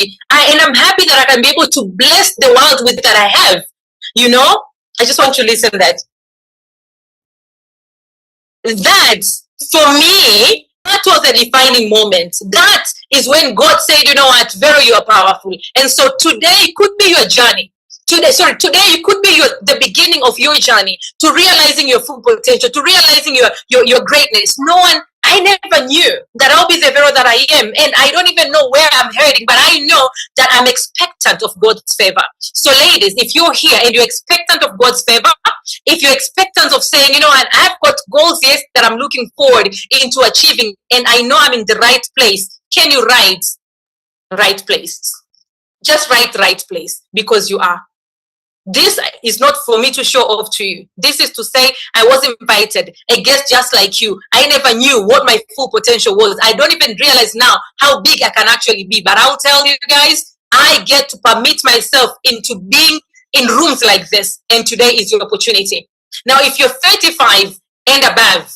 And I'm happy that I can be able to bless the world with that I have. I just want to listen that for me, that was a defining moment. That is when God said, you know what, Vero, you are powerful. And so today could be your journey. Today it could be the beginning of your journey to realizing your full potential, to realizing your greatness. I never knew that I'll be the Vero that I am, and I don't even know where I'm heading, but I know that I'm expectant of God's favor. So ladies, if you're here and you're expectant of God's favor, if you're expectant of saying, you know, and I've got goals, yes, that I'm looking forward into achieving, and I know I'm in the right place, can you write right place? Just write right place, because you are. This is not for me to show off to you. This is to say, I was invited, a guest just like you. I never knew what my full potential was. I don't even realize now how big I can actually be. But I'll tell you guys, I get to permit myself into being in rooms like this. And today is your opportunity. Now, if you're 35 and above,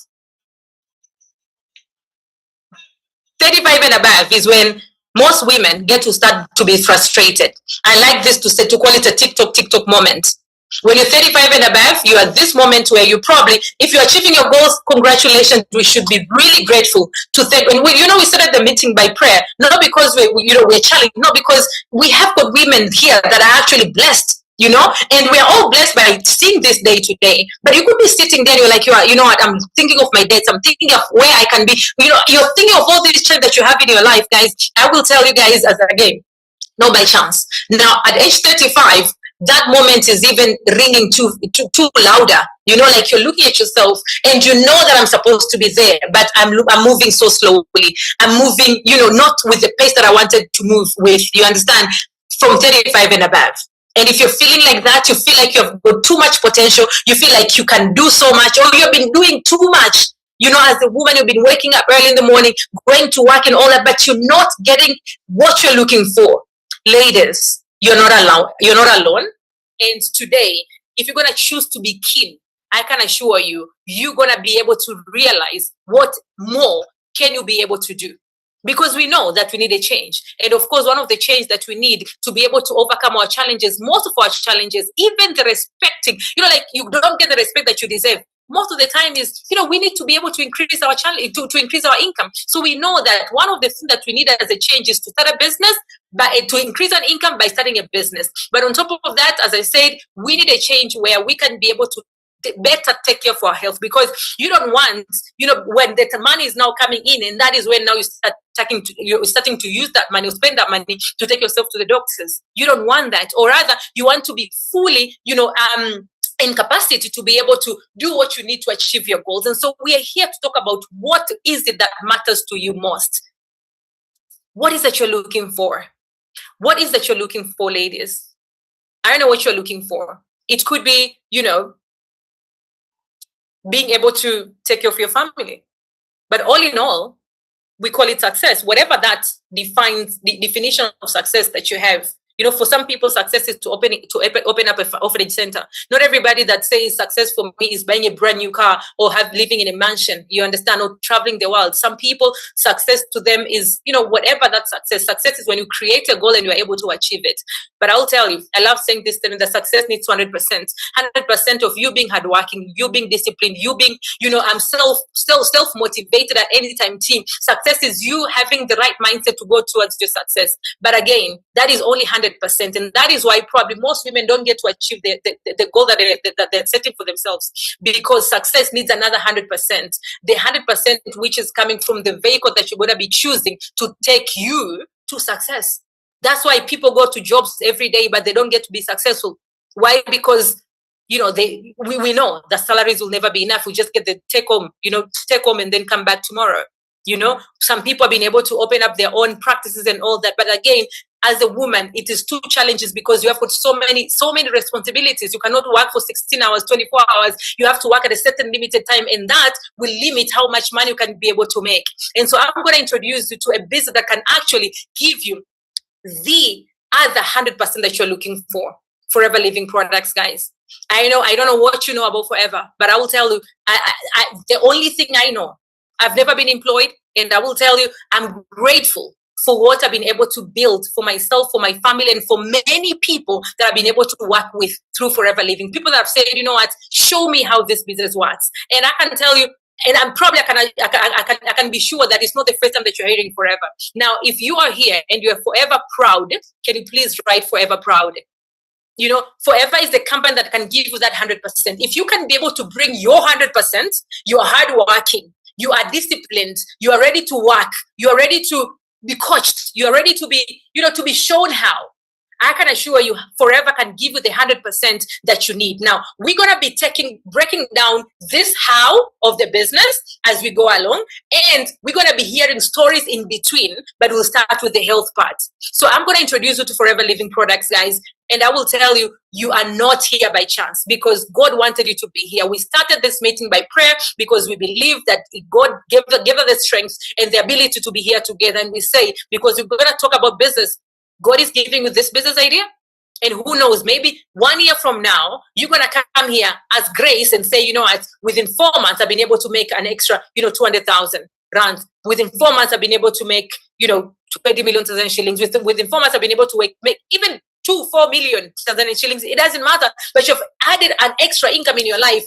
35 and above is when most women get to start to be frustrated. I like this to call it a TikTok moment. When you're 35 and above, you are at this moment where you probably, if you're achieving your goals, congratulations. We should be really grateful to thank. And we started the meeting by prayer, not because we're challenged, not because we have got women here that are actually blessed. And we're all blessed by seeing this day today. But you could be sitting there, you're like, you know what, I'm thinking of my dates, I'm thinking of where I can be. You're thinking of all these changes that you have in your life, guys. I will tell you guys as again, not by chance. Now, at age 35, that moment is even ringing too louder. Like you're looking at yourself and you know that I'm supposed to be there, but I'm moving so slowly. I'm moving, not with the pace that I wanted to move with. You understand? From 35 and above. And if you're feeling like that, you feel like you've got too much potential, you feel like you can do so much, or you've been doing too much. As a woman, you've been waking up early in the morning, going to work and all that, but you're not getting what you're looking for. Ladies, you're not alone. You're not alone. And today, if you're going to choose to be keen, I can assure you, you're going to be able to realize what more can you be able to do. Because we know that we need a change. And of course, one of the change that we need to be able to overcome our challenges, most of our challenges, even the respecting, like you don't get the respect that you deserve. Most of the time is, we need to be able to increase our challenge, to increase our income. So we know that one of the things that we need as a change is to start a business, but to increase our income by starting a business. But on top of that, as I said, we need a change where we can be able to better take care of our health, because you don't want, when the money is now coming in, and that is when now you're starting to use that money or spend that money to take yourself to the doctors. You don't want that, or rather you want to be fully, in capacity to be able to do what you need to achieve your goals. And so we are here to talk about what is it that matters to you most. What is that you're looking for? What is that you're looking for, ladies? I don't know what you're looking for. It could be, being able to take care of your family. But all in all, we call it success. Whatever that defines the definition of success that you have. For some people, success is to open up an orphanage center. Not everybody that says success for me is buying a brand new car or living in a mansion, you understand, or traveling the world. Some people, success to them is, whatever that success. Success is when you create a goal and you're able to achieve it. But I'll tell you, I love saying this statement, that success needs 100%. 100% of you being hardworking, you being disciplined, you being, I'm self-motivated at any time team. Success is you having the right mindset to go towards your success. But again, that is only 100%. And that is why probably most women don't get to achieve the goal that they're setting for themselves, because success needs another 100%. The 100% which is coming from the vehicle that you're going to be choosing to take you to success. That's why people go to jobs every day, but they don't get to be successful. Why? Because we know the salaries will never be enough. We just get the take home and then come back tomorrow. Some people have been able to open up their own practices and all that. But again, as a woman, it is two challenges, because you have got so many responsibilities. You cannot work for 16 hours, 24 hours. You have to work at a certain limited time, and that will limit how much money you can be able to make. And so I'm going to introduce you to a business that can actually give you the other 100% that you're looking for. Forever Living Products, guys. I don't know what you know about Forever, but I will tell you, the only thing I know, I've never been employed, and I will tell you, I'm grateful for what I've been able to build for myself, for my family, and for many people that I've been able to work with through Forever Living. People that have said, you know what, show me how this business works. And I can tell you, and I'm probably I can be sure that it's not the first time that you're hearing Forever. Now, if you are here and you're forever proud, can you please write Forever Proud? You know, Forever is the company that can give you that 100%. If you can be able to bring your 100%, you are hardworking, you are disciplined, you are ready to work, you are ready to be coached, you are ready to be, to be shown how. I can assure you, Forever can give you the 100% that you need. Now, we're going to be breaking down this how of the business as we go along, and we're going to be hearing stories in between, but we'll start with the health part. So I'm going to introduce you to Forever Living products, guys, and I will tell you, you are not here by chance because God wanted you to be here. We started this meeting by prayer because we believe that God gave us the strength and the ability to be here together. And we say, because we're going to talk about business, God is giving you this business idea, and who knows, maybe 1 year from now, you're going to come here as Grace and say, within 4 months, I've been able to make an extra, 200,000 rands. Within 4 months, I've been able to make, 20 million Tanzanian shillings. Within 4 months, I've been able to make even 4 million Tanzanian shillings. It doesn't matter, but you've added an extra income in your life.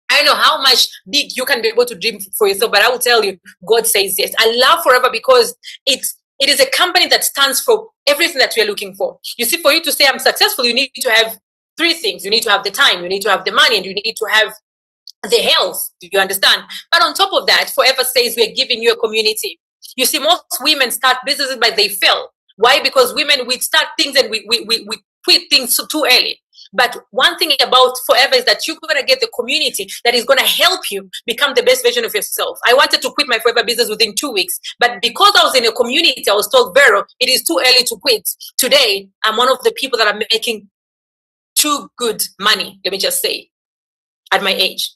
I know how much big you can be able to dream for yourself, but I will tell you, God says yes. I love Forever because it is a company that stands for everything that we're looking for. You see, for you to say I'm successful, you need to have 3 things. You need to have the time, you need to have the money, and you need to have the health. Do you understand? But on top of that, Forever says we're giving you a community. You see, most women start businesses, but they fail. Why? Because women, we start things and we quit things too early. But one thing about Forever is that you're going to get the community that is going to help you become the best version of yourself. I wanted to quit my Forever business within 2 weeks, but because I was in a community, I was told, Vero, it is too early to quit. Today, I'm one of the people that are making too good money, let me just say, at my age.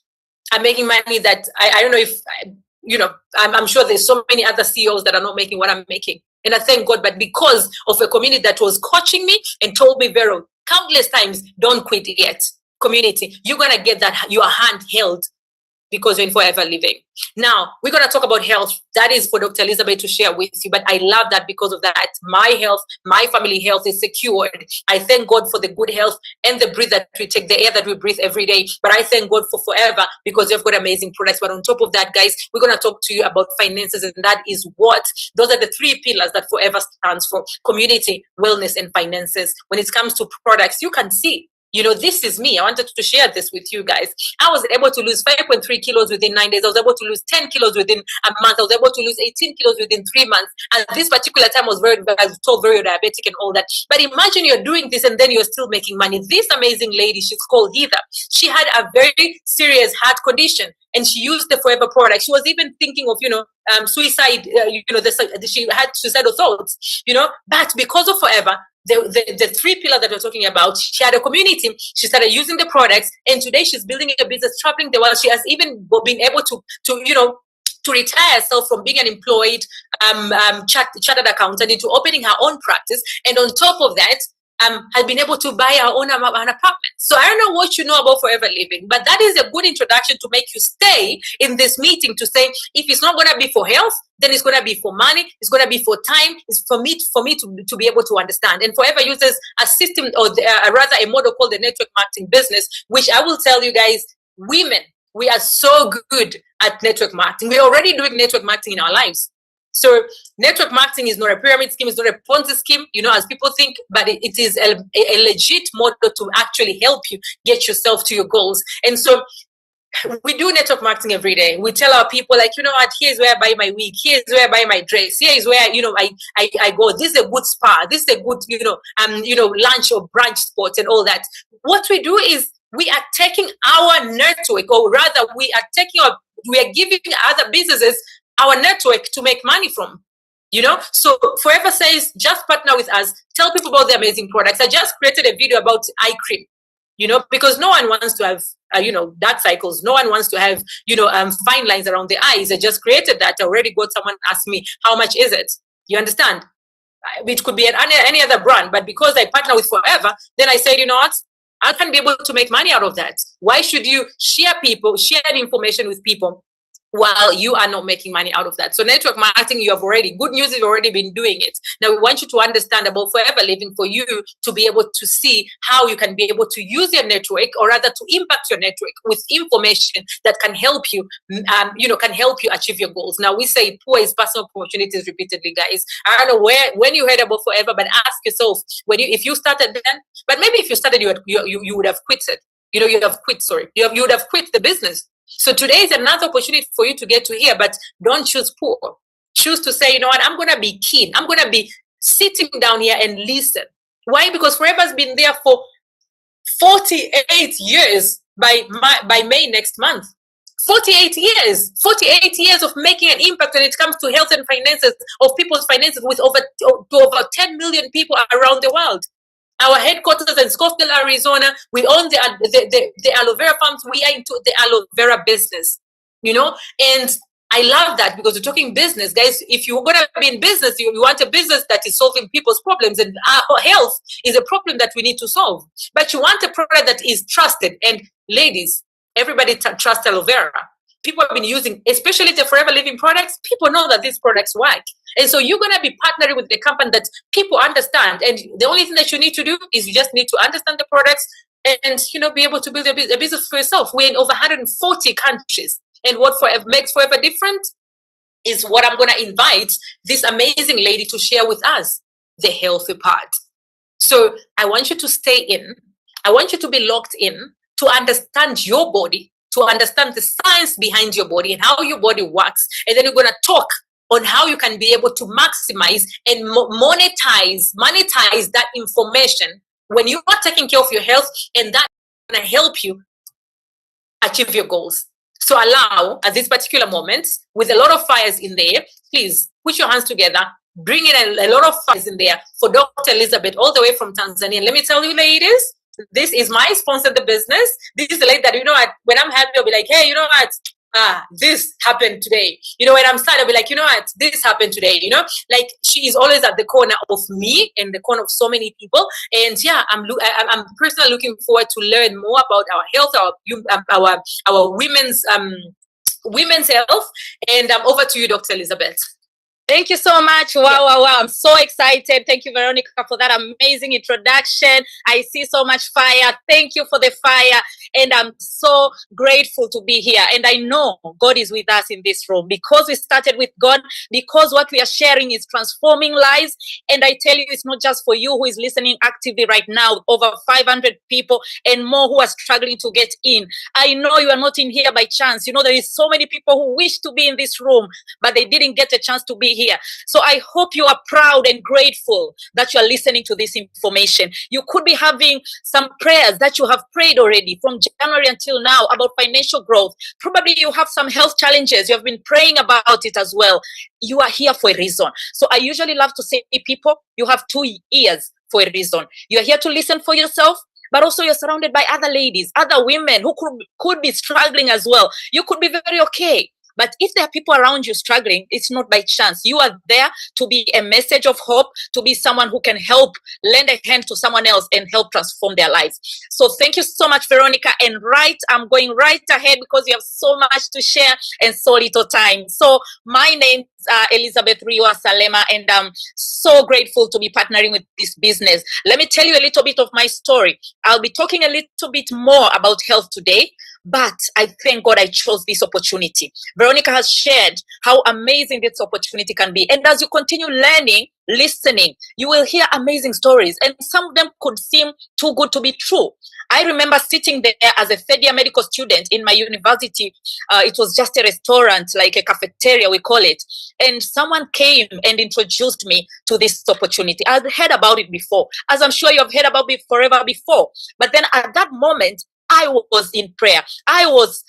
I'm making money that I don't know if, I'm sure there's so many other CEOs that are not making what I'm making. And I thank God, but because of a community that was coaching me and told me, Vero, countless times, don't quit yet. Community, you're going to get that your hand held because you're in Forever Living. Now, we're going to talk about health. That is for Dr. Elizabeth to share with you. But I love that because of that, my health, my family health is secured. I thank God for the good health and the breath that we take, the air that we breathe every day. But I thank God for Forever because you've got amazing products. But on top of that, guys, we're going to talk to you about finances. And that is those are the 3 pillars that Forever stands for: community, wellness, and finances. When it comes to products, you can see, this is me. I wanted to share this with you guys. I was able to lose 5.3 kilos within 9 days. I was able to lose 10 kilos within a month. I was able to lose 18 kilos within 3 months. And this particular time I was told very diabetic and all that. But imagine you're doing this and then you're still making money. This amazing lady, she's called Heather. She had a very serious heart condition and she used the Forever product. She was even thinking of, suicide, she had suicidal thoughts, but because of Forever, the 3 pillars that we're talking about, she had a community, she started using the products, and today she's building a business, traveling the world. She has even been able to retire herself from being an employed chartered accountant into opening her own practice, and on top of that, has been able to buy her own an apartment. So I don't know what you know about Forever Living, but that is a good introduction to make you stay in this meeting to say, if it's not going to be for health, then it's going to be for money, it's going to be for time, it's for me to be able to understand. And Forever uses a system, or rather a model called the network marketing business, which I will tell you guys, women, we are so good at network marketing. We're already doing network marketing in our lives. So network marketing is not a pyramid scheme, it's not a Ponzi scheme, as people think, but it is a legit model to actually help you get yourself to your goals. And so we do network marketing every day. We tell our people, like, what, here's where I buy my wig, here's where I buy my dress, here is where, I go, this is a good spa, this is a good, lunch or brunch spot and all that. What we do is we are taking our network, or rather we are giving other businesses our network to make money from, So Forever says, just partner with us, tell people about the amazing products. I just created a video about eye cream, because no one wants to have, dark cycles. No one wants to have, fine lines around the eyes. I just created that. I already got someone ask me, how much is it? You understand? It could be any other brand, but because I partner with Forever, then I said, what? I can be able to make money out of that. Why should you share the information with people? while you are not making money out of that. So network marketing, you have already, good news is you've already been doing it. Now we want you to understand about Forever Living for you to be able to see how you can be able to use your network, or rather to impact your network with information that can help you, can help you achieve your goals. Now we say poor is personal opportunities repeatedly, guys. I don't know when you heard about Forever, but ask yourself, if you started then, but maybe if you started, you would have quit it. You would have quit the business. So today is another opportunity for you to get to here, but don't choose poor. Choose to say, you know what, I'm going to be keen. I'm going to be sitting down here and listen. Why? Because Forever's been there for 48 years by May next month. 48 years of making an impact when it comes to health and finances, of people's finances, with over 10 million people around the world. Our headquarters in Scottsdale, Arizona. We own the aloe vera farms. We are into the aloe vera business, and I love that, because we're talking business, guys. If you're going to be in business, you want a business that is solving people's problems, and our health is a problem that we need to solve. But you want a product that is trusted. And ladies, everybody trusts aloe vera. People have been using, especially the Forever Living products. People know that these products work. And so you're going to be partnering with the company that people understand. And the only thing that you need to do is you just need to understand the products and, be able to build a business for yourself. We're in over 140 countries. And what makes Forever different is what I'm going to invite this amazing lady to share with us, the healthy part. So I want you to stay in. I want you to be locked in to understand your body, to understand the science behind your body and how your body works. And then we're going to talk on how you can be able to maximize and monetize that information when you are taking care of your health, and that's going to help you achieve your goals. So allow, at this particular moment, with a lot of fires in there, please put your hands together, bring in a lot of fires in there for Dr. Elizabeth, all the way from Tanzania. And let me tell you, ladies, this is my sponsor, the business. This is the lady that, when I'm happy, I'll be like, hey, this happened today. When I'm sad, I'll be like, this happened today. Like, she is always at the corner of me and the corner of so many people. And yeah, I'm personally looking forward to learn more about our health, our women's health. And over to you, Dr. Elizabeth. Thank you so much. Wow. I'm so excited. Thank you, Veronica, for that amazing introduction. I see so much fire. Thank you for the fire. And I'm so grateful to be here. And I know God is with us in this room, because we started with God, because what we are sharing is transforming lives. And I tell you, it's not just for you who is listening actively right now, over 500 people and more who are struggling to get in. I know you are not in here by chance. There is so many people who wish to be in this room, but they didn't get a chance to be here. So I hope you are proud and grateful that you are listening to this information. You could be having some prayers that you have prayed already from January until now about financial growth. Probably you have some health challenges. You have been praying about it as well. You are here for a reason. So I usually love to say, people, you have 2 ears for a reason. You are here to listen for yourself, but also you're surrounded by other ladies, other women who could be struggling as well. You could be very okay. But if there are people around you struggling, it's not by chance. You are there to be a message of hope, to be someone who can help, lend a hand to someone else and help transform their lives. So thank you so much, Veronica. And I'm going right ahead because we have so much to share and so little time. So my name is Elizabeth Riwa Salema, and I'm so grateful to be partnering with this business. Let me tell you a little bit of my story. I'll be talking a little bit more about health today, but I thank God I chose this opportunity. Veronica has shared how amazing this opportunity can be. And as you continue learning, listening, you will hear amazing stories. And some of them could seem too good to be true. I remember sitting there as a third-year medical student in my university. It was just a restaurant, like a cafeteria, we call it. And someone came and introduced me to this opportunity. I'd heard about it before, as I'm sure you have heard about it Forever before. But then at that moment, I was in prayer. I was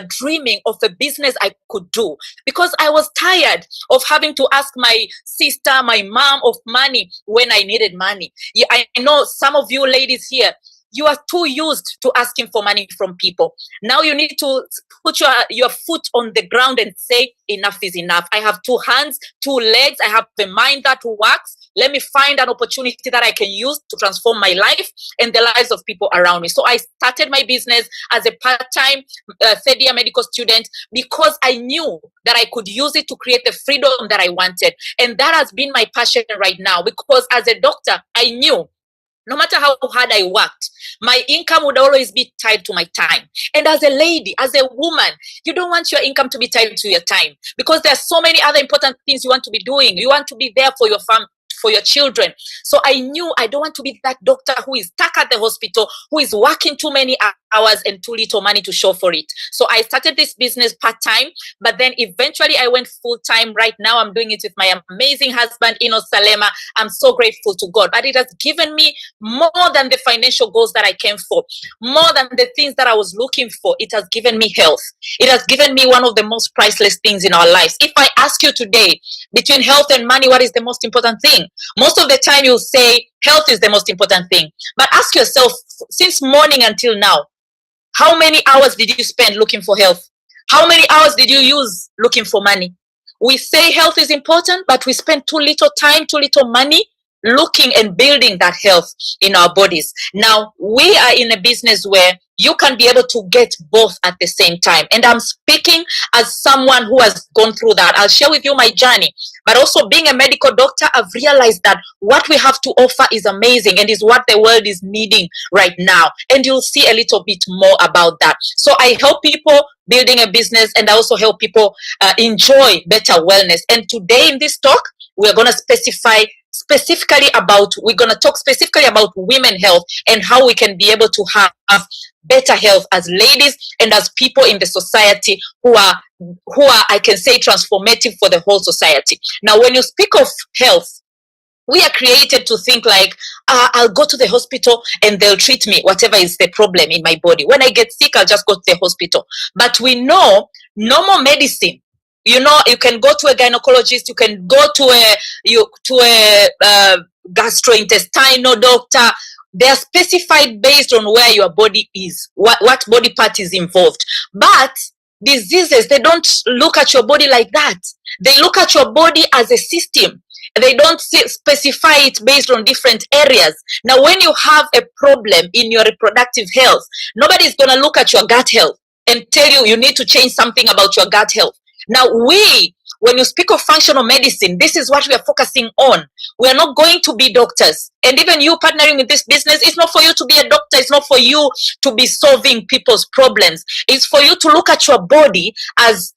dreaming of a business I could do, because I was tired of having to ask my sister, my mom, of money when I needed money. Yeah, I know some of you ladies here, you are too used to asking for money from people. Now you need to put your foot on the ground and say, enough is enough. I have 2 hands, 2 legs. I have a mind that works. Let me find an opportunity that I can use to transform my life and the lives of people around me. So I started my business as a part-time third year medical student because I knew that I could use it to create the freedom that I wanted. And that has been my passion right now, because as a doctor, I knew no matter how hard I worked, my income would always be tied to my time. And as a lady, as a woman, you don't want your income to be tied to your time, because there are so many other important things you want to be doing. You want to be there for your family, for your children. So I knew I don't want to be that doctor who is stuck at the hospital, who is working too many hours and too little money to show for it. So I started this business part-time, but then eventually I went full-time. Right now I'm doing it with my amazing husband, Ino Salema. I'm so grateful to God. But it has given me more than the financial goals that I came for, more than the things that I was looking for. It has given me health. It has given me one of the most priceless things in our lives. If I ask you today, between health and money, what is the most important thing? Most of the time you'll say health is the most important thing. But ask yourself, since morning until now, how many hours did you spend looking for health? How many hours did you use looking for money? We say health is important, but we spend too little time, too little money looking and building that health in our bodies. Now, we are in a business where you can be able to get both at the same time. And I'm speaking as someone who has gone through that. I'll share with you my journey. But also, being a medical doctor, I've realized that what we have to offer is amazing and is what the world is needing right now. And you'll see a little bit more about that. So I help people building a business, and I also help people enjoy better wellness. And today in this talk, we're going to we're going to talk specifically about women health and how we can be able to have better health as ladies and as people in the society who are, I can say, transformative for the whole society. Now, when you speak of health, we are created to think like, I'll go to the hospital and they'll treat me, whatever is the problem in my body. When I get sick, I'll just go to the hospital. But we know normal medicine, you know, you can go to a gynecologist, you can go to a gastrointestinal doctor. They are specified based on where your body is, what body part is involved. But diseases, they don't look at your body like that. They look at your body as a system. They don't specify it based on different areas. Now, when you have a problem in your reproductive health, nobody's going to look at your gut health and tell you you need to change something about your gut health. Now, when you speak of functional medicine, this is what we are focusing on. We are not going to be doctors. And even you partnering with this business, it's not for you to be a doctor. It's not for you to be solving people's problems. It's for you to look at your body as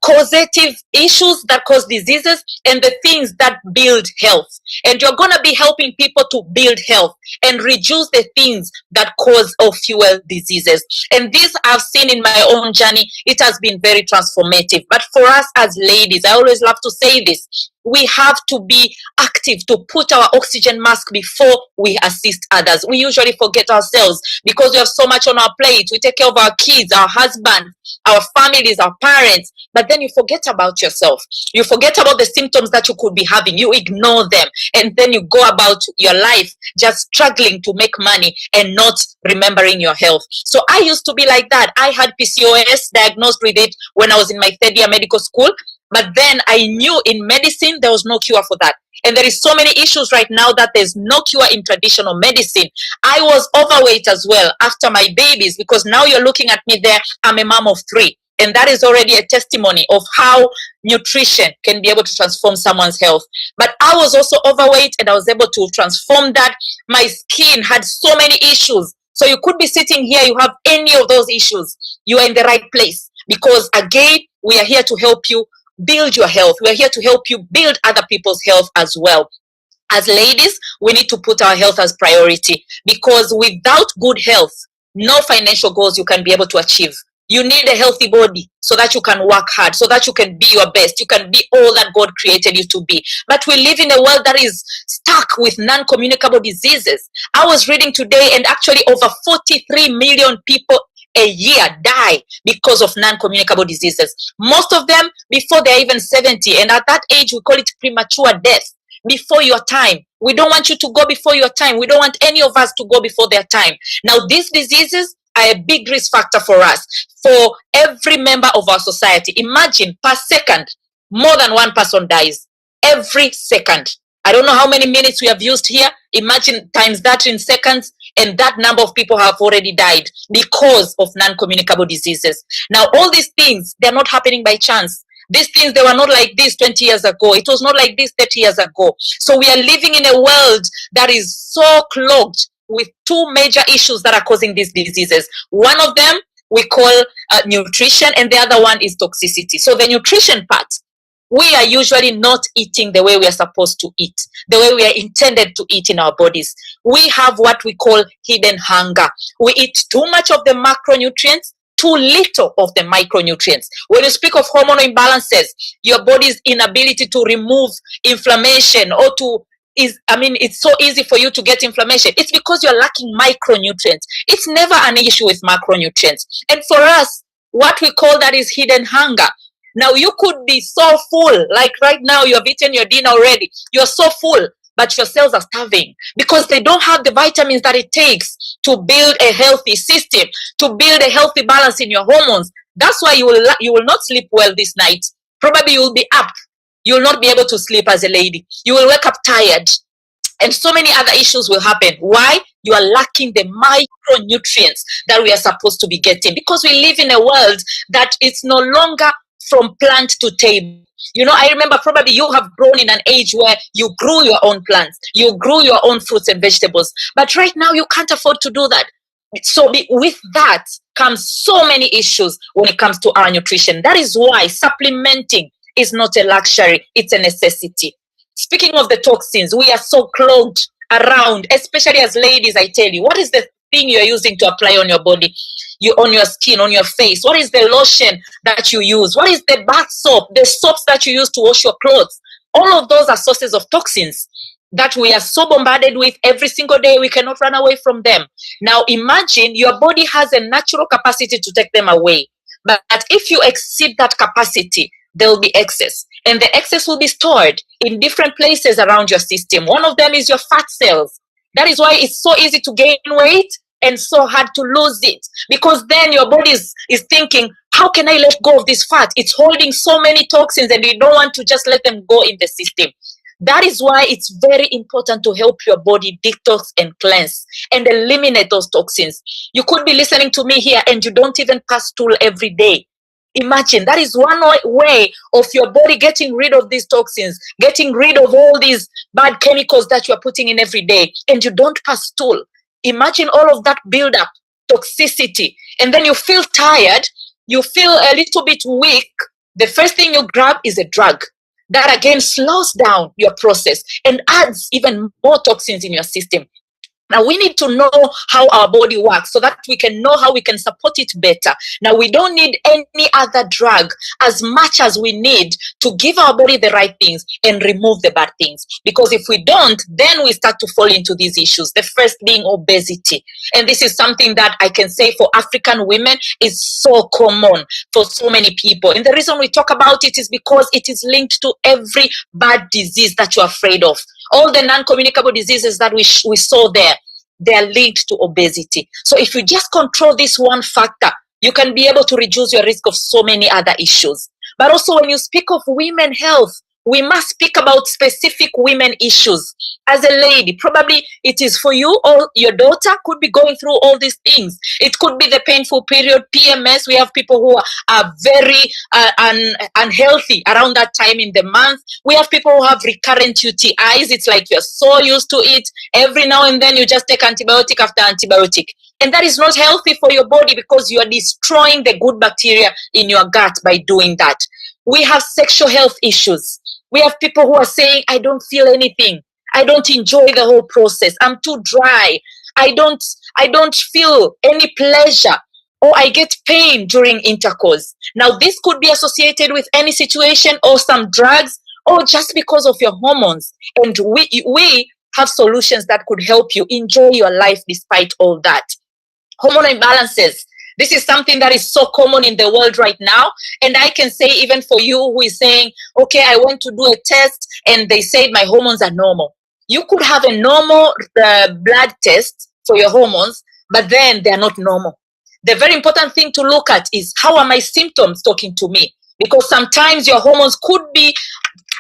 causative issues that cause diseases and the things that build health. And you're going to be helping people to build health and reduce the things that cause or fuel diseases. And this I've seen in my own journey. It has been very transformative. But for us as ladies, I always love to say this. We have to be active to put our oxygen mask before we assist others. We usually forget ourselves because we have so much on our plate. We take care of our kids, our husbands, our families, our parents, but then you forget about yourself. You forget about the symptoms that you could be having. You ignore them, and then you go about your life just struggling to make money and not remembering your health. So I used to be like that. I had PCOS, diagnosed with it when I was in my third year medical school. But then I knew in medicine, there was no cure for that. And there is so many issues right now that there's no cure in traditional medicine. I was overweight as well after my babies, because now you're looking at me there. I'm a mom of 3. And that is already a testimony of how nutrition can be able to transform someone's health. But I was also overweight, and I was able to transform that. My skin had so many issues. So you could be sitting here, you have any of those issues. You are in the right place, because again, we are here to help you build your health. We're here to help you build other people's health as well. As ladies, we need to put our health as priority, because without good health, no financial goals you can be able to achieve. You need a healthy body so that you can work hard, so that you can be your best. You can be all that God created you to be. But we live in a world that is stuck with non-communicable diseases. I was reading today, and actually over 43 million people a year die because of non-communicable diseases. Most of them before they're even 70. And at that age, we call it premature death, before your time. We don't want you to go before your time. We don't want any of us to go before their time. Now, these diseases are a big risk factor for us, for every member of our society. Imagine per second, more than one person dies every second. I don't know how many minutes we have used here. Imagine times that in seconds, and that number of people have already died because of non-communicable diseases. Now, all these things, they're not happening by chance. These things, they were not like this 20 years ago. It was not like this 30 years ago. So we are living in a world that is so clogged with two major issues that are causing these diseases. One of them we call nutrition, and the other one is toxicity. So the nutrition part, we are usually not eating the way we are supposed to eat, the way we are intended to eat in our bodies. We have what we call hidden hunger. We eat too much of the macronutrients, too little of the micronutrients. When you speak of hormonal imbalances, your body's inability to remove inflammation or to it's so easy for you to get inflammation. It's because you're lacking micronutrients. It's never an issue with macronutrients. And for us, what we call that is hidden hunger. Now, you could be so full, like right now, you have eaten your dinner already. You're so full, but your cells are starving because they don't have the vitamins that it takes to build a healthy system, to build a healthy balance in your hormones. That's why you will not sleep well this night. Probably you will be up. You will not be able to sleep as a lady. You will wake up tired. And so many other issues will happen. Why? You are lacking the micronutrients that we are supposed to be getting, because we live in a world that it's no longer from plant to table. You know, I remember probably you have grown in an age where you grew your own plants, you grew your own fruits and vegetables, but right now you can't afford to do that. So with that comes so many issues when it comes to our nutrition. That is why supplementing is not a luxury, it's a necessity. Speaking of the toxins, we are so clogged around, especially as ladies. I tell you, what is the thing you're using to apply on your body, on your skin, on your face? What is the lotion that you use? What is the bath soap, the soaps that you use to wash your clothes? All of those are sources of toxins that we are so bombarded with every single day. We cannot run away from them. Now imagine your body has a natural capacity to take them away, but if you exceed that capacity, there will be excess, and the excess will be stored in different places around your system. One of them is your fat cells. That is why it's so easy to gain weight and so hard to lose it, because then your body is thinking, how can I let go of this fat? It's holding so many toxins and you don't want to just let them go in the system. That is why it's very important to help your body detox and cleanse and eliminate those toxins. You could be listening to me here and you don't even pass stool every day. Imagine, that is one way of your body getting rid of these toxins, getting rid of all these bad chemicals that you're putting in every day, and you don't pass stool. Imagine all of that build up, toxicity, and then you feel tired, you feel a little bit weak. The first thing you grab is a drug. That again slows down your process and adds even more toxins in your system. Now, we need to know how our body works so that we can know how we can support it better. Now, we don't need any other drug as much as we need to give our body the right things and remove the bad things. Because if we don't, then we start to fall into these issues. The first being obesity. And this is something that I can say for African women is so common for so many people. And the reason we talk about it is because it is linked to every bad disease that you're afraid of. All the non-communicable diseases that we saw there, they are linked to obesity. So if you just control this one factor, you can be able to reduce your risk of so many other issues. But also when you speak of women health, we must speak about specific women issues. As a lady, probably it is for you, or your daughter could be going through all these things. It could be the painful period, PMS. We have people who are very unhealthy around that time in the month. We have people who have recurrent UTIs. It's like you're so used to it. Every now and then you just take antibiotic after antibiotic. And that is not healthy for your body, because you are destroying the good bacteria in your gut by doing that. We have sexual health issues. We have people who are saying, I don't feel anything. I don't enjoy the whole process. I'm too dry. I don't feel any pleasure, or I get pain during intercourse. Now, this could be associated with any situation or some drugs, or just because of your hormones. And we have solutions that could help you enjoy your life despite all that. Hormonal imbalances. This is something that is so common in the world right now. And I can say, even for you who is saying, okay, I went to do a test and they said my hormones are normal. You could have a normal blood test for your hormones, but then they are not normal. The very important thing to look at is, how are my symptoms talking to me? Because sometimes your hormones could be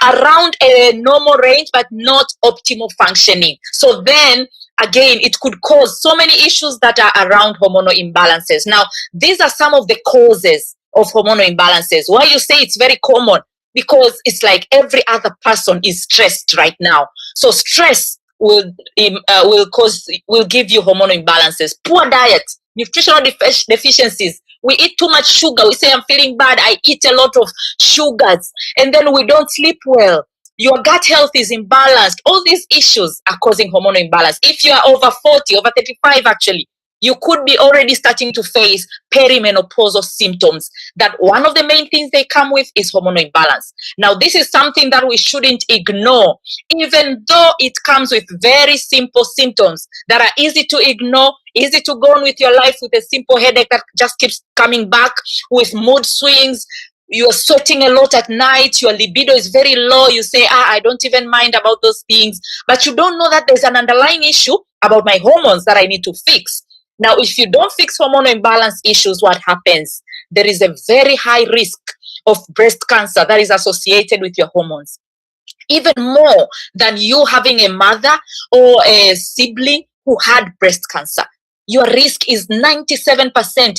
around a normal range, but not optimal functioning. So then again, it could cause so many issues that are around hormonal imbalances. Now, these are some of the causes of hormonal imbalances. Why you say it's very common? Because it's like every other person is stressed right now. So stress will give you hormonal imbalances. Poor diet, nutritional deficiencies. We eat too much sugar. We say, I'm feeling bad, I eat a lot of sugars, and then we don't sleep well. Your gut health is imbalanced. All these issues are causing hormonal imbalance. If you are over 40, over 35 actually, you could be already starting to face perimenopausal symptoms. That one of the main things they come with is hormonal imbalance. Now, this is something that we shouldn't ignore, even though it comes with very simple symptoms that are easy to ignore, easy to go on with your life, with a simple headache that just keeps coming back, with mood swings. You're sweating a lot at night, your libido is very low, you say, I don't even mind about those things, but you don't know that there's an underlying issue about my hormones that I need to fix. Now, if you don't fix hormonal imbalance issues, what happens? There is a very high risk of breast cancer that is associated with your hormones, even more than you having a mother or a sibling who had breast cancer. Your risk is 97%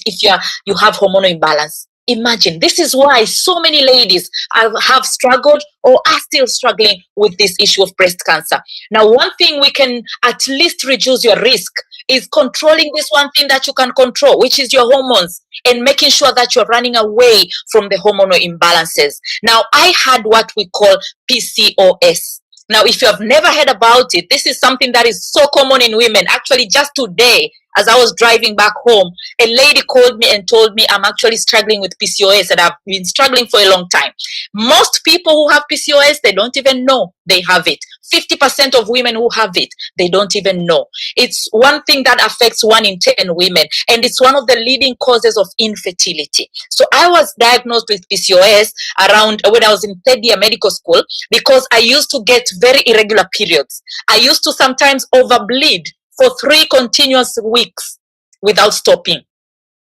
if you have hormonal imbalance. Imagine, this is why so many ladies have struggled or are still struggling with this issue of breast cancer. Now, one thing we can at least reduce your risk is controlling this one thing that you can control, which is your hormones, and making sure that you're running away from the hormonal imbalances. Now, I had what we call PCOS. Now, if you have never heard about it, this is something that is so common in women. Actually, just today, as I was driving back home, a lady called me and told me I'm actually struggling with PCOS, and I've been struggling for a long time. Most people who have PCOS, they don't even know they have it. 50% of women who have it, they don't even know. It's one thing that affects 1 in 10 women, and it's one of the leading causes of infertility. So I was diagnosed with PCOS around when I was in 3rd year medical school, because I used to get very irregular periods. I used to sometimes overbleed for 3 continuous weeks without stopping.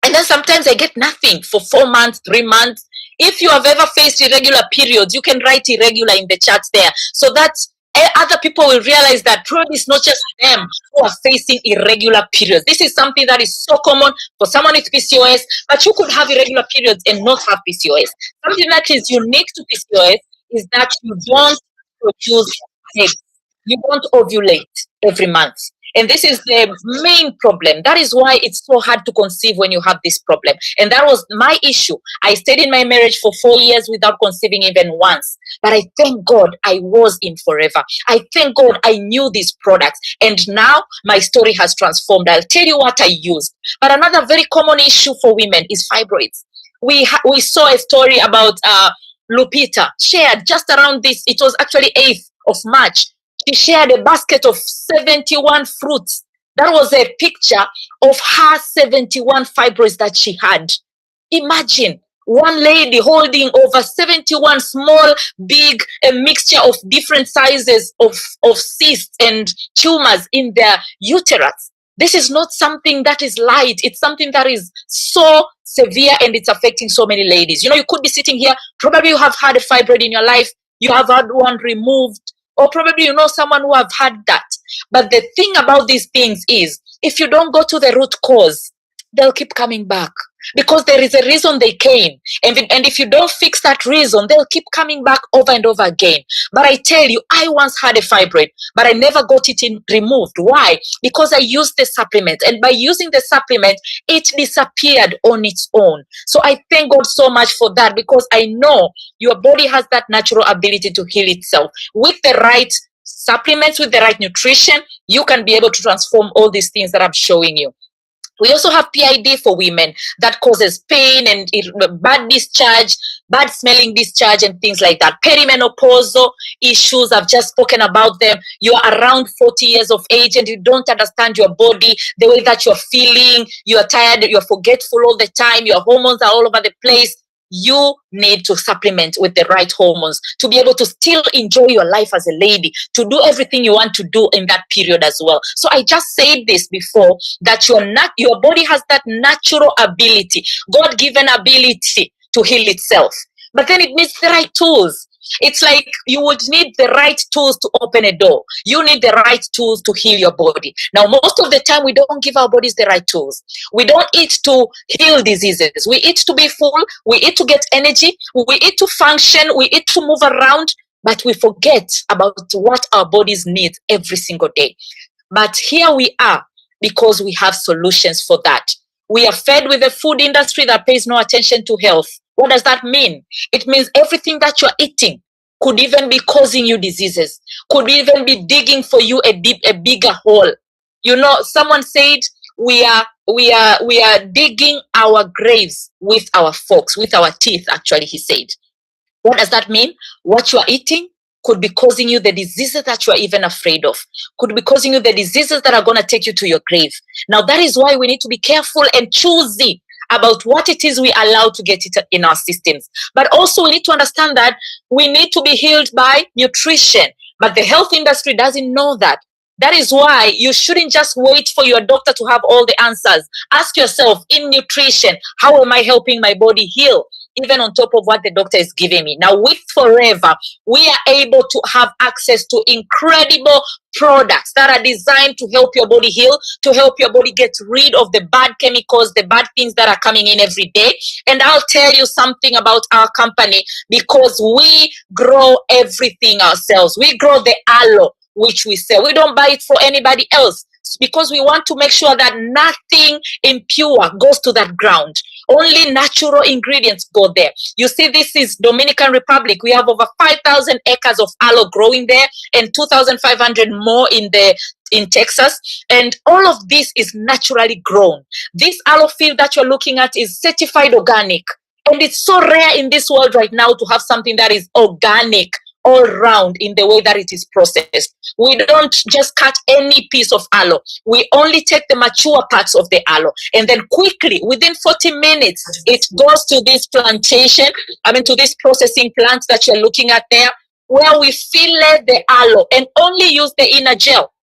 And then sometimes I get nothing for 4 months, 3 months. If you have ever faced irregular periods, you can write irregular in the chat there, so that other people will realize that probably it's not just them who are facing irregular periods. This is something that is so common for someone with PCOS, but you could have irregular periods and not have PCOS. Something that is unique to PCOS is that you don't produce eggs. You don't ovulate every month. And this is the main problem. That is why it's so hard to conceive when you have this problem. And that was my issue. I stayed in my marriage for 4 years without conceiving even once. But I thank God I was in forever. I thank God I knew these products. And now my story has transformed. I'll tell you what I used. But another very common issue for women is fibroids. We saw a story about Lupita shared just around this. It was actually 8th of March. She shared a basket of 71 fruits. That was a picture of her 71 fibroids that she had. Imagine one lady holding over 71 small, big, a mixture of different sizes of cysts and tumors in their uterus. This is not something that is light. It's something that is so severe, and it's affecting so many ladies. You know, you could be sitting here, probably you have had a fibroid in your life, you have had one removed, or probably you know someone who have had that. But the thing about these things is, if you don't go to the root cause, they'll keep coming back, because there is a reason they came. And if you don't fix that reason, they'll keep coming back over and over again. But I tell you, I once had a fibroid, but I never got it removed. Why? Because I used the supplement. And by using the supplement, it disappeared on its own. So I thank God so much for that, because I know your body has that natural ability to heal itself. With the right supplements, with the right nutrition, you can be able to transform all these things that I'm showing you. We also have PID for women that causes pain and bad discharge, bad smelling discharge, and things like that. Perimenopausal issues, I've just spoken about them. You're around 40 years of age and you don't understand your body, the way that you're feeling, you're tired, you're forgetful all the time, your hormones are all over the place. You need to supplement with the right hormones to be able to still enjoy your life as a lady, to do everything you want to do in that period as well. So I just said this before, that your body has that natural ability, God-given ability to heal itself. But then it needs the right tools. It's like you would need the right tools to open a door. You need the right tools to heal your body. Now, most of the time, we don't give our bodies the right tools. We don't eat to heal diseases. We eat to be full. We eat to get energy. We eat to function. We eat to move around. But we forget about what our bodies need every single day. But here we are because we have solutions for that. We are fed with a food industry that pays no attention to health. What does that mean? It means everything that you're eating could even be causing you diseases, could even be digging for you a bigger hole. You know, someone said we are digging our graves with our forks, with our teeth, actually, he said. What does that mean? What you are eating could be causing you the diseases that you are even afraid of, could be causing you the diseases that are going to take you to your grave. Now, that is why we need to be careful and choosy about what it is we allow to get it in our systems. But also, we need to understand that we need to be healed by nutrition. But the health industry doesn't know that. That is why you shouldn't just wait for your doctor to have all the answers. Ask yourself, in nutrition, how am I helping my body heal? Even on top of what the doctor is giving me. Now, with Forever, we are able to have access to incredible products that are designed to help your body heal, to help your body get rid of the bad chemicals, the bad things that are coming in every day. And I'll tell you something about our company, because we grow everything ourselves. We grow the aloe, which we sell. We don't buy it for anybody else, because we want to make sure that nothing impure goes to that ground. Only natural ingredients go there. You see, this is Dominican Republic. We have over 5,000 acres of aloe growing there, and 2,500 more in Texas. And all of this is naturally grown. This aloe field that you're looking at is certified organic. And it's so rare in this world right now to have something that is organic all round in the way that it is processed. We don't just cut any piece of aloe. We only take the mature parts of the aloe, and then quickly, within 40 minutes, it goes to this plantation, to this processing plant that you're looking at there, where we fillet the aloe and only use the inner gel.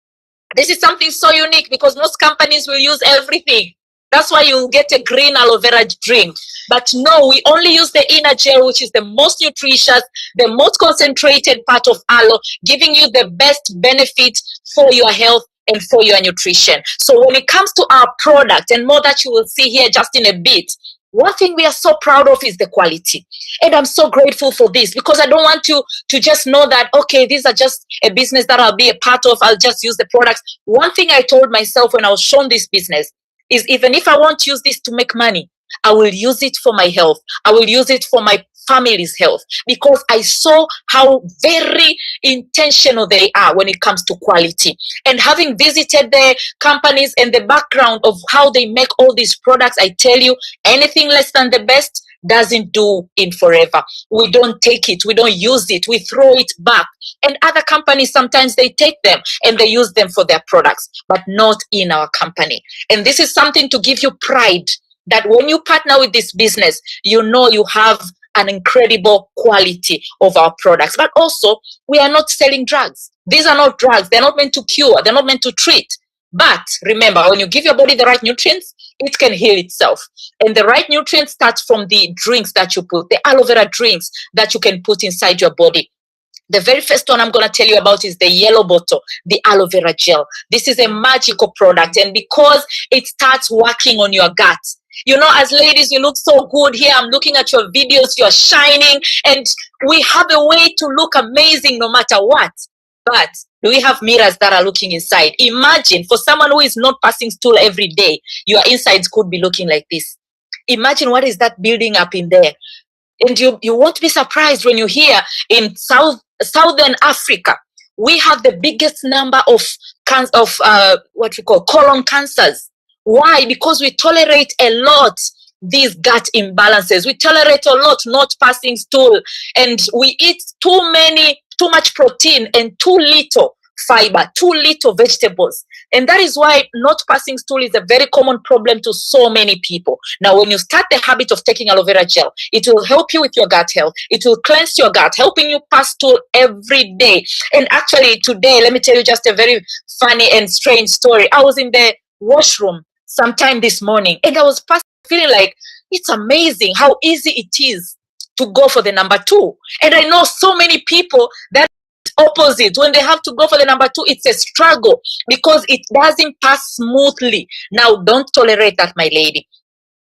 This is something so unique, because most companies will use everything. That's why you'll get a green aloe vera drink. But no, we only use the inner gel, which is the most nutritious, the most concentrated part of aloe, giving you the best benefit for your health and for your nutrition. So when it comes to our product, and more that you will see here just in a bit, one thing we are so proud of is the quality. And I'm so grateful for this, because I don't want you to just know that, okay, these are just a business that I'll be a part of. I'll just use the products. One thing I told myself when I was shown this business is, even if I won't use this to make money, I will use it for my health. I will use it for my family's health, because I saw how very intentional they are when it comes to quality. And having visited the companies and the background of how they make all these products, I tell you, anything less than the best doesn't do in Forever. We don't take it, we don't use it, we throw it back. And other companies, sometimes they take them and they use them for their products, but not in our company. And this is something to give you pride, that when you partner with this business, you know you have an incredible quality of our products. But also, we are not selling drugs. These are not drugs. They're not meant to cure. They're not meant to treat. But remember, when you give your body the right nutrients, it can heal itself. And the right nutrients start from the drinks that you put, the aloe vera drinks that you can put inside your body. The very first one I'm going to tell you about is the yellow bottle, the aloe vera gel. This is a magical product. And because it starts working on your gut, you know, as ladies, you look so good here. I'm looking at your videos. You're shining. And we have a way to look amazing no matter what. But do we have mirrors that are looking inside? Imagine, for someone who is not passing stool every day, your insides could be looking like this. Imagine what is that building up in there. And you won't be surprised when you hear in Southern Africa, we have the biggest number of what we call colon cancers. Why? Because we tolerate a lot these gut imbalances. We tolerate a lot not passing stool, and we eat too much protein and too little fiber, too little vegetables. And that is why not passing stool is a very common problem to so many people. Now, when you start the habit of taking aloe vera gel, it will help you with your gut health. It will cleanse your gut, helping you pass stool every day. And actually today, let me tell you just a very funny and strange story. I was in the washroom sometime this morning, and I was feeling like, it's amazing how easy it is to go for the number two. And I know so many people that opposite. When they have to go for the number two, it's a struggle because it doesn't pass smoothly. Now, don't tolerate that, my lady.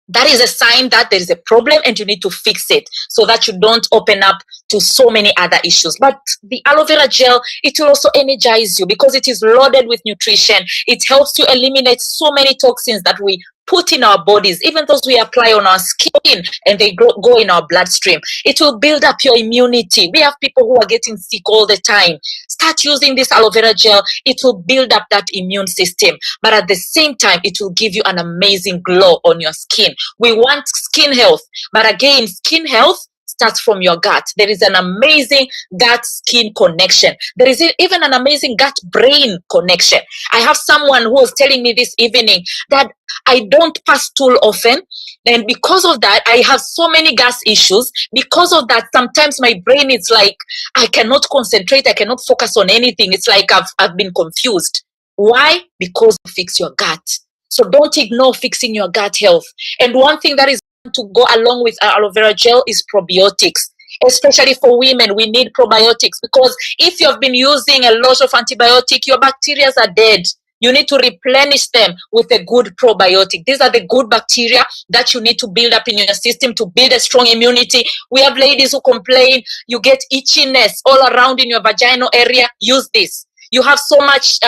That is a sign that there is a problem and you need to fix it so that you don't open up to so many other issues. But the aloe vera gel, it will also energize you because it is loaded with nutrition. It helps to eliminate so many toxins that we put in our bodies, even those we apply on our skin and they go in our bloodstream. It will build up your immunity. We have people who are getting sick all the time. Start using this aloe vera gel. It will build up that immune system, but at the same time, it will give you an amazing glow on your skin. We want skin health, but again, skin health starts from your gut. There is an amazing gut-skin connection. There is even an amazing gut-brain connection. I have someone who was telling me this evening that I don't pass stool often, and because of that, I have so many gas issues. Because of that, sometimes my brain is like, I cannot concentrate, I cannot focus on anything. It's like I've been confused. Why? Because you fix your gut. So don't ignore fixing your gut health. And one thing that is to go along with aloe vera gel is probiotics. Especially for women, we need probiotics because if you have been using a lot of antibiotic, your bacteria are dead. You need to replenish them with a good probiotic. These are the good bacteria that you need to build up in your system to build a strong immunity. We have ladies who complain, you get itchiness all around in your vaginal area. Use this. You have so much,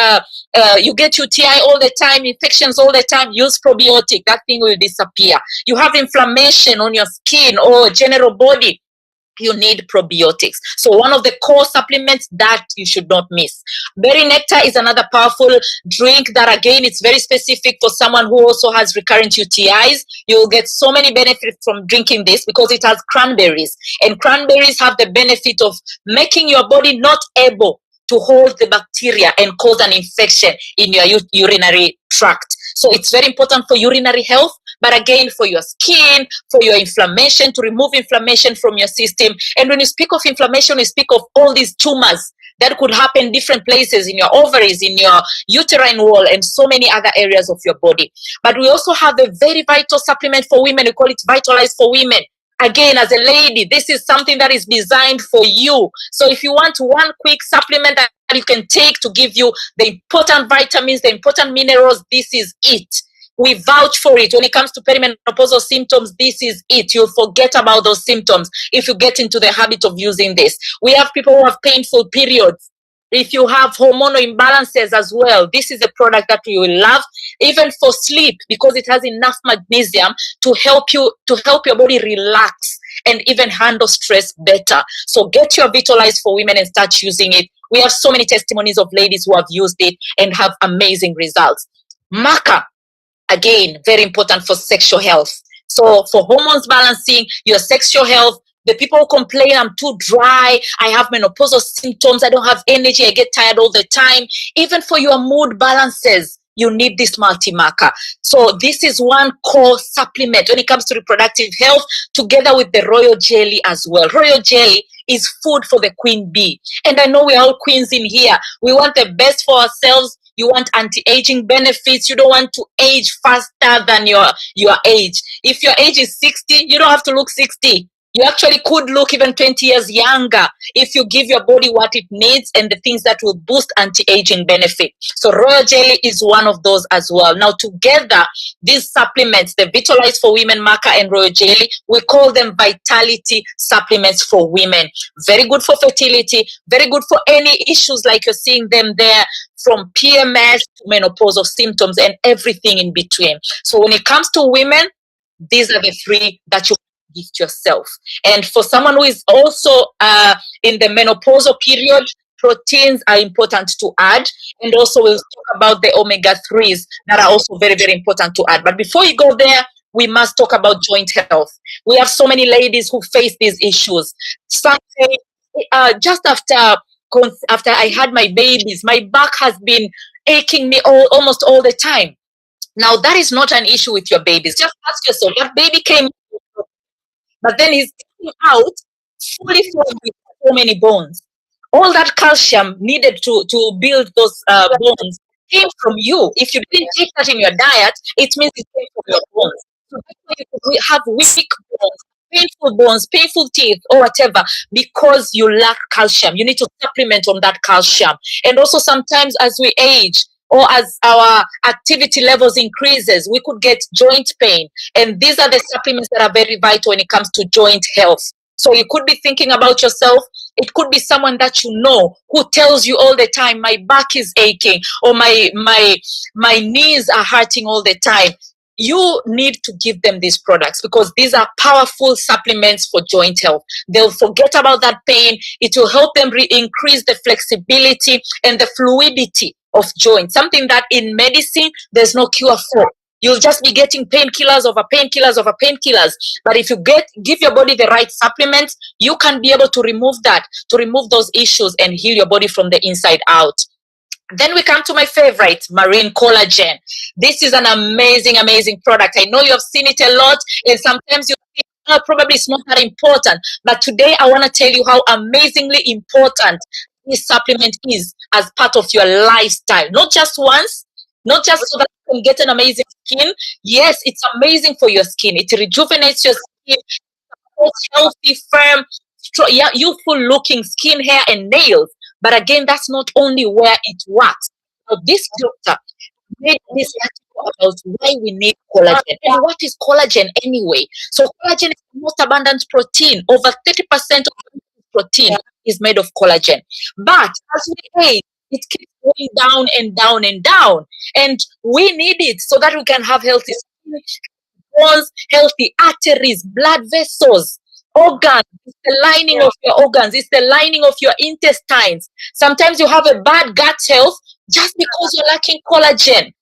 you get UTI all the time, infections all the time, use probiotic. That thing will disappear. You have inflammation on your skin or general body, you need probiotics. So one of the core supplements that you should not miss. Berry nectar is another powerful drink that again, it's very specific for someone who also has recurrent UTIs. You'll get so many benefits from drinking this because it has cranberries. And cranberries have the benefit of making your body not able to hold the bacteria and cause an infection in your urinary tract. So it's very important for urinary health, but again, for your skin, for your inflammation, to remove inflammation from your system. And when you speak of inflammation, you speak of all these tumors that could happen different places in your ovaries, in your uterine wall, and so many other areas of your body. But we also have a very vital supplement for women. We call it Vitalize for Women. Again, as a lady, this is something that is designed for you. So if you want one quick supplement that you can take to give you the important vitamins, the important minerals, this is it. We vouch for it. When it comes to perimenopausal symptoms, this is it. You'll forget about those symptoms if you get into the habit of using this. We have people who have painful periods. If you have hormonal imbalances as well, this is a product that you will love, even for sleep, because it has enough magnesium to help your body relax and even handle stress better. So get your Vitalize for Women and start using it. We have so many testimonies of ladies who have used it and have amazing results. Maca, again, very important for sexual health. So for hormones balancing, your sexual health, the people who complain, I'm too dry, I have menopausal symptoms, I don't have energy, I get tired all the time. Even for your mood balances, you need this multi-marker. So this is one core supplement when it comes to reproductive health, together with the royal jelly as well. Royal jelly is food for the queen bee. And I know we're all queens in here. We want the best for ourselves. You want anti-aging benefits. You don't want to age faster than your age. If your age is 60, you don't have to look 60. You actually could look even 20 years younger if you give your body what it needs and the things that will boost anti-aging benefit. So Royal Jelly is one of those as well. Now together, these supplements, the Vitalize for Women, Maca and Royal Jelly, we call them vitality supplements for women. Very good for fertility, very good for any issues like you're seeing them there, from PMS to menopausal symptoms and everything in between. So when it comes to women, these are the three that you gift yourself. And for someone who is also in the menopausal period, proteins are important to add. And also we'll talk about the omega-3s that are also very, very important to add. But before you go there, we must talk about joint health. We have so many ladies who face these issues. Some say, just after I had my babies, my back has been aching me almost all the time. Now that is not an issue with your babies. Just ask yourself, that baby came, but then he's coming out fully formed with so many bones. All that calcium needed to build those bones came from you. If you didn't take that in your diet, it means it came from your bones. So that's why you have weak bones, painful bones, painful teeth, or whatever, because you lack calcium. You need to supplement on that calcium. And also sometimes as we age, or as our activity levels increases, we could get joint pain. And these are the supplements that are very vital when it comes to joint health. So you could be thinking about yourself. It could be someone that you know who tells you all the time, my back is aching, or my knees are hurting all the time. You need to give them these products because these are powerful supplements for joint health. They'll forget about that pain. It will help them increase the flexibility and the fluidity of joints, something that in medicine there's no cure for. You'll just be getting painkillers over painkillers over painkillers. But if you give your body the right supplements, you can be able to remove that, to remove those issues and heal your body from the inside out. Then we come to my favorite, marine collagen. This is an amazing, amazing product. I know you have seen it a lot, and sometimes you think, oh, probably it's not that important. But today I want to tell you how amazingly important this supplement is as part of your lifestyle. Not just once, not just so that you can get an amazing skin. Yes, it's amazing for your skin. It rejuvenates your skin, supports healthy, firm, youthful looking skin, hair, and nails. But again, that's not only where it works. Now, this doctor made this article about why we need collagen. And what is collagen anyway? So collagen is the most abundant protein. Over 30% of protein is made of collagen. But as we age, it keeps going down and down and down. And we need it so that we can have healthy skin, bones, healthy arteries, blood vessels, organs. It's the lining of your organs. It's the lining of your intestines. Sometimes you have a bad gut health just because you're lacking collagen.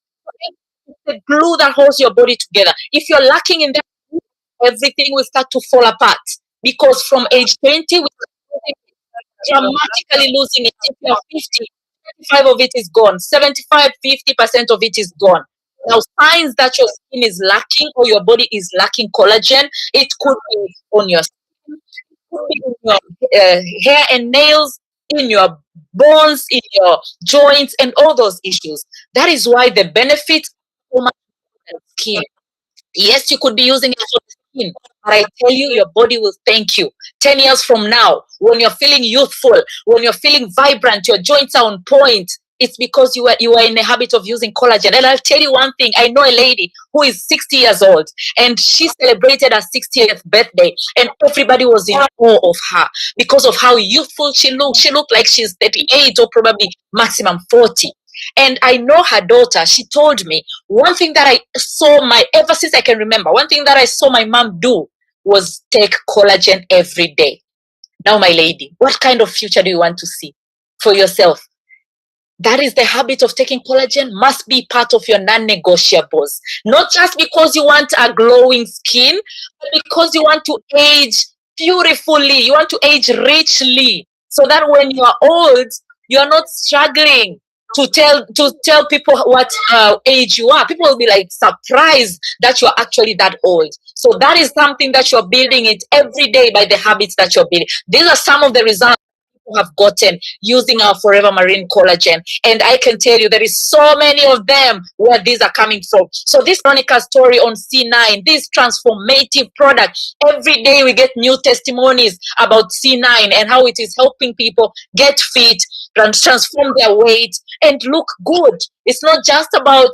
It's the glue that holds your body together. If you're lacking in that, everything will start to fall apart. Because from age 20, we're dramatically losing it. If you're 50, 25 of it is gone. 75, 50% of it is gone. Now, signs that your skin is lacking or your body is lacking collagen, it could be on your skin, it could be in your hair and nails, in your bones, in your joints, and all those issues. That is why the benefits so much on skin. Yes, you could be using it for the skin, but I tell you, your body will thank you. 10 years from now, when you're feeling youthful, when you're feeling vibrant, your joints are on point, it's because you are in the habit of using collagen. And I'll tell you one thing, I know a lady who is 60 years old, and she celebrated her 60th birthday, and everybody was in awe of her because of how youthful she looked. She looked like she's 38 or probably maximum 40. And I know her daughter, she told me one thing that I saw ever since I can remember, one thing that I saw my mom do was take collagen every day. Now, my lady, what kind of future do you want to see for yourself? That is the habit of taking collagen must be part of your non-negotiables. Not just because you want a glowing skin, but because you want to age beautifully. You want to age richly so that when you are old, you are not struggling to tell people what age you are. People will be like surprised that you are actually that old. So that is something that you're building it every day by the habits that you're building. These are some of the results have gotten using our Forever Marine collagen, and I can tell you there is so many of them where these are coming from. So this Veronica story on C9, this transformative product, every day we get new testimonies about C9 and how it is helping people get fit, transform their weight, and look good. It's not just about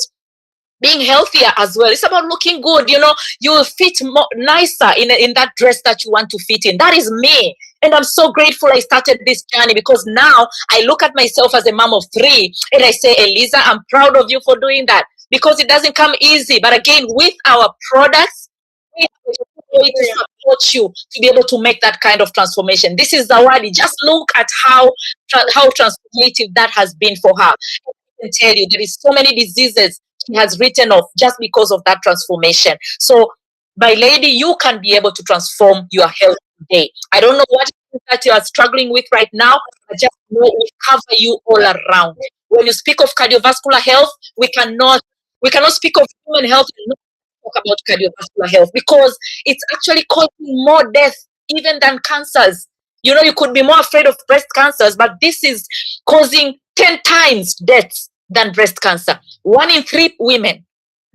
being healthier as well. It's about looking good. You know, you will fit nicer in that dress that you want to fit in. That is me. And I'm so grateful I started this journey because now I look at myself as a mom of 3 and I say, Eliza, I'm proud of you for doing that because it doesn't come easy. But again, with our products, we have a way to support you to be able to make that kind of transformation. This is Zawadi. Just look at how transformative that has been for her. I can tell you, there is so many diseases she has written off just because of that transformation. So, my lady, you can be able to transform your health today. I don't know what that you are struggling with right now, but just know we cover you all around. When you speak of cardiovascular health, we cannot speak of human health and not talk about cardiovascular health because it's actually causing more death even than cancers. You know, you could be more afraid of breast cancers, but this is causing 10 times deaths than breast cancer. 1 in 3 women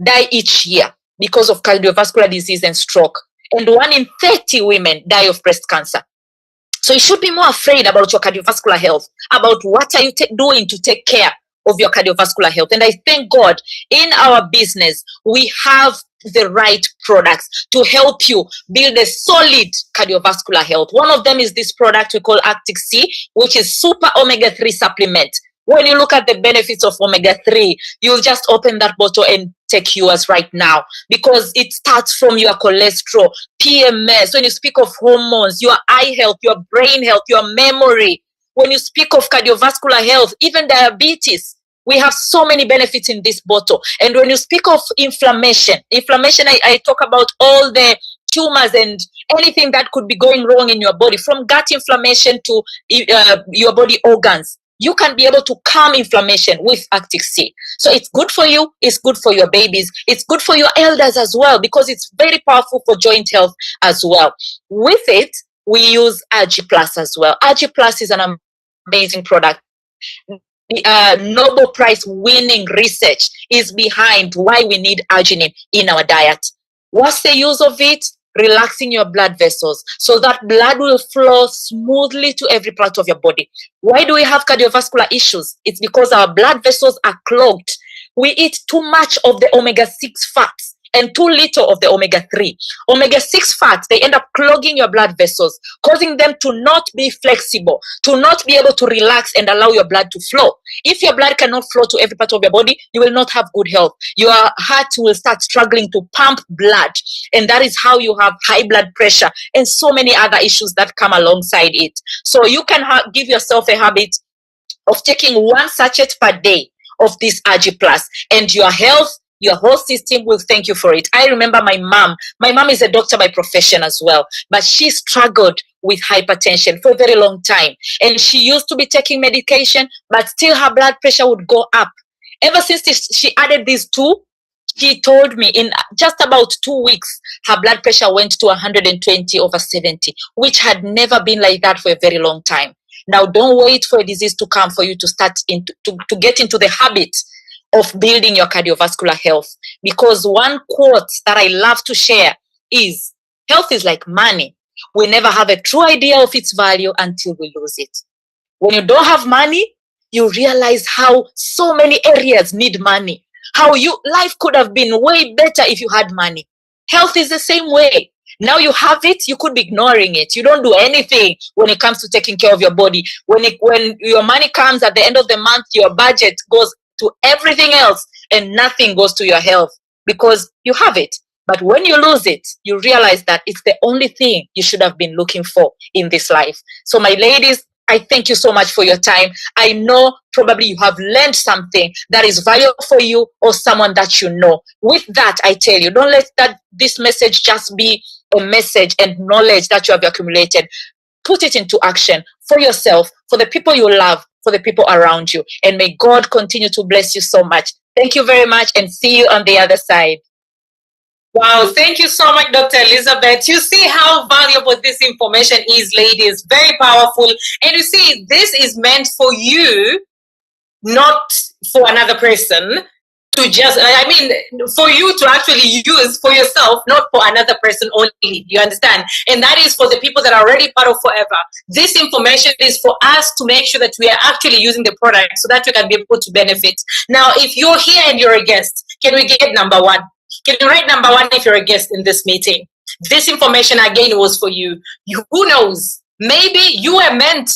die each year because of cardiovascular disease and stroke. and 1 in 30 women die of breast cancer. So you should be more afraid about your cardiovascular health, about what are you doing to take care of your cardiovascular health. And I thank God in our business, we have the right products to help you build a solid cardiovascular health. One of them is this product we call Actic C, which is super omega-3 supplement. When you look at the benefits of omega-3, you'll just open that bottle and take yours right now, because it starts from your cholesterol, PMS. When you speak of hormones, your eye health, your brain health, your memory. When you speak of cardiovascular health, even diabetes, we have so many benefits in this bottle. And when you speak of inflammation, I talk about all the tumors and anything that could be going wrong in your body, from gut inflammation to your body organs. You can be able to calm inflammation with Actic C. So it's good for you. It's good for your babies. It's good for your elders as well, because it's very powerful for joint health as well. With it, we use Agi Plus as well. Agi Plus is an amazing product. The Nobel Prize winning research is behind why we need arginine in our diet. What's the use of it? Relaxing your blood vessels so that blood will flow smoothly to every part of your body. Why do we have cardiovascular issues? It's because our blood vessels are clogged. We eat too much of the omega-6 fats and too little of the omega-3. Omega-6 fats, they end up clogging your blood vessels, causing them to not be flexible, to not be able to relax and allow your blood to flow. If your blood cannot flow to every part of your body, you will not have good health. Your heart will start struggling to pump blood, and that is how you have high blood pressure and so many other issues that come alongside it. So you can give yourself a habit of taking 1 sachet per day of this Agi Plus, and your health, your whole system will thank you for it. I remember my mom. My mom is a doctor by profession as well, but she struggled with hypertension for a very long time. And she used to be taking medication, but still her blood pressure would go up. Ever since she added these two, she told me in just about 2 weeks, her blood pressure went to 120/70, which had never been like that for a very long time. Now, don't wait for a disease to come for you to start to get into the habit of building your cardiovascular health. Because one quote that I love to share is, health is like money. We never have a true idea of its value until we lose it. When you don't have money, you realize how so many areas need money. How life could have been way better if you had money. Health is the same way. Now you have it, you could be ignoring it. You don't do anything when it comes to taking care of your body. When your money comes at the end of the month, your budget goes to everything else and nothing goes to your health because you have it. But when you lose it, you realize that it's the only thing you should have been looking for in this life. So my ladies, I thank you so much for your time. I know probably you have learned something that is valuable for you or someone that you know. With that, I tell you, don't let this message just be a message and knowledge that you have accumulated. Put it into action for yourself, for the people you love, for the people around you. And may God continue to bless you so much. Thank you very much, and see you on the other side. Wow, thank you so much, Dr. Elizabeth. You see how valuable this information is, ladies. Very powerful. And you see, this is meant for you, not for another person. For you to actually use for yourself, not for another person only. You understand? And that is for the people that are already part of Forever. This information is for us to make sure that we are actually using the product so that we can be able to benefit. Now, if you're here and you're a guest, can we get number 1? Can you write number 1 if you're a guest in this meeting? This information, again, was for you. Who knows? Maybe you are meant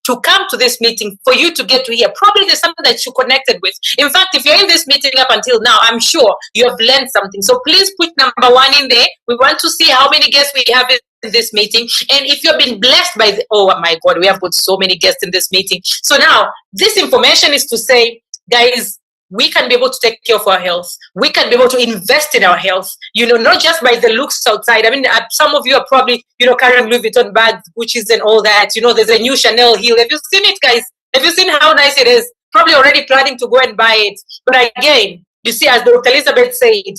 to come to this meeting for you to get to hear. Probably there's something that you connected with. In fact, if you're in this meeting up until now, I'm sure you have learned something. So please put number 1 in there. We want to see how many guests we have in this meeting. And if you've been blessed by oh my God, we have got so many guests in this meeting. So now this information is to say, guys, we can be able to take care of our health. We can be able to invest in our health, not just by the looks outside. I mean, some of you are probably, carrying Louis Vuitton bags, Gucci's and all that. There's a new Chanel heel. Have you seen it, guys? Have you seen how nice it is? Probably already planning to go and buy it. But again, you see, as Dr. Elizabeth said,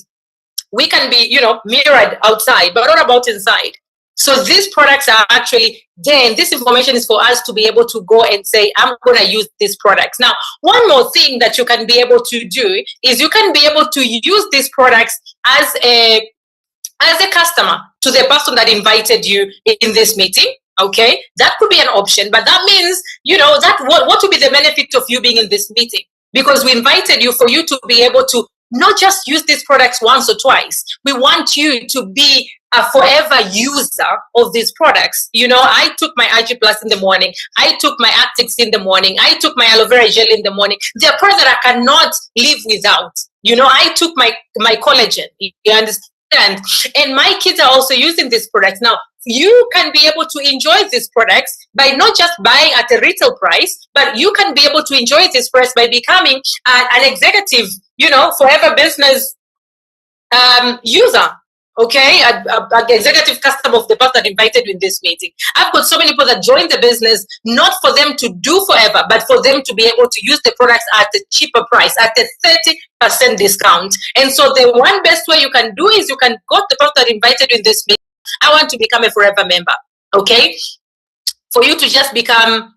we can be, mirrored outside, but what about inside? So these products are actually there, and this information is for us to be able to go and say, I'm going to use these products. Now, one more thing that you can be able to do is you can be able to use these products as a customer. to the person that invited you in this meeting. Okay, that could be an option, but that means, that what would be the benefit of you being in this meeting? Because we invited you for you to be able to not just use these products once or twice. We want you to be a forever user of these products. I took my IG Plus in the morning. I took my Actix in the morning. I took my aloe vera gel in the morning. They're products that I cannot live without. I took my collagen. You understand? And my kids are also using these products. Now, you can be able to enjoy these products by not just buying at a retail price, but you can be able to enjoy these products by becoming an executive, forever business user. Okay, an executive customer of the person that invited you in this meeting. I've got so many people that join the business, not for them to do forever, but for them to be able to use the products at a cheaper price, at a 30% discount. And so the one best way you can do is you can go to the person that invited you in this meeting. I want to become a forever member. Okay, for you to just become,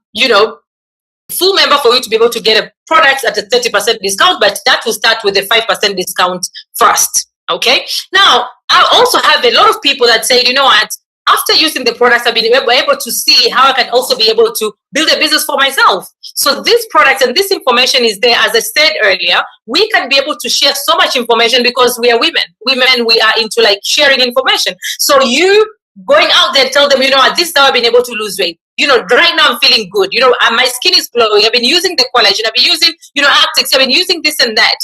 full member, for you to be able to get a product at a 30% discount, but that will start with a 5% discount first. Okay, now I also have a lot of people that say, what, after using the products, I've been able to see how I can also be able to build a business for myself. So these products and this information is there. As I said earlier, we can be able to share so much information because we are women. Women, we are into sharing information. So you going out there, tell them, what, this is how I've been able to lose weight. Right now I'm feeling good. My skin is glowing. I've been using the collagen. I've been using, Actix. I've been using this and that,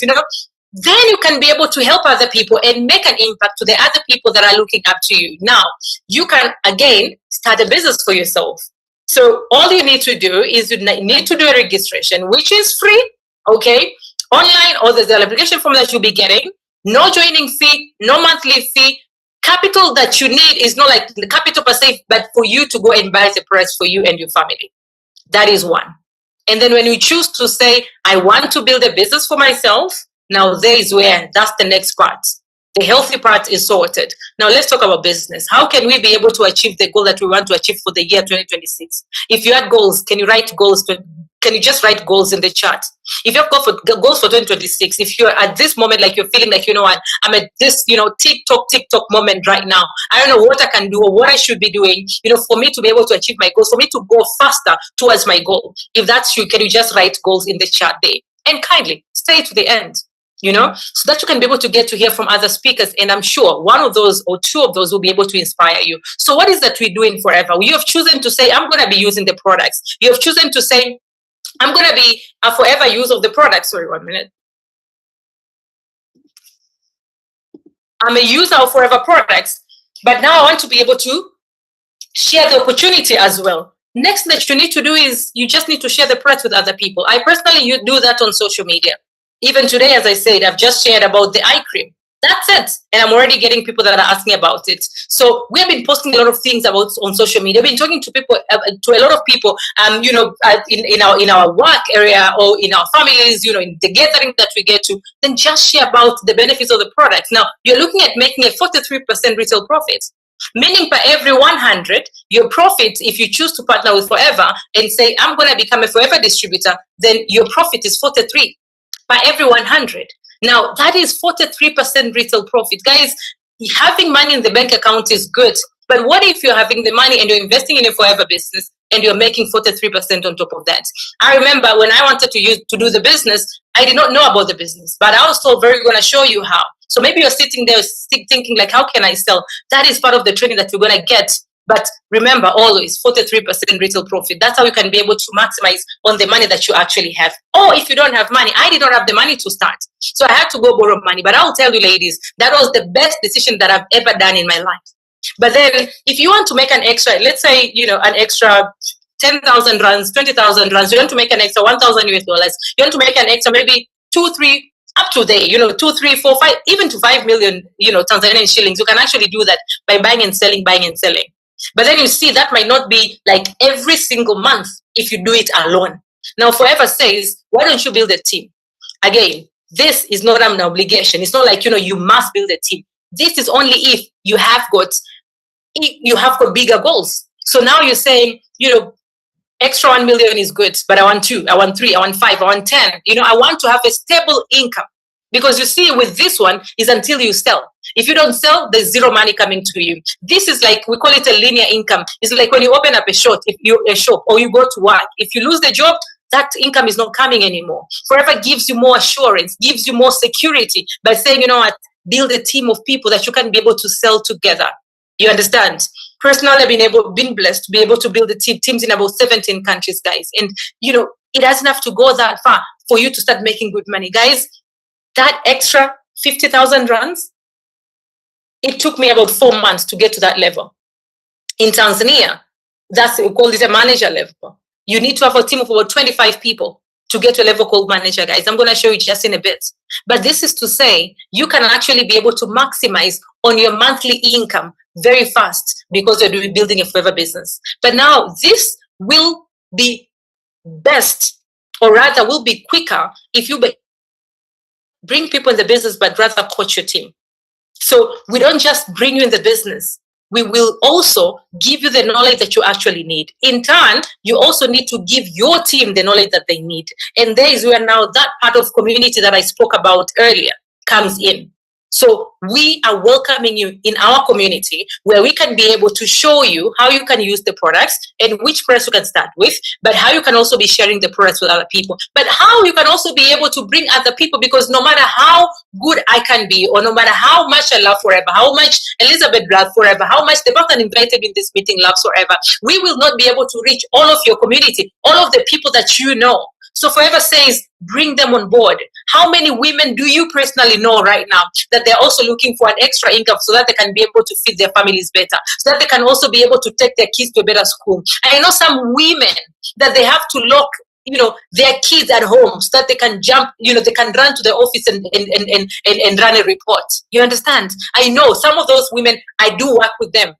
Then you can be able to help other people and make an impact to the other people that are looking up to you. Now, you can, again, start a business for yourself. So all you need to do is you need to do a registration, which is free, okay, online, or there's an application form that you'll be getting. No joining fee, no monthly fee. Capital that you need is not like the capital per se, but for you to go and buy the price for you and your family. That is one. And then when you choose to say, I want to build a business for myself, now there is where that's the next part. The healthy part is sorted. Now let's talk about business. How can we be able to achieve the goal that we want to achieve for the year 2026? If you had goals, can you write goals? Can you just write goals in the chat? If you have goals for 2026, if you're at this moment, like you're feeling like, what, I'm at this, TikTok moment right now. I don't know what I can do or what I should be doing, for me to be able to achieve my goals, for me to go faster towards my goal. If that's you, can you just write goals in the chat there? And kindly stay to the end. So that you can be able to get to hear from other speakers. And I'm sure one of those or two of those will be able to inspire you. So what is that we're doing forever? You have chosen to say, I'm going to be using the products. You have chosen to say, I'm going to be a forever user of the products. Sorry, 1 minute. I'm a user of forever products, but now I want to be able to share the opportunity as well. Next that you need to do is you just need to share the products with other people. I personally do that on social media. Even today, as I said, I've just shared about the eye cream. That's it. And I'm already getting people that are asking about it. So we have been posting a lot of things about on social media. We've been talking to people, to a lot of people, in our work area or in our families, in the gathering that we get to, then just share about the benefits of the products. Now, you're looking at making a 43% retail profit. Meaning per every 100, your profit, if you choose to partner with Forever and say, I'm going to become a Forever distributor, then your profit is 43 by every 100. Now, that is 43% retail profit. Guys, having money in the bank account is good. But what if you're having the money and you're investing in a Forever business and you're making 43% on top of that? I remember when I wanted to do the business, I did not know about the business, but I was told, very going to show you how. So maybe you're sitting there thinking like, how can I sell? That is part of the training that you're going to get. But remember, always 43% retail profit. That's how you can be able to maximize on the money that you actually have. Or if you don't have money, I did not have the money to start. So I had to go borrow money. But I'll tell you, ladies, that was the best decision that I've ever done in my life. But then if you want to make an extra, let's say, an extra 10,000 rands, 20,000 rands, you want to make an extra 1,000 US dollars, you want to make an extra maybe 2, 3, up to there, 2, 3, 4, 5, even to 5 million, Tanzanian shillings. You can actually do that by buying and selling. But then you see that might not be like every single month if you do it alone. Now, Forever says, why don't you build a team? Again, this is not an obligation. It's not like, you must build a team. This is only if you have got bigger goals. So now you're saying, extra 1 million is good, but I want 2, I want 3, I want 5, I want 10. I want to have a stable income. Because you see, with this one is until you sell. If you don't sell, there's zero money coming to you. This is like, we call it a linear income. It's like when you open up a shop, or you go to work, if you lose the job, that income is not coming anymore. Forever gives you more assurance, gives you more security by saying, you know what, build a team of people that you can be able to sell together. You understand? Personally, I've been blessed to be able to build teams in about 17 countries, guys. And, it doesn't have to go that far for you to start making good money. Guys, that extra 50,000 rands, it took me about 4 months to get to that level. In Tanzania, we call it a manager level. You need to have a team of about 25 people to get to a level called manager, guys. I'm going to show you just in a bit. But this is to say, you can actually be able to maximize on your monthly income very fast because you're building a forever business. But now this will be best, or rather will be quicker if you bring people in the business, but rather coach your team. So we don't just bring you in the business. We will also give you the knowledge that you actually need. In turn, you also need to give your team the knowledge that they need. And there is where now that part of community that I spoke about earlier comes in. So we are welcoming you in our community where we can be able to show you how you can use the products and which products you can start with, but how you can also be sharing the products with other people, but how you can also be able to bring other people, because no matter how good I can be, or no matter how much I love Forever, how much Elizabeth loves Forever, how much the person invited in this meeting loves Forever, we will not be able to reach all of your community, all of the people that you know. So Forever says, bring them on board. How many women do you personally know right now that they're also looking for an extra income so that they can be able to feed their families better, so that they can also be able to take their kids to a better school? I know some women that they have to lock their kids at home so that they can jump, they can run to the office and run a report. You understand? I know some of those women, I do work with them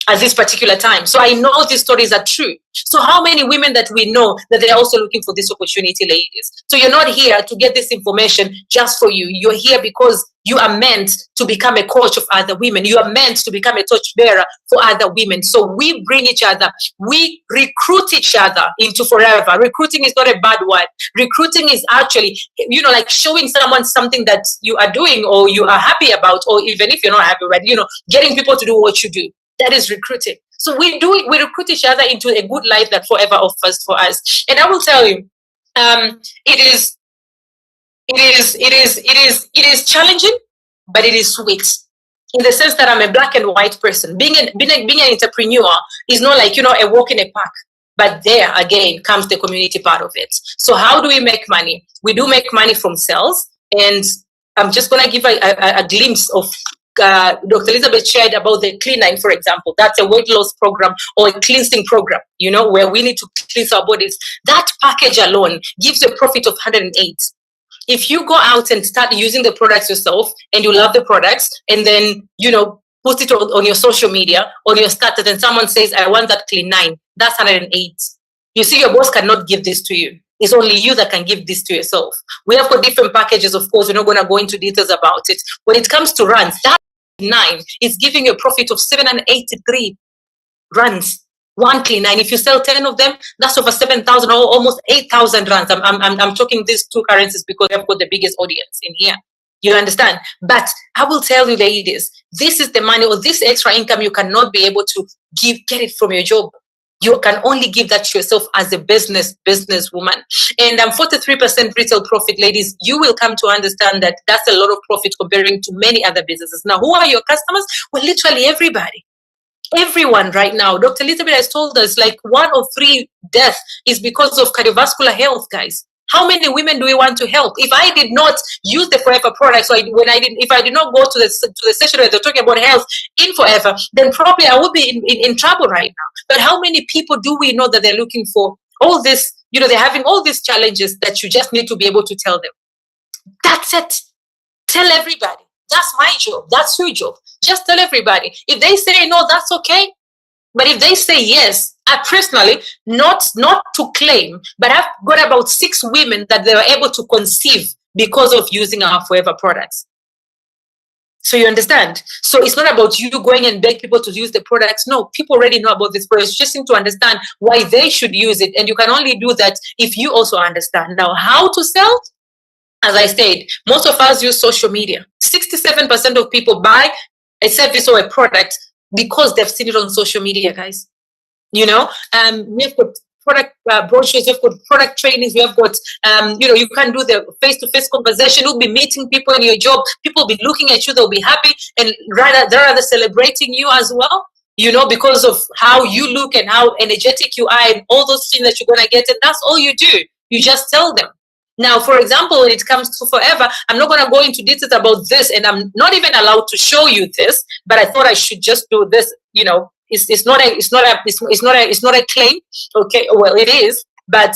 at this particular time. So I know these stories are true. So how many women that we know that they're also looking for this opportunity, ladies? So you're not here to get this information just for you. You're here because you are meant to become a coach of other women. You are meant to become a torch bearer for other women. So we bring each other, we recruit each other into Forever. Recruiting is not a bad word. Recruiting is actually, like showing someone something that you are doing or you are happy about, or even if you're not happy, but getting people to do what you do. That is recruiting. So we recruit each other into a good life that Forever offers for us. And I will tell you, it is challenging, but it is sweet, in the sense that I'm a black and white person. Being an entrepreneur is not like a walk in a park. But there again comes the community part of it. So how do we make money? We do make money from sales, and I'm just going to give a glimpse of. Dr. Elizabeth shared about the Clean9, for example. That's a weight loss program or a cleansing program, where we need to cleanse our bodies. That package alone gives a profit of 108. If you go out and start using the products yourself and you love the products, and then, post it on your social media, on your status, and someone says, I want that Clean9, that's 108. You see, your boss cannot give this to you. It's only you that can give this to yourself. We have got different packages, of course. We're not going to go into details about it. When it comes to runs, that 9 is giving you a profit of 783 runs. One Clean9. If you sell 10 of them, that's over 7,000 or almost 8,000 runs. I'm talking these two currencies because I've got the biggest audience in here. You understand? But I will tell you, ladies, this is the money or this extra income you cannot be able to get it from your job. You can only give that to yourself as a businesswoman. And 43% retail profit, ladies, you will come to understand that that's a lot of profit comparing to many other businesses. Now, who are your customers? Well, literally everybody. Everyone right now. Dr. Elizabeth has told us like 1 or 3 deaths is because of cardiovascular health, guys. How many women do we want to help? If I did not use the Forever products, if I did not go to the session where they're talking about health in Forever, then probably I would be in trouble right now. But how many people do we know that they're looking for all this? They're having all these challenges that you just need to be able to tell them. That's it. Tell everybody. That's my job. That's your job. Just tell everybody. If they say no, that's okay. But if they say yes, I personally, not to claim, but I've got about 6 women that they were able to conceive because of using our Forever products. So you understand? So it's not about you going and beg people to use the products. No, people already know about this products. Just need to understand why they should use it. And you can only do that if you also understand. Now, how to sell? as I said, most of us use social media. 67% of people buy a service or a product because they've seen it on social media, guys. You know, we've got product brochures, we've got product trainings, we have got, you know, you can do the face-to-face conversation. You'll be meeting people in your job. People will be looking at you. They'll be happy and they're rather celebrating you as well. You know, because of how you look and how energetic you are and all those things that you're going to get. And that's all you do. You just tell them. Now, for example, when it comes to Forever, I'm not going to go into details about this, and I'm not even allowed to show you this, but I thought I should just do this. You know, it's not a claim. Okay, well, it is, but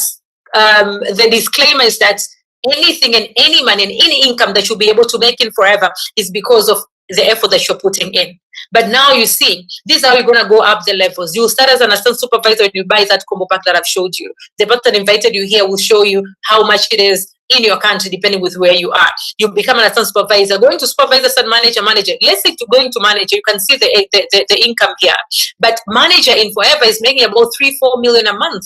the disclaimer is that anything and any money and any income that you'll be able to make in Forever is because of the effort that you're putting in. But now you see, this is how you're going to go up the levels. You start as an assistant supervisor and you buy that combo pack that I've showed you. The person that invited you here will show you how much it is in your country, depending with where you are. You become an assistant supervisor, going to supervisor, assistant manager, manager. Let's say to going to manager, you can see the income here. But manager in Forever is making about 3-4 million a month.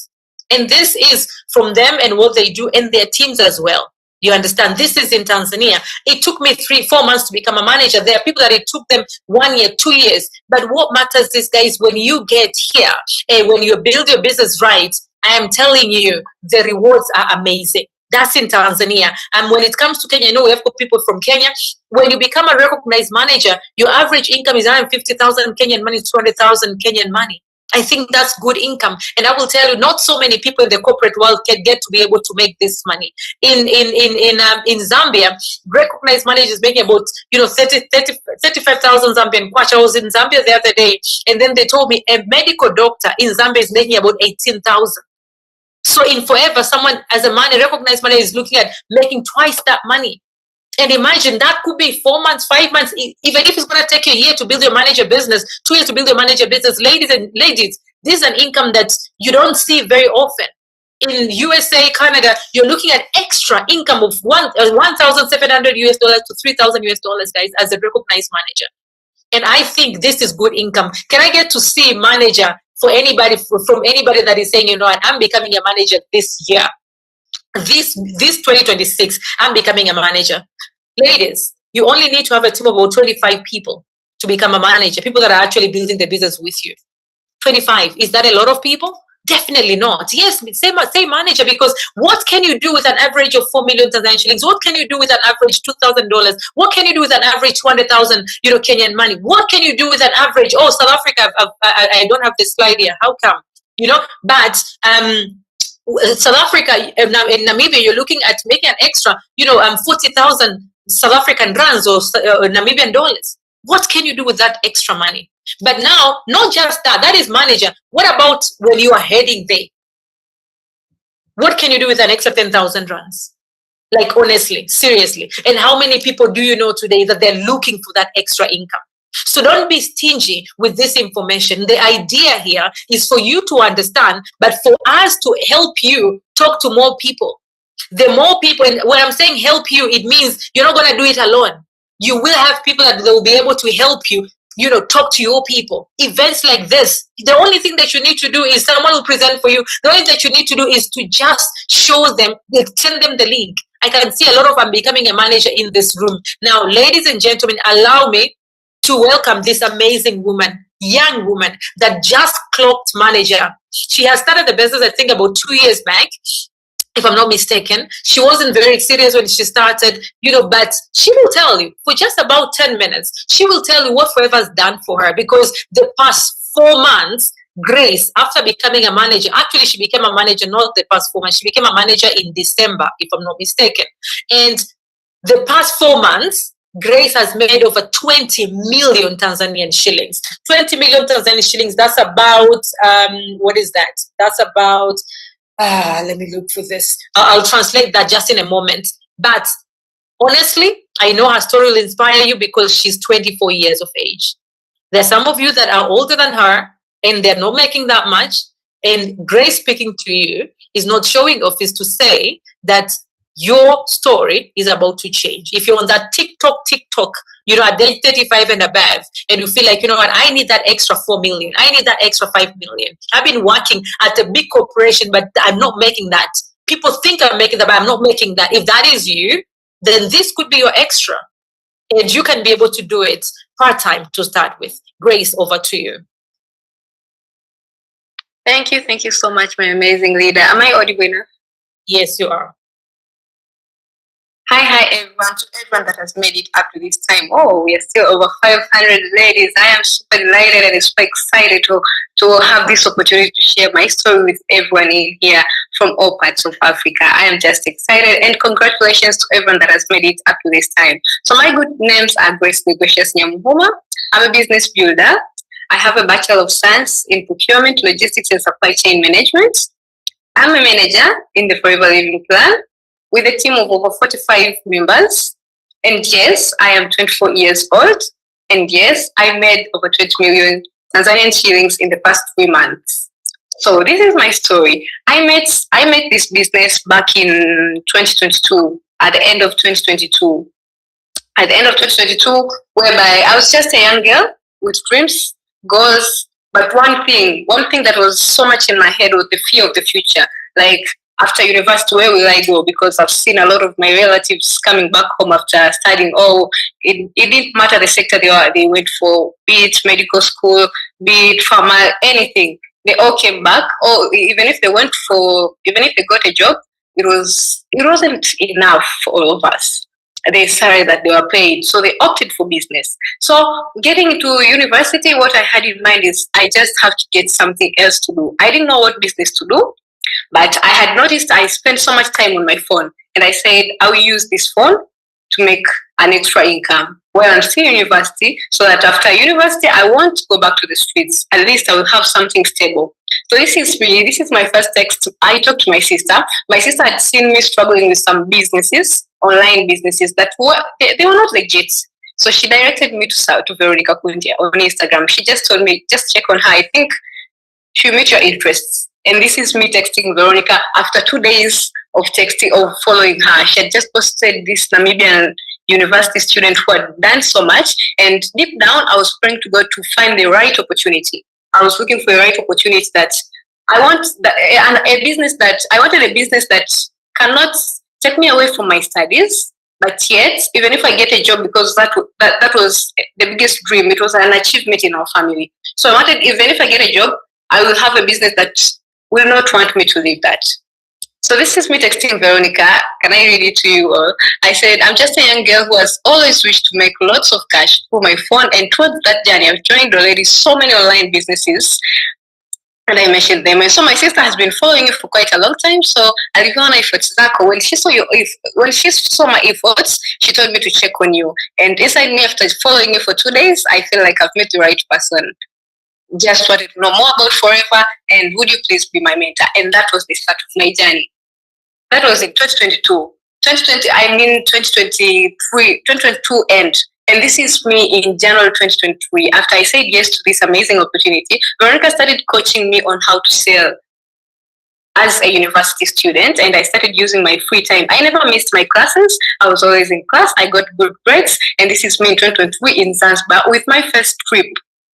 And this is from them and what they do and their teams as well. You understand? This is in Tanzania. It took me 3-4 months to become a manager. There are people that it took them 1 year, 2 years. But what matters is, guys, when you get here and when you build your business right, I am telling you, the rewards are amazing. That's in Tanzania. And when it comes to Kenya, I know we have got people from Kenya. When you become a recognized manager, your average income is 150,000 Kenyan money, 200,000 Kenyan money. I think that's good income. And I will tell you, not so many people in the corporate world can get to be able to make this money. In Zambia, recognized managers making about 35,000 Zambian kwacha. I was in Zambia the other day, and then they told me a medical doctor in Zambia is making about 18,000. So in Forever, someone as a recognized manager is looking at making twice that money. And imagine that could be 4 months, 5 months, even if it's going to take you a year to build your manager business, 2 years to build your manager business. Ladies, this is an income that you don't see very often. In USA, Canada, you're looking at extra income of $1,700 to $3,000, guys, as a recognized manager. And I think this is good income. Can I get to see manager for anybody, from anybody that is saying, you know, I'm becoming a manager this year? This 2026, I'm becoming a manager. Ladies, you only need to have a team of about 25 people to become a manager, people that are actually building the business with you. 25, is that a lot of people? Definitely not. Yes, say manager, because what can you do with an average of 4 million Tanzanian shillings? What can you do with an average $2,000? What can you do with an average 200,000 Kenyan money? What can you do with an average? Oh, South Africa, I don't have this slide here. How come? But South Africa, in Namibia, you're looking at making an extra, 40,000 South African rands or Namibian dollars. What can you do with that extra money? But now, not just that, that is manager. What about when you are heading there? What can you do with an extra 10,000 rands? Like, honestly, seriously. And how many people do you know today that they're looking for that extra income? So don't be stingy with this information. The idea here is for you to understand, but for us to help you talk to more people. The more people, and when I'm saying help you, it means you're not going to do it alone. You will have people that will be able to help you, talk to your people. Events like this, the only thing that you need to do is someone will present for you. The only thing that you need to do is to just show them, send them the link. I can see a lot of I'm becoming a manager in this room. Now, ladies and gentlemen, allow me to welcome this amazing woman, young woman that just clocked manager. She has started the business, I think, about 2 years back, if I'm not mistaken. She wasn't very serious when she started, but she will tell you for just about 10 minutes, she will tell you what Forever's done for her, because the past 4 months, Grace, after becoming a manager, actually she became a manager, not the past 4 months, she became a manager in December, if I'm not mistaken. And the past 4 months, Grace has made over 20 million Tanzanian shillings. 20 million Tanzanian shillings, that's about, what is that? That's about, let me look for this. I'll translate that just in a moment. But honestly, I know her story will inspire you because she's 24 years of age. There's some of you that are older than her and they're not making that much. And Grace speaking to you is not showing off, is to say that your story is about to change. If you're on that TikTok, at age 35 and above, and you feel like, you know what, I need that extra 4 million. I need that extra 5 million. I've been working at a big corporation, but I'm not making that. People think I'm making that, but I'm not making that. If that is you, then this could be your extra. And you can be able to do it part-time to start with. Grace, over to you. Thank you so much, my amazing leader. Am I audible enough? Yes, you are. Hi, everyone, to everyone that has made it up to this time. Oh, we are still over 500 ladies. I am super delighted and super excited to have this opportunity to share my story with everyone in here from all parts of Africa. I am just excited, and congratulations to everyone that has made it up to this time. So my good names are Grace Negotious Nyamuhuma. I'm a business builder. I have a Bachelor of Science in Procurement, Logistics and Supply Chain Management. I'm a manager in the Forever Living Plan with a team of over 45 members. And yes, I am 24 years old. And yes, I made over 20 million Tanzanian shillings in the past 3 months. So this is my story. I met this business back in 2022, at the end of 2022. At the end of 2022, whereby I was just a young girl with dreams, goals, but one thing that was so much in my head was the fear of the future. Like, after university, where will I go? Because I've seen a lot of my relatives coming back home after studying. Oh, it didn't matter the sector they went for, be it medical school, be it pharma, anything. They all came back. Or even if they got a job, it wasn't enough for all of us. The salary that they were paid, so they opted for business. So getting into university, what I had in mind is I just have to get something else to do. I didn't know what business to do, but I had noticed I spent so much time on my phone, and I said I will use this phone to make an extra income while I'm still in university, so that after university I won't go back to the streets. At least I will have something stable. So this is my first text. I talked to my sister. My sister had seen me struggling with some businesses, online businesses that they were not legit. So she directed me to Veronica Kundia on Instagram. She just told me, just check on her. I think she'll meet your interests. And this is me texting Veronica after 2 days of following her. She had just posted this Namibian university student who had done so much. And deep down, I was praying to God to find the right opportunity. I was looking for a right opportunity that I wanted a business that cannot take me away from my studies, but yet, even if I get a job, because that was the biggest dream, it was an achievement in our family. So I wanted, even if I get a job, I will have a business that will not want me to leave that. So this is me texting Veronica. Can I read it to you all? I said, I'm just a young girl who has always wished to make lots of cash through my phone, and towards that journey, I've joined already so many online businesses. And I mentioned them. And so my sister has been following you for quite a long time. So Aliona Ifotzako, when she saw my efforts, she told me to check on you. And inside me, after following you for 2 days, I feel like I've met the right person. Just wanted to know more about Forever, and would you please be my mentor? And that was the start of my journey. That was in 2022. 2022 end. And this is me in January 2023. After I said yes to this amazing opportunity, Veronica started coaching me on how to sell as a university student, and I started using my free time. I never missed my classes. I was always in class. I got good grades, and this is me in 2023 in Zanzibar with my first trip.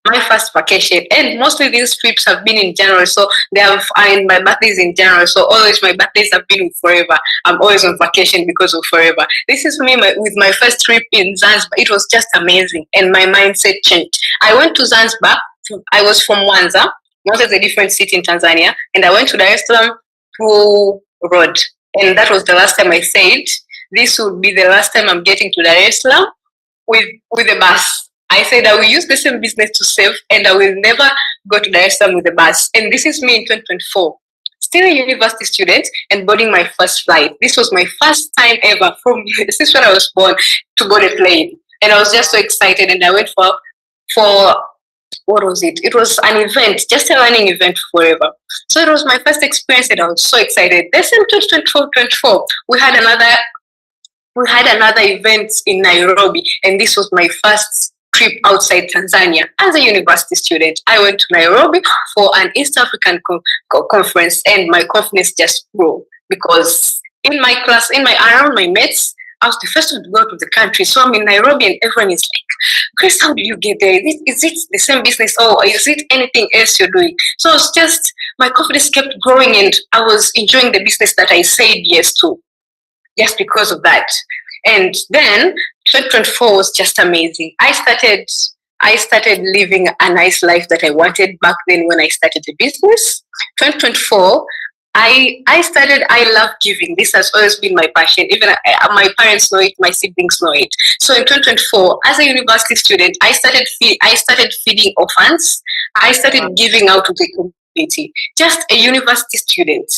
My first vacation, and mostly these trips have been in January, so and my birthday's in January, so always my birthdays have been with Forever. I'm always on vacation because of Forever. This is me with my first trip in Zanzibar. It was just amazing, and my mindset changed. I went to Zanzibar. I was from Mwanza. Mwanza is a different city in Tanzania, and I went to Dar es Salaam through road, and that was the last time I said this would be the last time I'm getting to Dar es Salaam with a bus. I said I will use the same business to save, and I will never go to Dar es Salaam with a bus. And this is me in 2024, still a university student and boarding my first flight. This was my first time ever since when I was born to board a plane, and I was just so excited. And I went for what was it? It was an event, just a learning event Forever. So it was my first experience, and I was so excited. Then in 2024, we had another event in Nairobi, and this was my first trip outside Tanzania as a university student. I went to Nairobi for an East African conference, and my confidence just grew because in my class, around my mates, I was the first one to go to the country. So I'm in Nairobi, and everyone is like, Chris, how did you get there? Is it the same business, or is it anything else you're doing? So it's just, my confidence kept growing, and I was enjoying the business that I said yes to just because of that. And then 2024 was just amazing. I started living a nice life that I wanted back then when I started the business. 2024, I love giving. This has always been my passion. Even my parents know it, my siblings know it. So in 2024, as a university student, I started feeding orphans. I started giving out to the community. Just a university student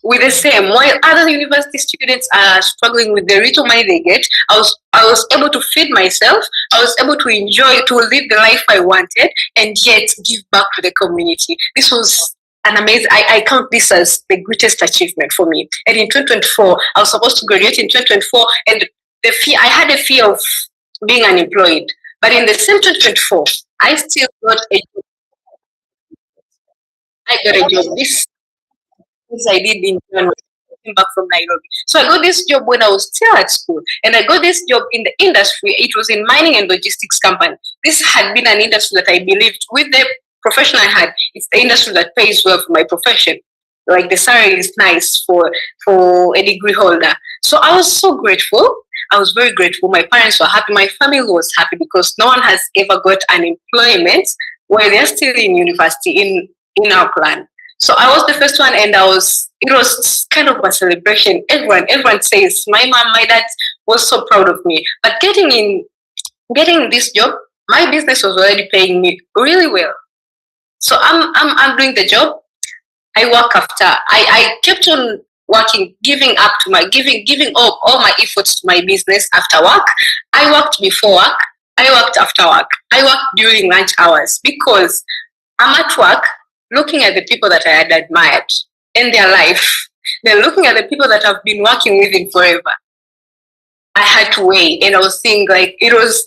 with the same. While other university students are struggling with the little money they get, I was able to feed myself. I was able to enjoy, to live the life I wanted, and yet give back to the community. This was an amazing. I count this as the greatest achievement for me. And in 2024, I was supposed to graduate in 2024, and I had a fear of being unemployed. But in the same 2024, I still got a job. I got a job. This I did in January. Came back from Nairobi. So I got this job when I was still at school, and I got this job in the industry. It was in mining and logistics company. This had been an industry that I believed, with the profession I had, it's the industry that pays well for my profession. Like the salary is nice for a degree holder. So I was so grateful. I was very grateful. My parents were happy. My family was happy because no one has ever got unemployment while they're still in university in our clan. So I was the first one, and it was kind of a celebration. Everyone says, my mom, my dad was so proud of me. But getting this job, my business was already paying me really well. So I'm doing the job. I work after. I kept on working, giving up to giving all my efforts to my business after work. I worked before work. I worked after work. I worked during lunch hours because I'm at work looking at the people that I had admired in their life. Then looking at the people that I've been working with in forever. I had to wait, and I was seeing like it was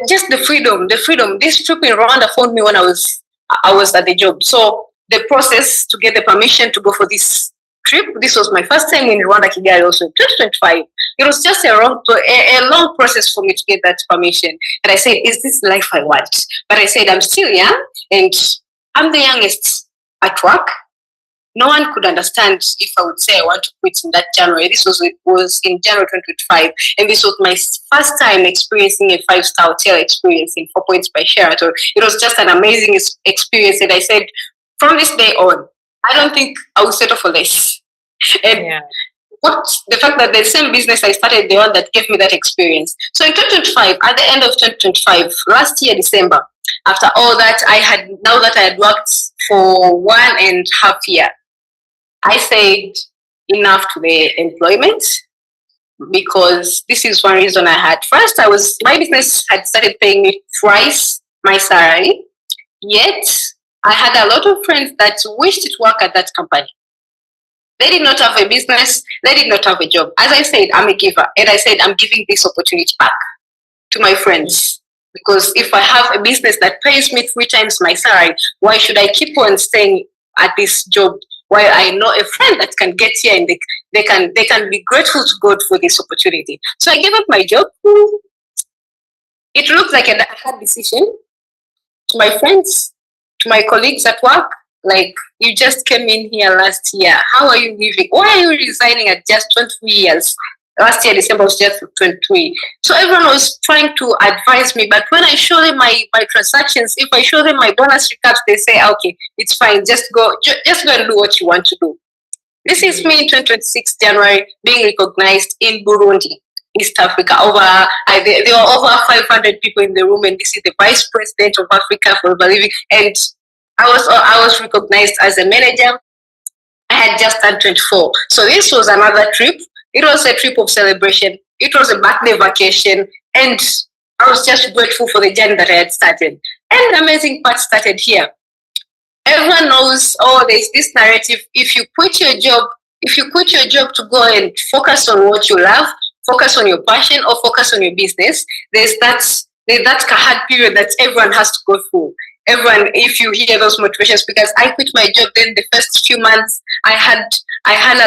just the freedom. This trip in Rwanda found me when I was at the job. So the process to get the permission to go for this trip, this was my first time in Rwanda, Kigali, also in 2025. It was just a long process for me to get that permission. And I said, is this life I want? But I said, I'm still young, and I'm the youngest at work. No one could understand if I would say I want to quit in that January. This was in January 2025, and this was my first time experiencing a 5-star hotel experience in 4 Points by Sheraton. It was just an amazing experience, and I said, from this day on, I don't think I will settle for less. And the fact that the same business I started, the one that gave me that experience. So in 2025, at the end of 2025, last year December, after all that, now that I had worked for 1.5 years, I said enough to the employment, because this is one reason I had. First, my business had started paying me twice my salary, yet I had a lot of friends that wished to work at that company. They did not have a business. They did not have a job. As I said, I'm a giver, and I said I'm giving this opportunity back to my friends. Because if I have a business that pays me 3 times my salary, why should I keep on staying at this job while I know a friend that can get here and they can be grateful to God for this opportunity? So I gave up my job. It looked like a hard decision to my friends, to my colleagues at work. Like, you just came in here last year. How are you leaving? Why are you resigning at just 23 years? Last year, December was just 23. So everyone was trying to advise me. But when I show them my transactions, if I show them my bonus recaps, they say, okay, it's fine. Just go and do what you want to do. This is me in 2026 January being recognized in Burundi, East Africa. There were over 500 people in the room, and this is the Vice President of Africa for Living. And I was recognized as a manager. I had just turned 24. So this was another trip. It was a trip of celebration. It was a birthday vacation. And I was just grateful for the journey that I had started. And the amazing part started here. Everyone knows, there's this narrative. If you quit your job to go and focus on what you love, focus on your passion, or focus on your business, there's that hard period that everyone has to go through. Everyone, if you hear those motivation speakers, I quit my job. Then the first few months, I had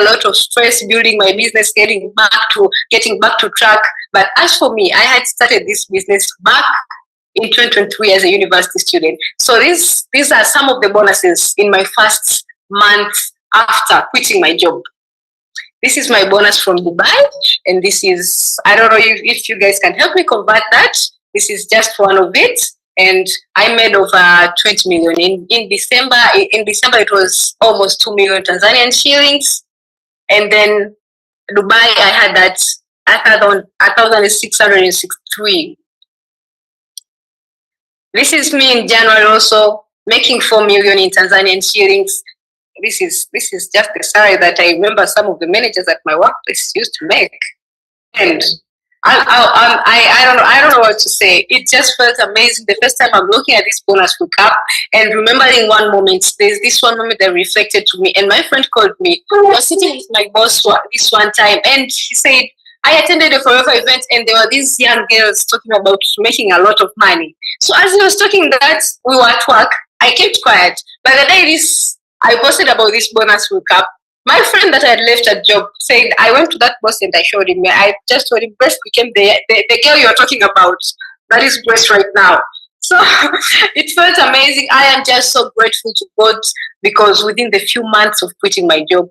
a lot of stress building my business, getting back to track. But as for me, I had started this business back in 2023 as a university student. So these are some of the bonuses in my first month after quitting my job. This is my bonus from Dubai, and this is, I don't know if you guys can help me convert that. This is just one of it, and I made over 20 million in December. In December, it was almost 2 million Tanzanian shillings, and then Dubai, I had that 1,663. This is me in January also making 4 million in Tanzanian shillings. This is just the salary that I remember some of the managers at my workplace used to make, and I don't know what to say. It just felt amazing. The first time I'm looking at this bonus recap and remembering one moment. There's this one moment that reflected to me, and my friend called me. I was sitting with my boss this one time, and she said, I attended a Forever event, and there were these young girls talking about making a lot of money. So as he was talking that, we were at work, I kept quiet. By the day I posted about this bonus recap, my friend that I had left a job said, I went to that boss and I showed him. I just told him, Grace became the girl you're talking about. That is Grace right now. So it felt amazing. I am just so grateful to God, because within the few months of quitting my job,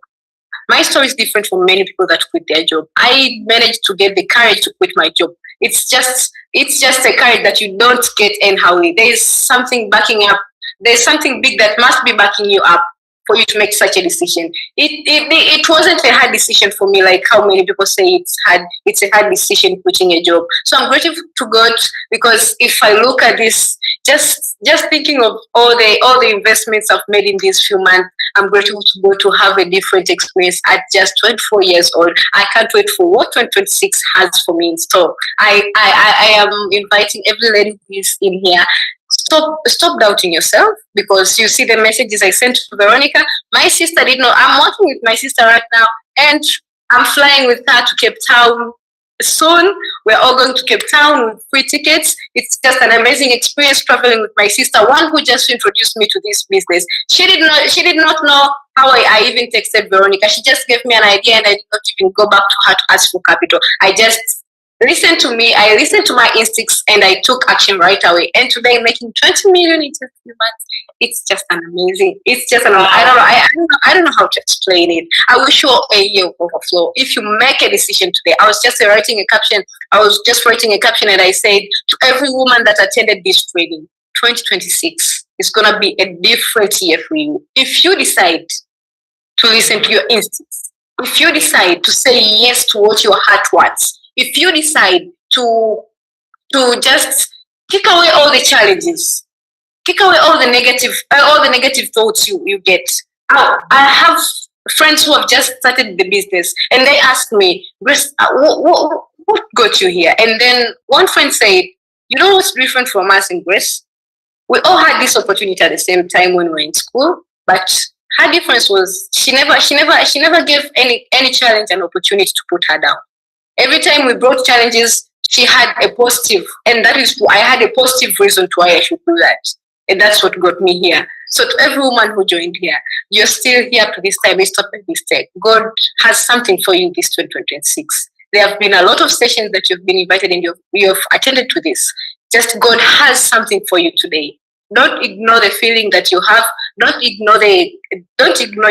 my story is different from many people that quit their job. I managed to get the courage to quit my job. It's just a courage that you don't get anyhow. There's something backing up. There's something big that must be backing you up for you to make such a decision. It wasn't a hard decision for me, like how many people say it's hard. It's a hard decision quitting a job. So I'm grateful to God, because if I look at this, just thinking of all the investments I've made in these few months, I'm grateful to God to have a different experience at just 24 years old. I can't wait for what 2026 has for me in store. I am inviting every lady who is in here. Stop doubting yourself, because you see the messages I sent to Veronica. My sister didn't know. I'm working with my sister right now, and I'm flying with her to Cape Town soon. We're all going to Cape Town with free tickets. It's just an amazing experience traveling with my sister, one who just introduced me to this business. She did not know how I even texted Veronica. She just gave me an idea, and I did not even go back to her to ask for capital. I just listened to me. I listened to my instincts, and I took action right away. And today, making 20 million in 2 months, it's just an amazing. It's just an. I don't know how to explain it. I wish you a year of overflow. If you make a decision today, I was just writing a caption, and I said to every woman that attended this training, 2026 is gonna be a different year for you. If you decide to listen to your instincts, if you decide to say yes to what your heart wants, if you decide to just kick away all the challenges, kick away all the negative thoughts you get. I have friends who have just started the business, and they ask me, Grace, what got you here? And then one friend said, you know what's different from us in Grace? We all had this opportunity at the same time when we were in school, but her difference was she never gave any challenge an opportunity to put her down. Every time we brought challenges, she had a positive, and that is why I had a positive reason to why I should do that. And that's what got me here. So to every woman who joined here, you're still here up to this time. It's not a mistake. God has something for you in this 2026. There have been a lot of sessions that you've been invited and you've attended to this. Just God has something for you today. Don't ignore the feeling that you have. Don't ignore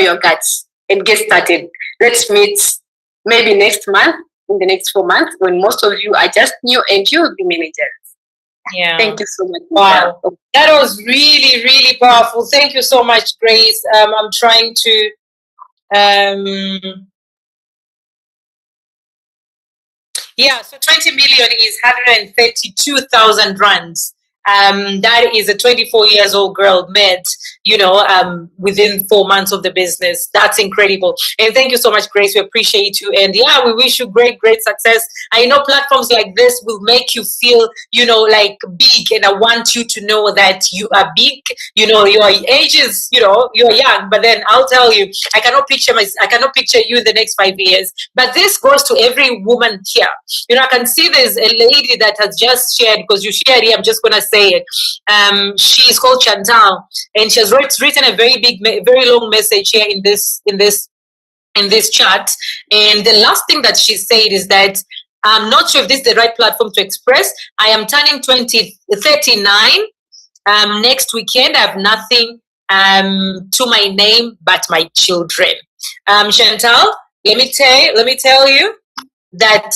your guts, and get started. Let's meet maybe next month, in the next 4 months, when most of you are just new and you will be managers. Yeah. Thank you so much. Wow. That was really, really powerful. Thank you so much, Grace. I'm trying to so 20 million is 132,000 rands. That is a 24 years old girl made, within 4 months of the business. That's incredible. And thank you so much, Grace. We appreciate you. And yeah, we wish you great success. I know platforms like this will make you feel, like big. And I want you to know that you are big. Your age is, you're young, but then I'll tell you, I cannot picture you in the next 5 years. But this goes to every woman here. I can see there's a lady that has just shared, because you shared here, I'm just going to say it. She is called Chantal, and she has written a very long message here in this chat. And the last thing that she said is that I'm not sure if this is the right platform to express. I am turning 39 next weekend. I have nothing to my name but my children. Chantal, let me tell you that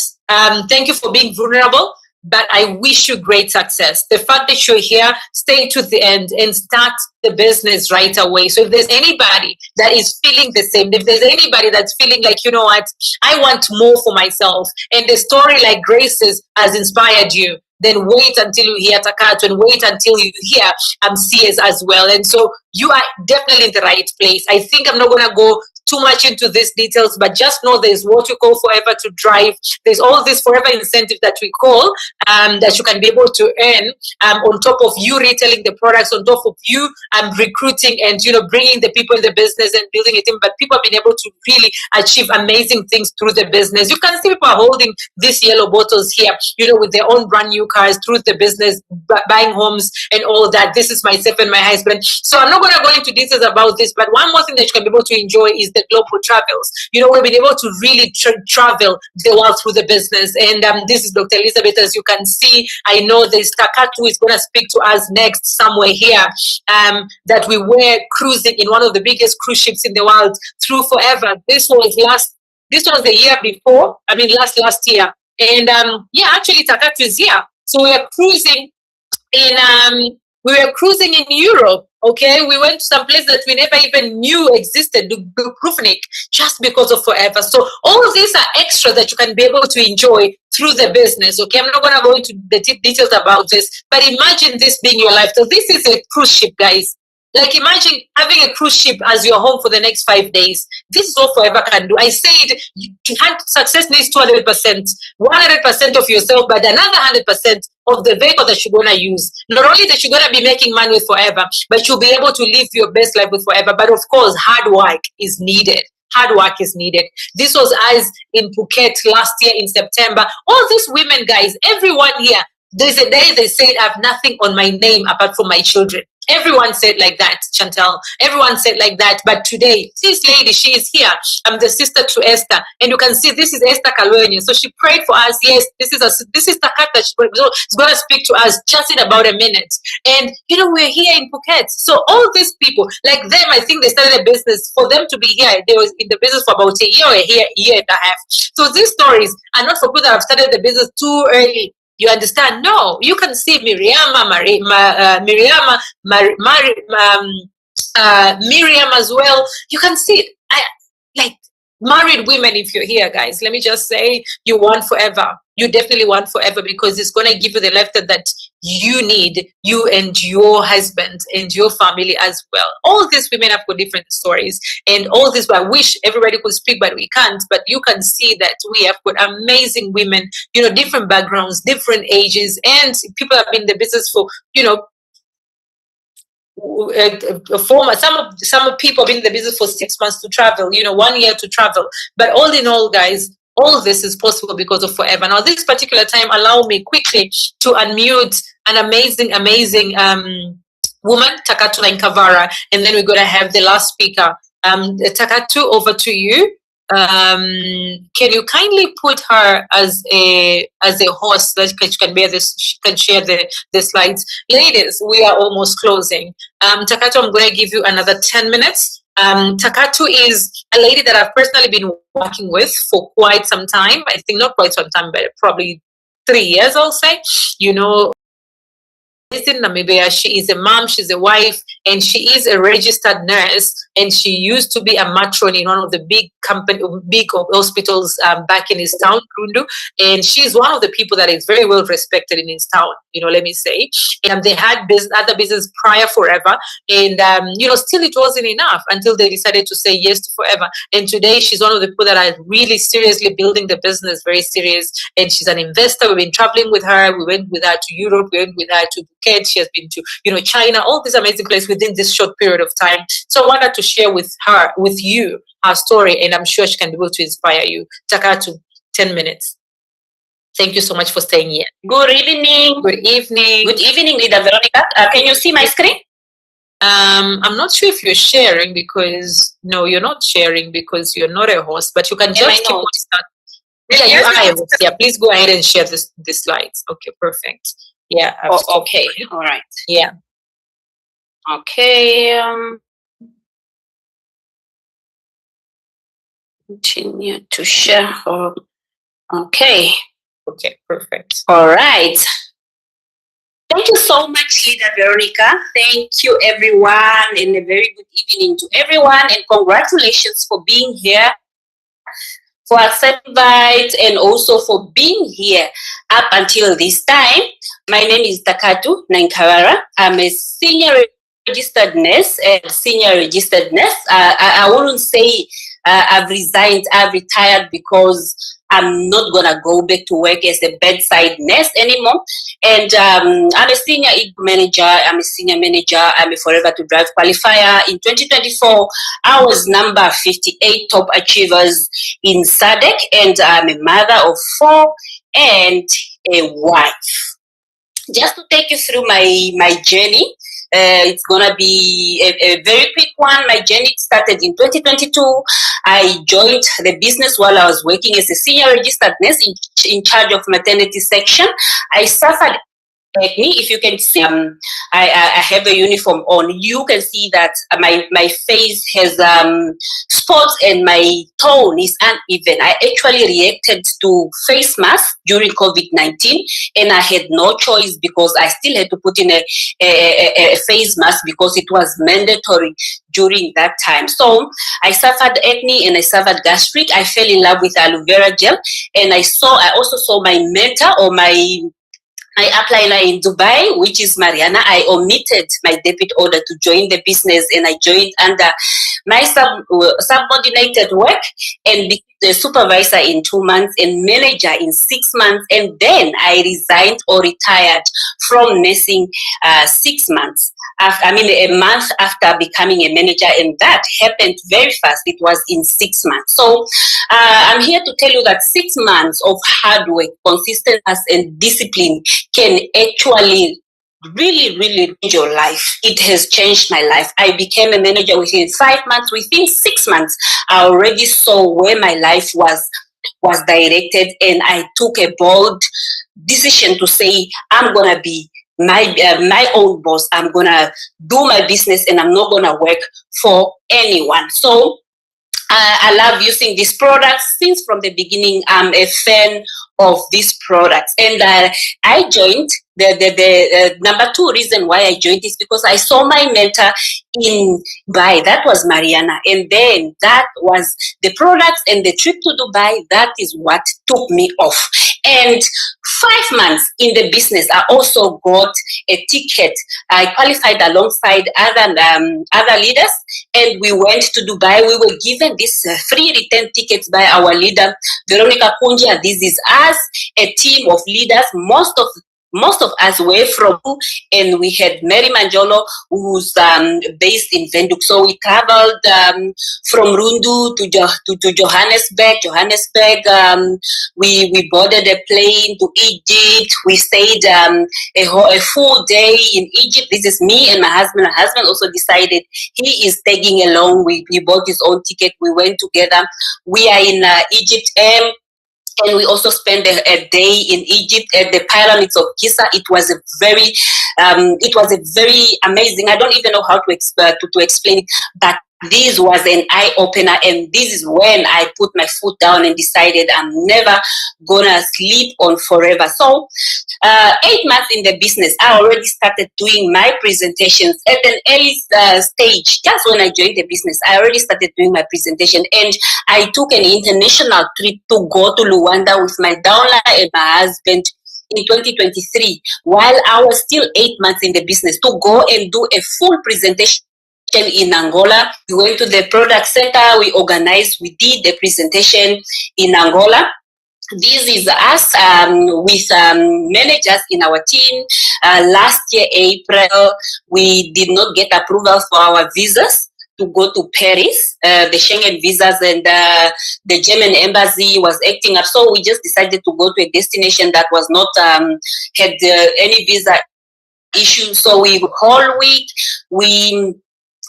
thank you for being vulnerable, but I wish you great success. The fact that you're here, stay to the end and start the business right away. So if there's anybody that is feeling the same, if there's anybody that's feeling like, you know what, I want more for myself, and the story like Grace's has inspired you, then wait until you hear Takato, and wait until you hear CS as well. And so you are definitely in the right place. I think I'm not going to go too much into these details, but just know there's what we call forever to drive. There's all this forever incentive that we call that you can be able to earn on top of you retailing the products, on top of you recruiting and bringing the people in the business and building a team. But people have been able to really achieve amazing things through the business. You can see people are holding these yellow bottles here, with their own brand new cars through the business, buying homes and all that. This is myself and my husband. So I'm not going to go into details about this, but one more thing that you can be able to enjoy is the global travels. We've been able to really travel the world through the business. And this is Dr. Elizabeth, as you can see. I know there's Takatu is going to speak to us next somewhere here, that we were cruising in one of the biggest cruise ships in the world through forever. This was the year before, last year. And actually Takatu is here. So we were cruising in Europe. Okay, we went to some place that we never even knew existed, Dubrovnik, just because of forever. So all these are extra that you can be able to enjoy through the business. Okay, I'm not going to go into the details about this, but imagine this being your life. So this is a cruise ship, guys. Like, imagine having a cruise ship as your home for the next 5 days. This is all forever can do. I said success needs 200%, 100% of yourself, but another 100% of the vehicle that you're going to use. Not only that you're going to be making money with forever, but you'll be able to live your best life with forever. But of course, hard work is needed. Hard work is needed. This was us in Phuket last year in September. All these women, guys, everyone here, there's a day they said, I have nothing on my name apart from my children. Everyone said like that, Chantal. Everyone said like that. But today, this lady, she is here. I'm the sister to Esther. And you can see this is Esther Kalwenye. So she prayed for us. Yes, this is Takata. She's going to speak to us just in about a minute. And, we're here in Phuket. So all these people, like them, I think they started a business. For them to be here, they was in the business for about a year or a year and a half. So these stories are not for people that have started the business too early. You understand? No, you can see Miriam as well. You can see it. Like married women, if you're here, guys, let me just say, you want forever. You definitely want forever, because it's going to give you the life that you need, you and your husband and your family as well. All these women have got different stories, and all this, I wish everybody could speak, but we can't. But you can see that we have got amazing women, different backgrounds, different ages, and people have been in the business for, some people have been in the business for 6 months to travel, 1 year to travel. But all in all, guys, all this is possible because of forever. Now, this particular time, allow me quickly to unmute an amazing woman, Takatu Nkavara, and then we're going to have the last speaker. Takatu, over to you. Can you kindly put her as a host that she can bear this? She can share the slides. Ladies, we are almost closing. Takatu, I'm going to give you another 10 minutes. Takatu is a lady that I've personally been working with for quite some time. I think not quite some time, but probably 3 years, I'll say. In Namibia, she is a mom, she's a wife, and she is a registered nurse. And she used to be a matron in one of the big hospitals back in his town, Rundu. And she's one of the people that is very well respected in his town, let me say. And they had other business prior forever. And, still it wasn't enough until they decided to say yes to forever. And today she's one of the people that are really seriously building the business, very serious. And she's an investor. We've been traveling with her. We went with her to Europe. We went with her to Phuket. She has been to, China, all these amazing places within this short period of time. So I wanted to share with you, her story, and I'm sure she can be able to inspire you. Takatu, 10 minutes. Thank you so much for staying here. Good evening. Good evening. Good evening, Leader Veronica. Can you see my screen? I'm not sure if you're sharing, because no, you're not sharing because you're not a host, but you can just keep on starting. Yeah, you are a host. Yeah, please go ahead and share the slides. Okay, perfect. Yeah. Okay. All right. Yeah. Okay. Continue to share. Okay. Okay, perfect. All right. Thank you so much, Leader Veronica. Thank you, everyone, and a very good evening to everyone. And congratulations for being here, for accepting invite, and also for being here up until this time. My name is Takatu Nankawara. I'm a senior registered nurse. I wouldn't say I've resigned, I've retired, because I'm not gonna go back to work as a bedside nurse anymore. And I'm a senior manager. I'm a senior manager. I'm a Forever to Drive qualifier. In 2024, I was number 58 top achievers in SADC, and I'm a mother of 4 and a wife. Just to take you through my journey, it's gonna be a very quick one. My journey started in 2022. I joined the business while I was working as a senior registered nurse in charge of maternity section. I suffered acne. If you can see, I have a uniform on. You can see that my face has spots and my tone is uneven. I actually reacted to face mask during COVID-19, and I had no choice because I still had to put in a face mask because it was mandatory during that time. So I suffered acne and I suffered gastric. I fell in love with aloe vera gel, and I also saw my mentor, or my upliner in Dubai, which is Mariana. I omitted my debit order to join the business, and I joined under my subordinated work, and became the supervisor in 2 months and manager in 6 months. And then I resigned or retired from nursing 6 months. A month after becoming a manager, and that happened very fast. It was in 6 months. So I'm here to tell you that 6 months of hard work, consistency, and discipline can actually really change your life. It has changed my life. I became a manager within 5 months. Within 6 months, I already saw where my life was directed, and I took a bold decision to say, I'm gonna be my own boss. I'm gonna do my business, and I'm not gonna work for anyone. So I love using these products. Since from the beginning, I'm a fan of these products, and I joined. The number 2 reason why I joined is because I saw my mentor in Dubai. That was Mariana, and then that was the products and the trip to Dubai. That is what took me off. And 5 months in the business, I also got a ticket. I qualified alongside other leaders, and we went to Dubai. We were given this free return tickets by our leader, Veronica. This is us, a team of leaders. Most of us were from, and we had Mary Manjolo, who's based in Windhoek. So we traveled from Rundu to Johannesburg. We boarded a plane to Egypt. We stayed a full day in Egypt. This is me and my husband. My husband also decided he is tagging along. He bought his own ticket. We went together. We are in Egypt. And we also spent a day in Egypt at the pyramids of Giza. It was a very amazing. I don't even know how to explain it, but this was an eye opener, and this is when I put my foot down and decided I'm never gonna sleep on forever. So 8 months in the business, I already started doing my presentations at an early stage. Just when I joined the business, I already started doing my presentation, and I took an international trip to go to Luanda with my downline and my husband in 2023, while I was still 8 months in the business, to go and do a full presentation in Angola. We went to the product center, we did the presentation in Angola. This is us with managers in our team. Last year, April, we did not get approval for our visas to go to Paris, the Schengen visas, and the German embassy was acting up. So we just decided to go to a destination that was not had any visa issue. So whole week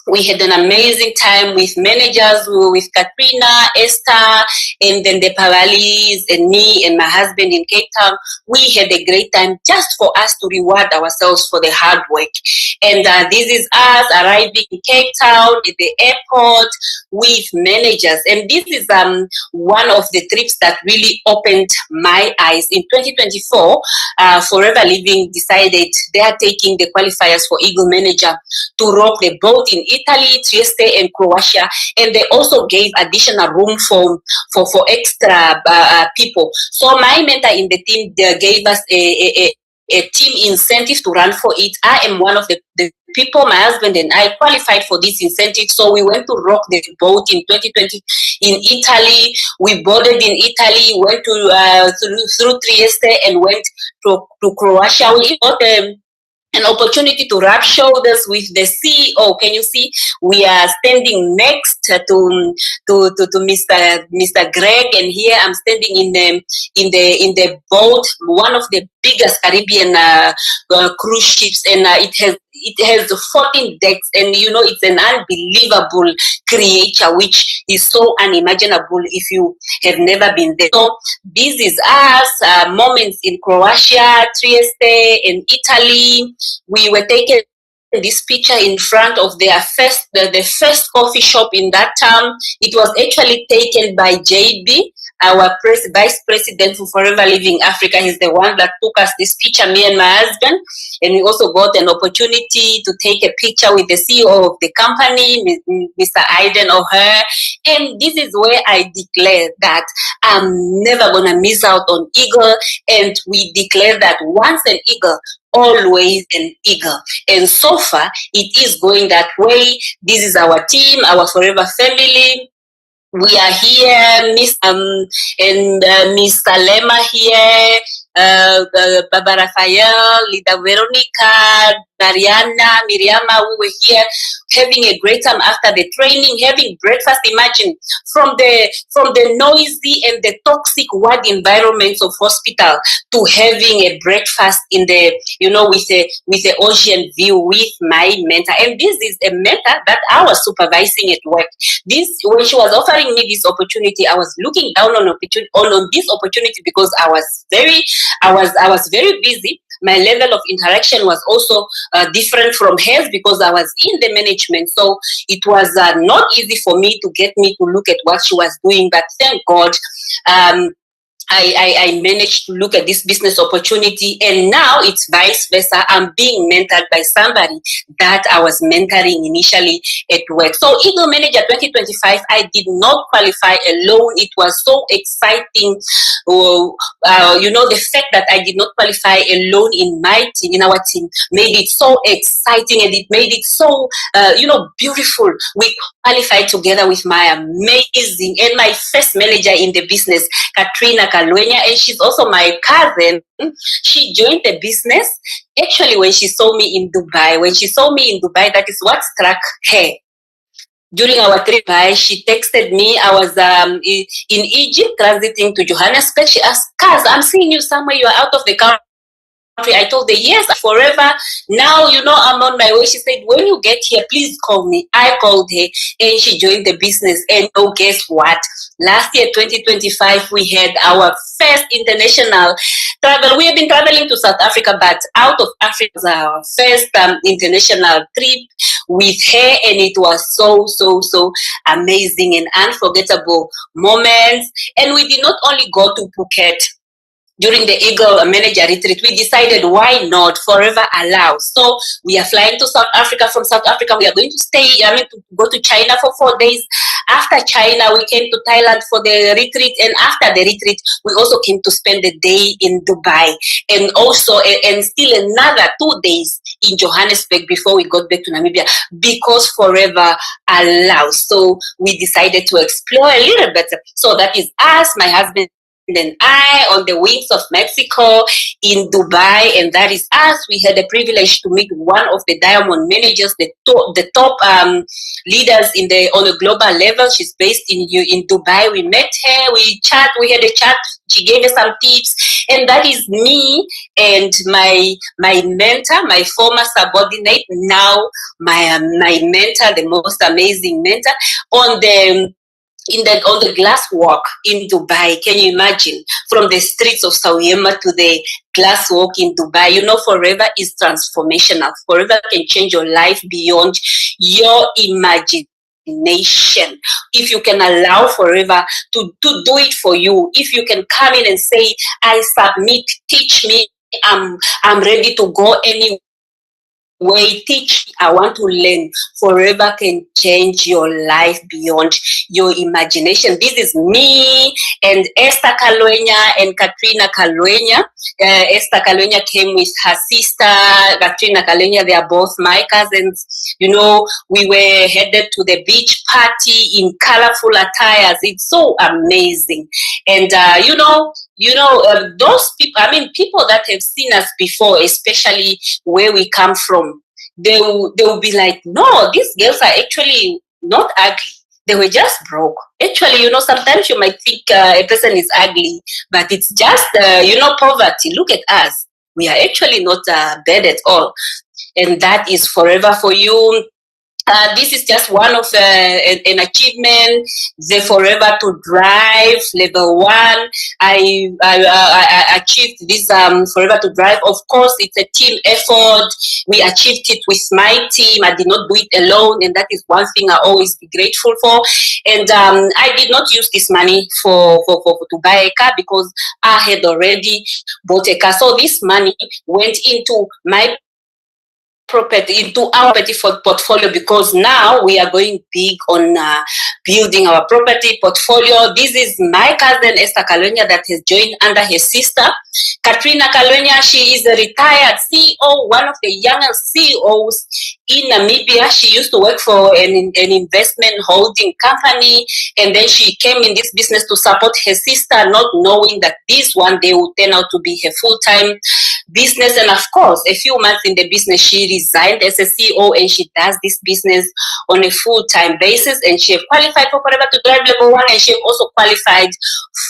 we had an amazing time with managers, with Katrina, Esther, and then the Pavalis, and me and my husband in Cape Town. We had a great time just for us to reward ourselves for the hard work. And this is us arriving in Cape Town at the airport with managers. And this is one of the trips that really opened my eyes. In 2024, Forever Living decided they are taking the qualifiers for Eagle Manager to rock the boat in Italy, Trieste, and Croatia. And they also gave additional room for extra people. So my mentor in the team gave us a team incentive to run for it. I am one of the people, my husband and I qualified for this incentive. So we went to rock the boat in 2020 in Italy. We boarded in Italy, went to through Trieste and went to Croatia. We got an opportunity to rub shoulders with the CEO. Can you see? We are standing next to Mr. Greg, and here I'm standing in the boat, one of the biggest Caribbean cruise ships, and it has 14 decks, and you know it's an unbelievable creature which is so unimaginable if you have never been there. So this is us, moments in Croatia, Trieste, and Italy. We were taking this picture in front of their the first coffee shop in that town. It was actually taken by JB, our vice president for Forever Living Africa. He's the one that took us this picture, me and my husband. And we also got an opportunity to take a picture with the CEO of the company, Mr. Aiden O'Hare. And this is where I declare that I'm never going to miss out on Eagle. And we declare that once an Eagle, always an Eagle. And so far, it is going that way. This is our team, our Forever family. We are here, Miss and Miss Salema here, Baba Raphael, Lida Veronica, Mariana, Miriama. We were here having a great time after the training, having breakfast. Imagine from the noisy and the toxic ward environments of hospital to having a breakfast in the, you know, with the ocean view with my mentor. And this is a mentor that I was supervising at work. This, when she was offering me this opportunity, I was looking down on this opportunity because I was very busy. My level of interaction was also different from hers because I was in the management. So it was not easy for me to look at what she was doing. But thank God, I managed to look at this business opportunity, and now it's vice versa. I'm being mentored by somebody that I was mentoring initially at work. So Eagle Manager 2025, I did not qualify alone. It was so exciting. You know, the fact that I did not qualify alone in my team, in our team, made it so exciting, and it made it so, beautiful. We qualified together with my amazing and my first manager in the business, Katrina Kalwenya, and she's also my cousin. She joined the business actually when she saw me in Dubai. That is what struck her. During our trip, she texted me. I was in Egypt, transiting to Johannesburg. She asked, "Kaz, I'm seeing you somewhere. You are out of the country." I told her, "Yes, forever. Now, you know, I'm on my way." She said, "When you get here, please call me." I called her, and she joined the business. And oh, guess what? Last year, 2025, we had our first international travel. We have been traveling to South Africa, but out of Africa was our first international trip with her, and it was so amazing and unforgettable moments. And we did not only go to Phuket. During the Eagle Manager Retreat, we decided, why not? Forever allows. So we are flying to South Africa. From South Africa, we are going to go to China for 4 days. After China, we came to Thailand for the retreat. And after the retreat, we also came to spend the day in Dubai. And also, and still another 2 days in Johannesburg before we got back to Namibia, because Forever allows. So we decided to explore a little bit. So that is us, my husband, and I, on the wings of Mexico in Dubai, and that is us. We had the privilege to meet one of the diamond managers, the top leaders on a global level. She's based in Dubai. We met her, we had a chat. She gave us some tips, and that is me and my mentor, my former subordinate, now my mentor, the most amazing mentor, on the glass walk in Dubai. Can you imagine? From the streets of Sauyema to the glass walk in Dubai. You know, forever is transformational. Forever can change your life beyond your imagination. If you can allow forever to do it for you, if you can come in and say, I submit, teach me, I'm ready to go anywhere. Teach me, I want to learn. Forever can change your life beyond your imagination. This is me and Esther Kalwenya and Katrina Kalwenya. Esther Kalwenya came with her sister, Katrina Kalwenya. They are both my cousins. You know, we were headed to the beach party in colorful attires. It's so amazing. And, those people, I mean, people that have seen us before, especially where we come from, they will be like, no, these girls are actually not ugly. They were just broke. Actually, you know, sometimes you might think a person is ugly, but it's just, poverty. Look at us. We are actually not bad at all. And that is forever for you. This is just one of an achievement. The Forever to Drive level 1. I achieved this Forever to Drive. Of course, it's a team effort. We achieved it with my team. I did not do it alone, and that is one thing I always be grateful for. And I did not use this money to buy a car because I had already bought a car. So this money went into my property, into our property portfolio, because now we are going big on building our property portfolio. This is my cousin Esther Kalwenya that has joined under her sister Katrina Kalwenya. She is a retired CEO, one of the youngest CEOs in Namibia. She used to work for an investment holding company, and then she came in this business to support her sister, not knowing that this one day would turn out to be her full-time business. And of course, a few months in the business, she resigned as a CEO, and she does this business on a full-time basis. And she have qualified for Forever to Drive level 1, and she have also qualified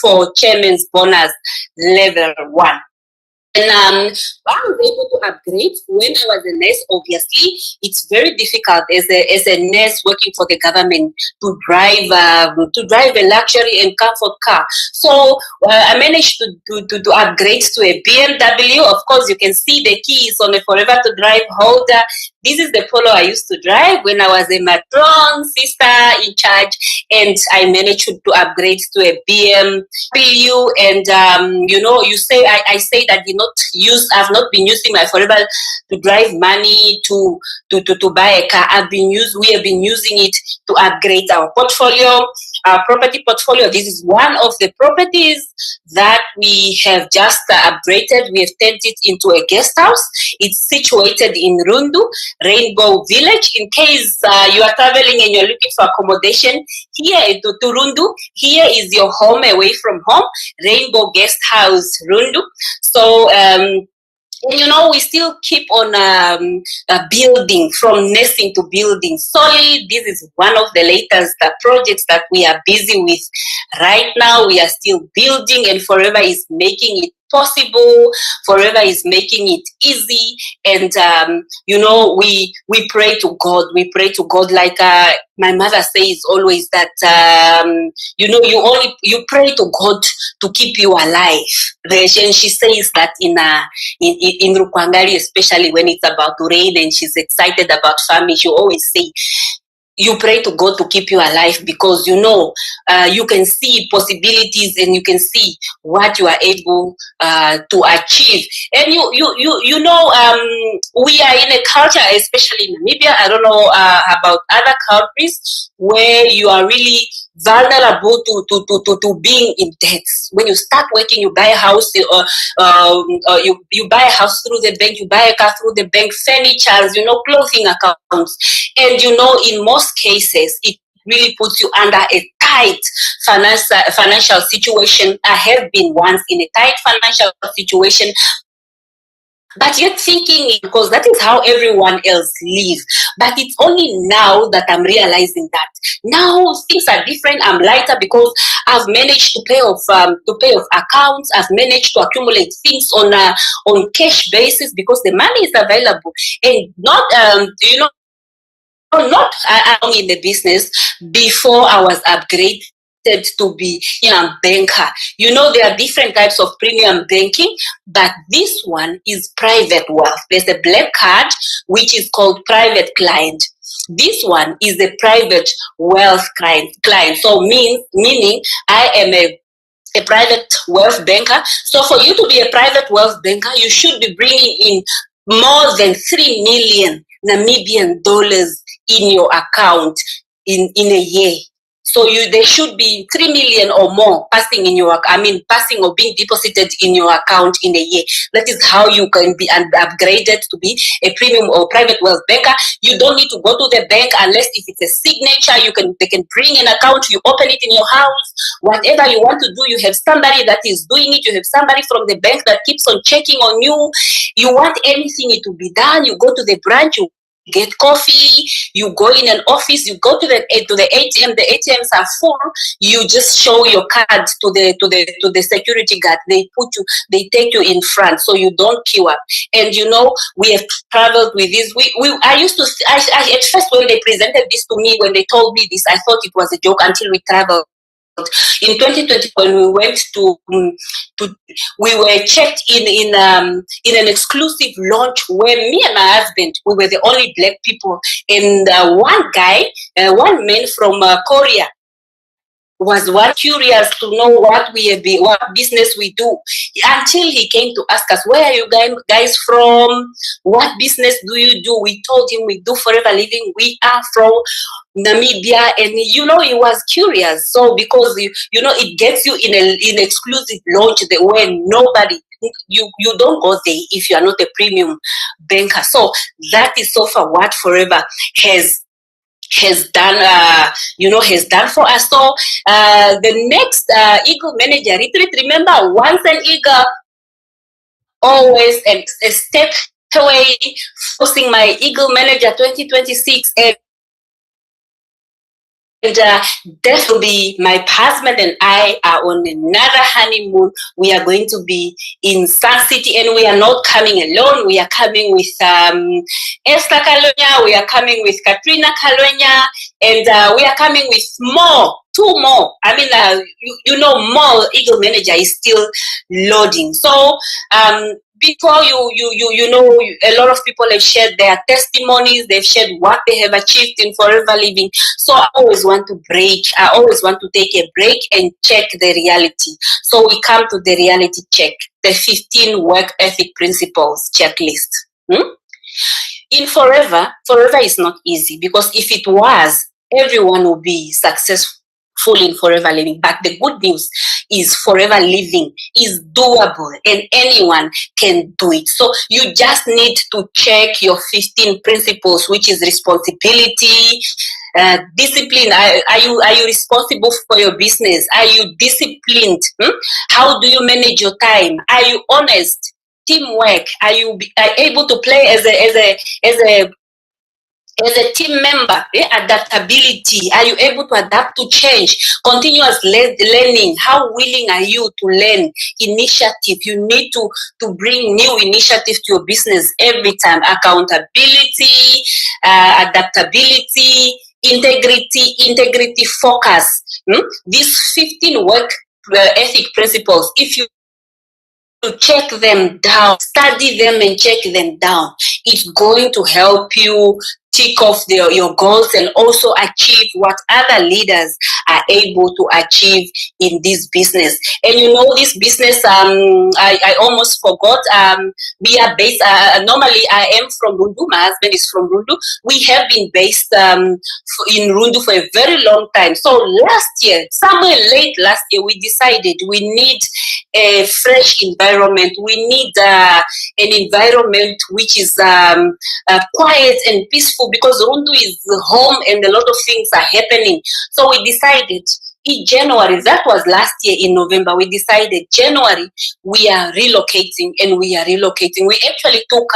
for Chairman's Bonus level 1. And I was able to upgrade when I was a nurse. Obviously, it's very difficult as a nurse working for the government to drive a luxury and comfort car. So I managed to upgrade to a BMW. Of course, you can see the keys on a Forever to Drive holder. This is the Polo I used to drive when I was a matron sister in charge, and I managed to upgrade to a BMW. And you say I say that I've not been using my Forever to Drive money to buy a car. We have been using it to upgrade our portfolio, our property portfolio. This is one of the properties that we have just upgraded. We have turned it into a guest house. It's situated in Rundu, Rainbow Village. In case you are traveling and you're looking for accommodation here to Rundu, here is your home away from home, Rainbow Guest House, Rundu. So, we still keep on building, from nesting to building solid. This is one of the latest projects that we are busy with right now. We are still building, and Forever is making it possible. Forever is making it easy. And we pray to God. We pray to God, like my mother says always, that you pray to God to keep you alive. And she says that in Rukwangali, especially when it's about to rain and she's excited about farming, she always say, you pray to God to keep you alive, because you can see possibilities and you can see what you are able to achieve. And we are in a culture, especially in Namibia, I don't know about other countries, where you are really vulnerable to being in debt. When you start working, you buy a house, you buy a house through the bank, you buy a car through the bank, furniture, clothing accounts, and in most cases it really puts you under a tight financial situation. I have been once in a tight financial situation, but you're thinking, because that is how everyone else lives. But it's only now that I'm realizing that now things are different. I'm lighter because I've managed to pay off accounts. I've managed to accumulate things on cash basis, because the money is available, and not not in the business before I was upgrading to be a banker. You know, there are different types of premium banking, but this one is private wealth. There's a black card, which is called private client. This one is the private wealth client. So meaning I am a private wealth banker. So for you to be a private wealth banker, you should be bringing in more than 3 million Namibian dollars in your account in a year. So there should be 3 million or more passing or being deposited in your account in a year. That is how you can be upgraded to be a premium or private wealth banker. You don't need to go to the bank unless if it's a signature. They can bring an account, you open it in your house. Whatever you want to do, you have somebody that is doing it. You have somebody from the bank that keeps on checking on you. You want anything to be done, you go to the branch, you get coffee, you go in an office, you go to the ATM, the ATMs are full, you just show your card to the security guard, they take you in front so you don't queue up. And you know, we have traveled with this. I at first when they presented this to me, when they told me this, I thought it was a joke until we traveled. In 2020, when we went we were checked in an exclusive launch where me and my husband, we were the only black people, and one man from Korea was curious to know what business we do, until he came to ask us, where are you guys from? What business do you do? We told him we do forever living. We are from Namibia, and you know, he was curious. So because you know, it gets you in exclusive launch where nobody, you don't go there if you are not a premium banker. So that is so far what Forever has done for us. So the next Eagle Manager Retreat, remember, once an eagle, always a step away, hosting my Eagle Manager 2026, and definitely my husband and I are on another honeymoon. We are going to be in Sun City, and we are not coming alone. We are coming with Esther Kalonya, we are coming with Katrina Kalonya, and we are coming with two more. I mean, you know, more Eagle Manager is still loading. So before you know, a lot of people have shared their testimonies, they've shared what they have achieved in Forever Living. So I always want to take a break and check the reality. So we come to the reality check, the 15 work ethic principles checklist. In Forever is not easy, because if it was, everyone will be successful in Forever Living. But the good news is Forever Living is doable and anyone can do it. So you just need to check your 15 principles, which is responsibility, discipline. Are you responsible for your business? Are you disciplined? How do you manage your time? Are you honest? Teamwork. Are you able to play as a team member? Adaptability. Are you able to adapt to change? Continuous learning. How willing are you to learn? Initiative. You need to bring new initiative to your business every time. Accountability, adaptability, integrity, focus. These 15 work ethic principles, if you check them down, study them and check them down, it's going to help you tick off your goals and also achieve what other leaders are able to achieve in this business. And you know, this business, I almost forgot, we are based, normally I am from Rundu, my husband is from Rundu. We have been based in Rundu for a very long time. So last year, somewhere late last year, we decided we need a fresh environment. We need an environment which is quiet and peaceful, because Rundu is home and a lot of things are happening. So we decided in January, that was last year in November, we decided January we are relocating, and we are relocating. We actually took,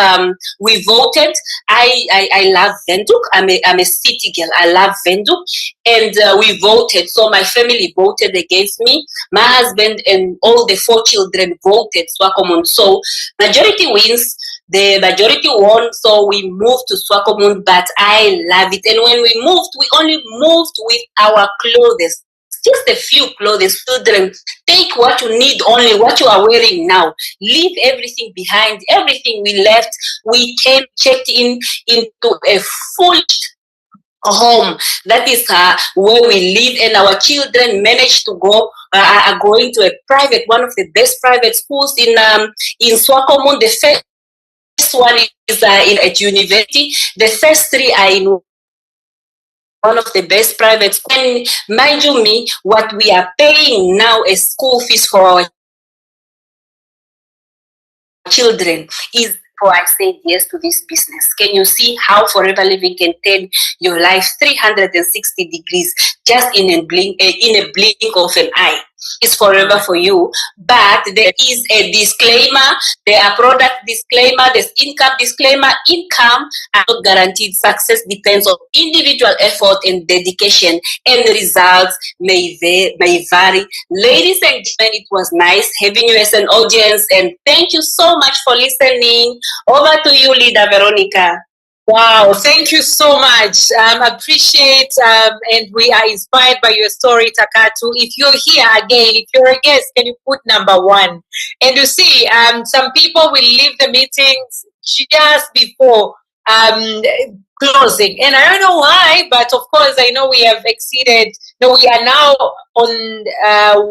we voted. I love Windhoek. I'm a city girl. I love Windhoek, and we voted. So my family voted against me. My husband and all the 4 children voted Swakopmund. So majority wins. The majority won, so we moved to Swakopmund, but I love it. And when we moved, we only moved with our clothes. just a few clothes, children. Take what you need, only what you are wearing now. Leave everything behind. Everything we left, we came, checked into a full home. That is where we live, and our children managed to go, are going to a private, one of the best private schools in Swakopmund. The first one is at university. The first three are in one of the best private schools. And mind you me, what we are paying now as school fees for our children is before I said yes to this business. Can you see how Forever Living can turn your life 360 degrees just in a blink of an eye? It's forever for you, but there is a disclaimer. There are product disclaimer. There's income disclaimer. Income are not guaranteed. Success depends on individual effort and dedication, and the results may vary. Ladies and gentlemen, it was nice having you as an audience, and thank you so much for listening. Over to you, Leader Veronica. Wow, thank you so much. Appreciate and we are inspired by your story, Takatu. If you're here again, if you're a guest, can you put number 1? And you see, some people will leave the meetings just before closing, and I don't know why, but of course I know we have exceeded. No, we are now on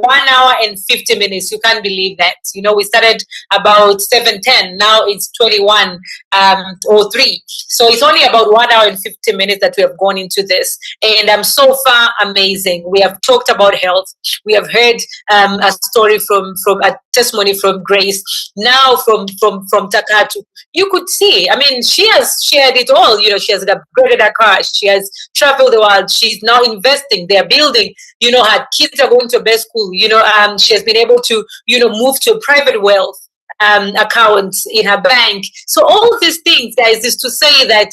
1 hour and 50 minutes. You can't believe that. You know, we started about 7:10. Now it's 21 or 3. So it's only about 1 hour and 50 minutes that we have gone into this, and so far amazing. We have talked about health. We have heard a story from a testimony from Grace. Now from Takatu, you could see. I mean, she has shared it all. You know, she has upgraded her car. She has traveled the world. She's now investing. They are building. You know, her kids are going to a best school. You know, she has been able to, you know, move to a private wealth account in her bank. So all of these things, guys, is to say that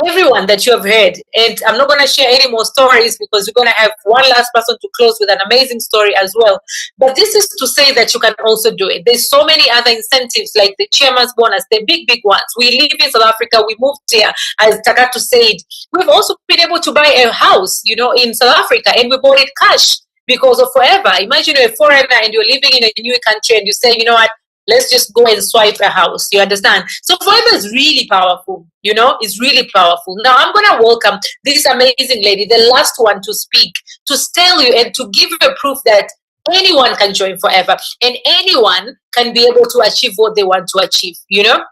everyone that you have heard, and I'm not going to share any more stories because we're going to have one last person to close with an amazing story as well. But this is to say that you can also do it. There's so many other incentives like the chairman's bonus, the big ones. We live in South Africa. We moved here, as Takatu said. We've also been able to buy a house, you know, in South Africa, and we bought it cash because of Forever. Imagine you're a foreigner and you're living in a new country and you say, you know what, let's just go and swipe a house. You understand? So Forever is really powerful. You know, it's really powerful. Now I'm going to welcome this amazing lady, the last one to speak, to tell you and to give you a proof that anyone can join Forever and anyone can be able to achieve what they want to achieve. You know,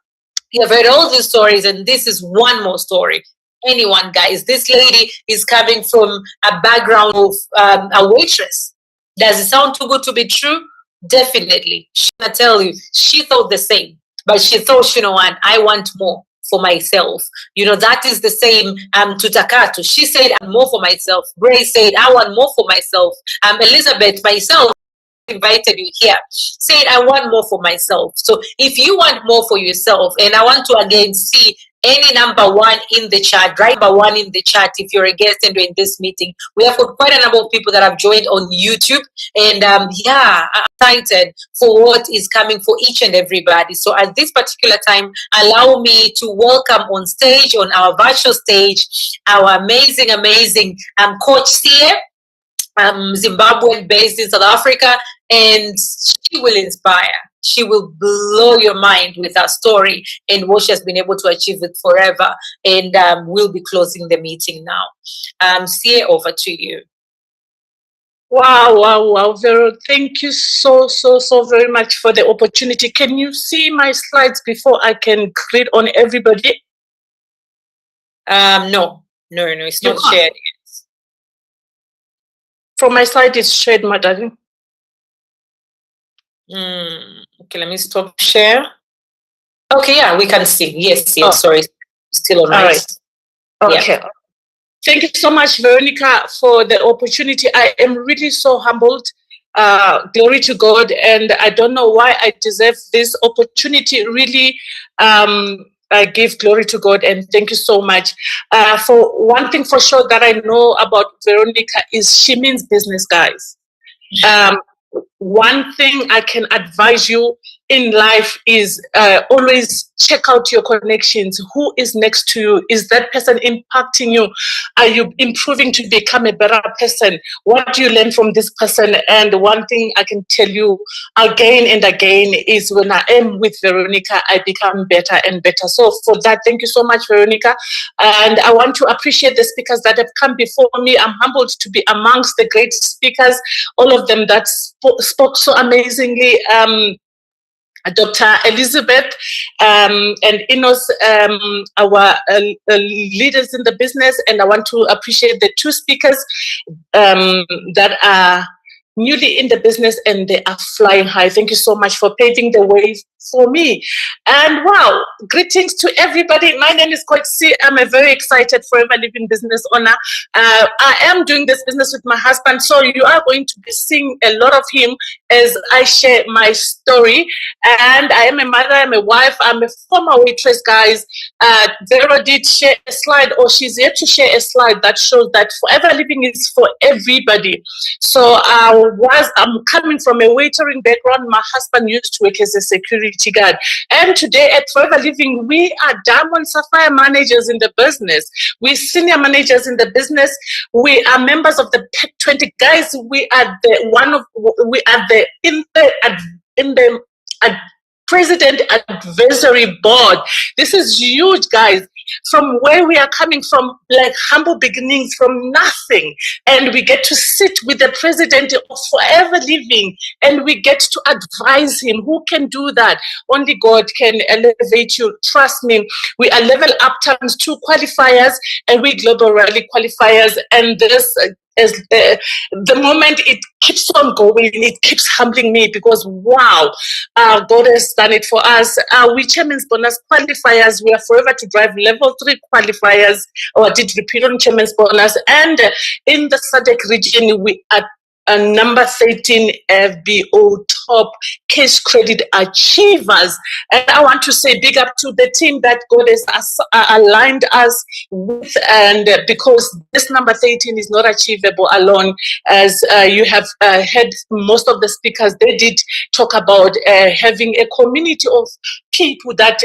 you have heard all these stories, and this is one more story. Anyone, guys. This lady is coming from a background of a waitress. Does it sound too good to be true? Definitely. She's gonna tell you, she thought the same, but she thought, you know what, I want more for myself. You know, that is the same to Takatu. She said, I'm more for myself. Grace said, I want more for myself. Elizabeth, myself, invited you here, said, I want more for myself. So if you want more for yourself, and I want to again see any number 1 in the chat, right? Number 1 in the chat if you're a guest and in this meeting. We have got quite a number of people that have joined on YouTube, and yeah, I'm excited for what is coming for each and everybody. So at this particular time, allow me to welcome on stage, on our virtual stage, our amazing coach Sia, Zimbabwean based in South Africa, and she will inspire. She will blow your mind with her story and what she has been able to achieve with Forever. And we'll be closing the meeting now. Sia, over to you. Wow, Vero. Thank you so very much for the opportunity. Can you see my slides before I can greet on everybody? No, it's not shared yet. From my side, it's shared, my darling. Okay, let me stop share. Okay, yeah, we can see. Yes, sorry. Still on right. Okay. Yeah. Thank you so much, Veronica, for the opportunity. I am really so humbled. Glory to God. And I don't know why I deserve this opportunity. Really, I give glory to God and thank you so much. For one thing for sure that I know about Veronica is she means business, guys. One thing I can advise you, in life is always check out your connections. Who is next to you? Is that person impacting you? Are you improving to become a better person? What do you learn from this person? And one thing I can tell you again and again is when I am with Veronica, I become better and better. So for that, thank you so much, Veronica. And I want to appreciate the speakers that have come before me. I'm humbled to be amongst the great speakers, all of them that spoke so amazingly. Dr. Elizabeth and Inos, our leaders in the business, and I want to appreciate the two speakers that are newly in the business and they are flying high. Thank you so much for paving the way for me. And wow, greetings to everybody. My name is Coach C. I'm a very excited Forever Living business owner. I am doing this business with my husband, so you are going to be seeing a lot of him as I share my story. And I am a mother, I'm a wife, I'm a former waitress, guys. Vera did share a slide, or she's yet to share a slide that shows that Forever Living is for everybody. So I'm coming from a waitering background. My husband used to work as a security guard. And today at Forever Living, we are Diamond Sapphire managers in the business. We're senior managers in the business. We are members of the PEC 20. Guys, we are in the President Advisory Board. This is huge, guys. From where we are coming from, like humble beginnings, from nothing, and we get to sit with the president of Forever Living, and we get to advise him. Who can do that? Only God can elevate you. Trust me. We are level up times 2 qualifiers, and we global rally qualifiers, and this as the moment it keeps on going, it keeps humbling me because wow, God has done it for us. We Chairman's Bonus qualifiers, we are Forever to Drive level 3 qualifiers, or did repeat on Chairman's Bonus, and in the SADC region, we are number 13 FBO top case credit achievers. And I want to say big up to the team that God has aligned us with, and because this number 13 is not achievable alone, as you have heard most of the speakers, they did talk about having a community of people that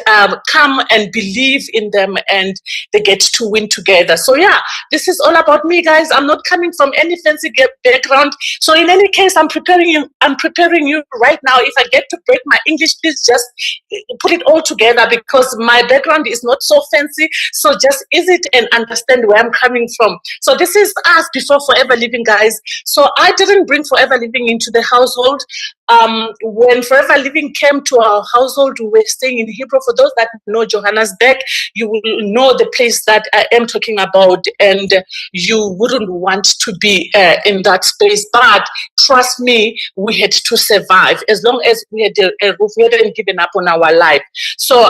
come and believe in them and they get to win together. So yeah, this is all about me, guys. I'm not coming from any fancy background. So in any case, I'm preparing you right now. If I get to break my English, please just put it all together because my background is not so fancy. So just ease it and understand where I'm coming from. So this is us before Forever Living, guys. So I didn't bring Forever Living into the household. When Forever Living came to our household, we were staying in Hebrew. For those that know Johannesburg, you will know the place that I am talking about, and you wouldn't want to be in that space. But trust me, we had to survive. As long as we had a roof, we hadn't given up on our life. So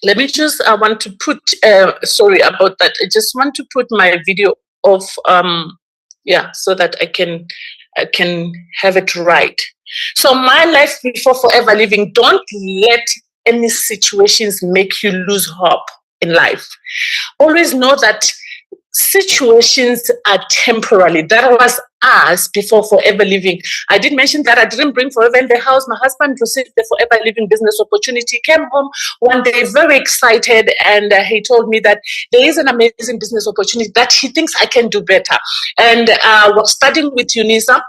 let me just, I want to put, sorry about that. I just want to put my video off, yeah, so that I can have it right. So my life before Forever Living, don't let any situations make you lose hope in life. Always know that situations are temporary. That was us before Forever Living. I did mention that I didn't bring Forever in the house. My husband received the Forever Living business opportunity, came home one day very excited, and he told me that there is an amazing business opportunity that he thinks I can do better. And I was studying with UNISA.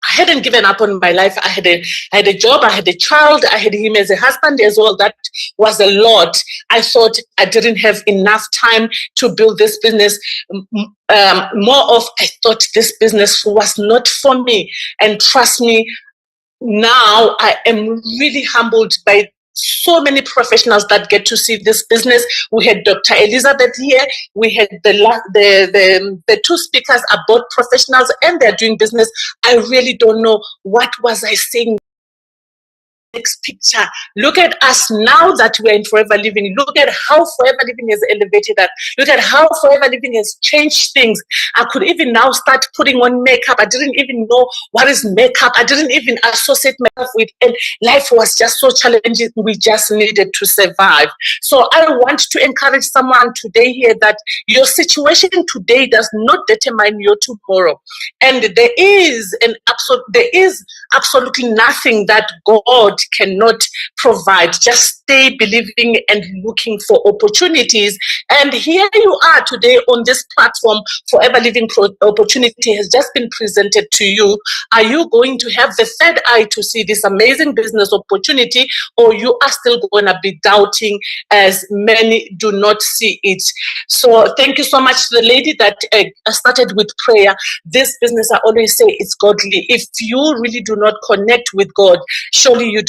I hadn't given up on my life. I had a job, I had a child, I had him as a husband as well. That was a lot. I thought I didn't have enough time to build this business. I thought this business was not for me. And trust me, now I am really humbled by so many professionals that get to see this business. We had Dr. Elizabeth here. We had the two speakers are both professionals and they're doing business. I really don't know what was I saying. Next picture. Look at us now that we're in Forever Living. Look at how Forever Living has elevated us. Look at how Forever Living has changed things. I could even now start putting on makeup. I didn't even know what is makeup. I didn't even associate myself with it. And life was just so challenging. We just needed to survive. So I want to encourage someone today here that your situation today does not determine your tomorrow. And there is absolutely nothing that God cannot provide. Just stay believing and looking for opportunities. And here you are today on this platform. Forever Living opportunity has just been presented to you. Are you going to have the third eye to see this amazing business opportunity, or you are still going to be doubting as many do not see it? So thank you so much to the lady that started with prayer. This business, I always say, it's godly. If you really do not connect with God, surely you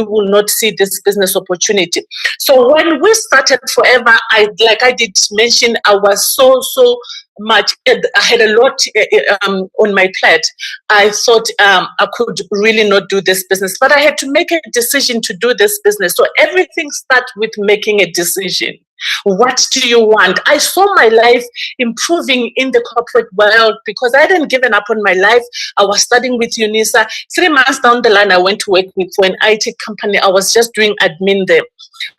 will not see this business opportunity. So when we started Forever, like I did mention, I was so much, I had a lot on my plate. I thought I could really not do this business, but I had to make a decision to do this business. So everything starts with making a decision. What do you want? I saw my life improving in the corporate world because I hadn't given up on my life. I was studying with UNISA. 3 months down the line, I went to work for an IT company. I was just doing admin there.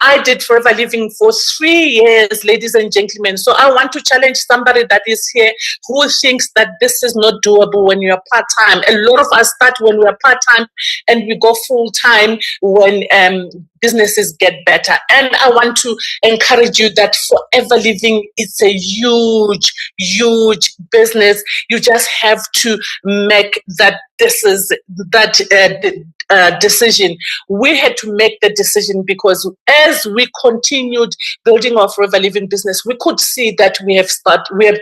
I did Forever Living for 3 years, ladies and gentlemen. So I want to challenge somebody that is here who thinks that this is not doable when you are part-time. A lot of us start when we are part-time and we go full-time when businesses get better. And I want to encourage you that Forever Living is a huge, huge business. You just have to make that decision. We had to make the decision because as we continued building our Forever Living business, we could see that we have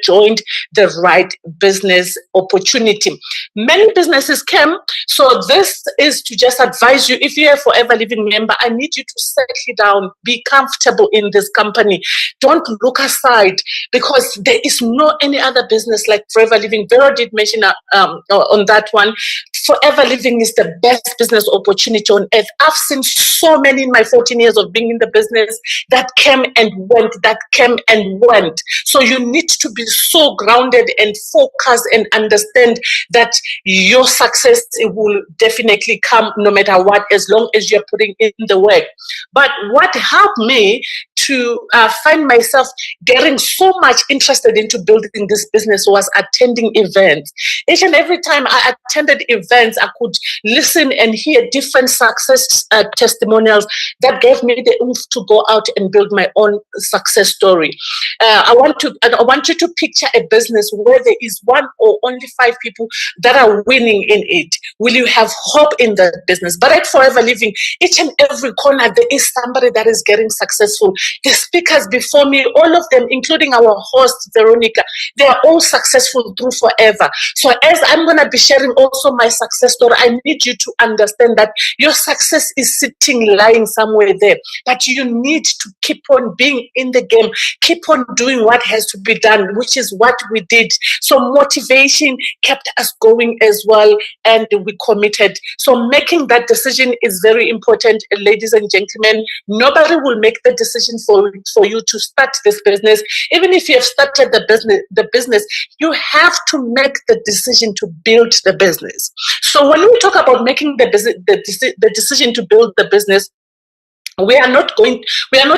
joined the right business opportunity. Many businesses came, so this is to just advise you. If you're a Forever Living member, I need you to settle down, be comfortable in this company. Don't look aside because there is no any other business like Forever Living. Vero did mention on that one. Forever Living is the best business opportunity on earth. I've seen so many in my 14 years of being in the business that came and went, So you need to be so grounded and focused and understand that your success will definitely come no matter what, as long as you're putting in the work. But what helped me to find myself getting so much interested into building this business was attending events. Each and every time I attended events, I could listen and hear different success testimonials that gave me the oomph to go out and build my own success story. I want you to picture a business where there is 1 or only 5 people that are winning in it. Will you have hope in that business? But at Forever Living, each and every corner, there is somebody that is getting successful. The speakers before me, all of them, including our host, Veronica, they are all successful through Forever. So as I'm going to be sharing also my success story, I need you to understand that your success is lying somewhere there. But you need to keep on being in the game, keep on doing what has to be done, which is what we did. So motivation kept us going as well, and we committed. So making that decision is very important, ladies and gentlemen. Nobody will make the decision for you to start this business. Even if you have started the business, you have to make the decision to build the business. So when we talk about making the decision to build the business, we are not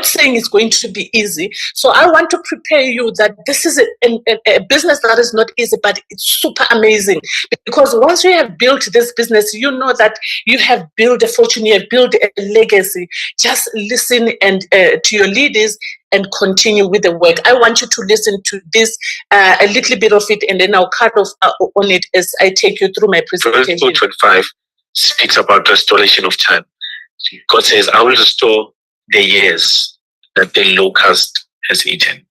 saying it's going to be easy. So I want to prepare you that this is a business that is not easy, but it's super amazing. Because once you have built this business, you know that you have built a fortune, you have built a legacy. Just listen and to your leaders and continue with the work. I want you to listen to this, a little bit of it, and then I'll cut off on it as I take you through my presentation. Verse 25 speaks about restoration of time. God says, I will restore the years that the locust has eaten.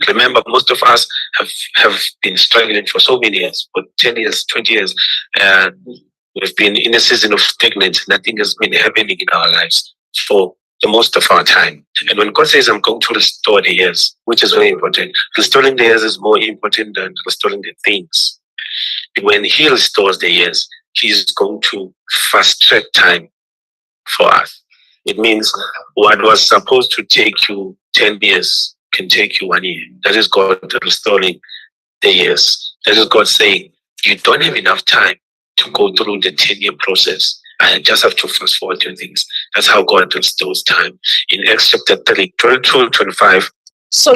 Remember, most of us have been struggling for so many years, for 10 years, 20 years, and we've been in a season of stagnant. Nothing has been happening in our lives for the most of our time. And when God says, I'm going to restore the years, which is very important, restoring the years is more important than restoring the things. When He restores the years, He's going to fast track time for us. It means what was supposed to take you 10 years can take you 1 year. That is God restoring the years. That is God saying, you don't have enough time to go through the 10-year process. I just have to fast forward your things. That's how God restores time. In Acts chapter 3, 22-25. So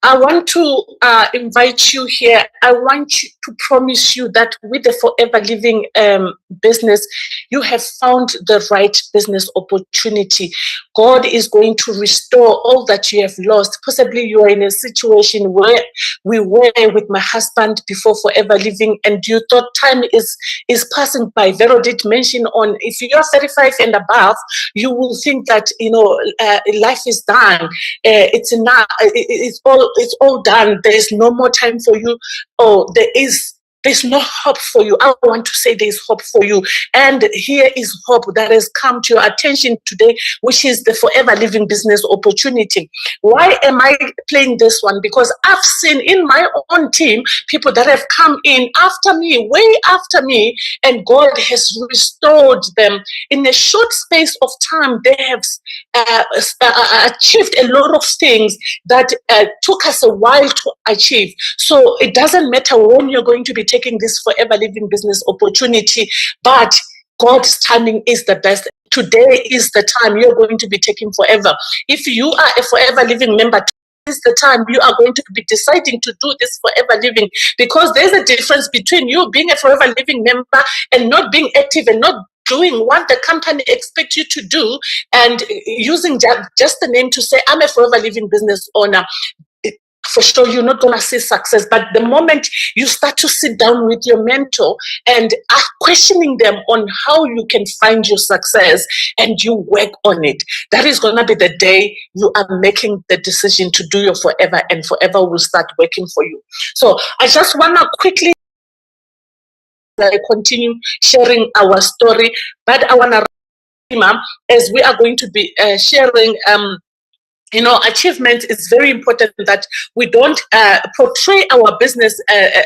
I want to invite you here. I want you to promise you that with the Forever Living business, you have found the right business opportunity. God is going to restore all that you have lost. Possibly you are in a situation where we were with my husband before Forever Living, and you thought time is passing by. Vero did mention on, if you are 35 and above, you will think that life is done. It's enough. It's all done. There is no more time for you. Oh, there's no hope for you. I want to say there's hope for you. And here is hope that has come to your attention today, which is the Forever Living business opportunity. Why am I playing this one? Because I've seen in my own team people that have come in after me, way after me, and God has restored them. In a short space of time, they have achieved a lot of things that took us a while to achieve. So it doesn't matter when you're going to be taking this Forever Living business opportunity, but God's timing is the best. Today is the time you're going to be taking forever. If you are a Forever Living member, is the time you are going to be deciding to do this Forever Living, because there's a difference between you being a Forever Living member and not being active and not doing what the company expects you to do, and using just the name to say, I'm a Forever Living business owner. For sure, you're not going to see success. But the moment you start to sit down with your mentor and are questioning them on how you can find your success and you work on it, that is going to be the day you are making the decision to do your Forever, and Forever will start working for you. So I just want to quickly continue sharing our story, but I want to, as we are going to be sharing achievement, is very important that we don't portray our business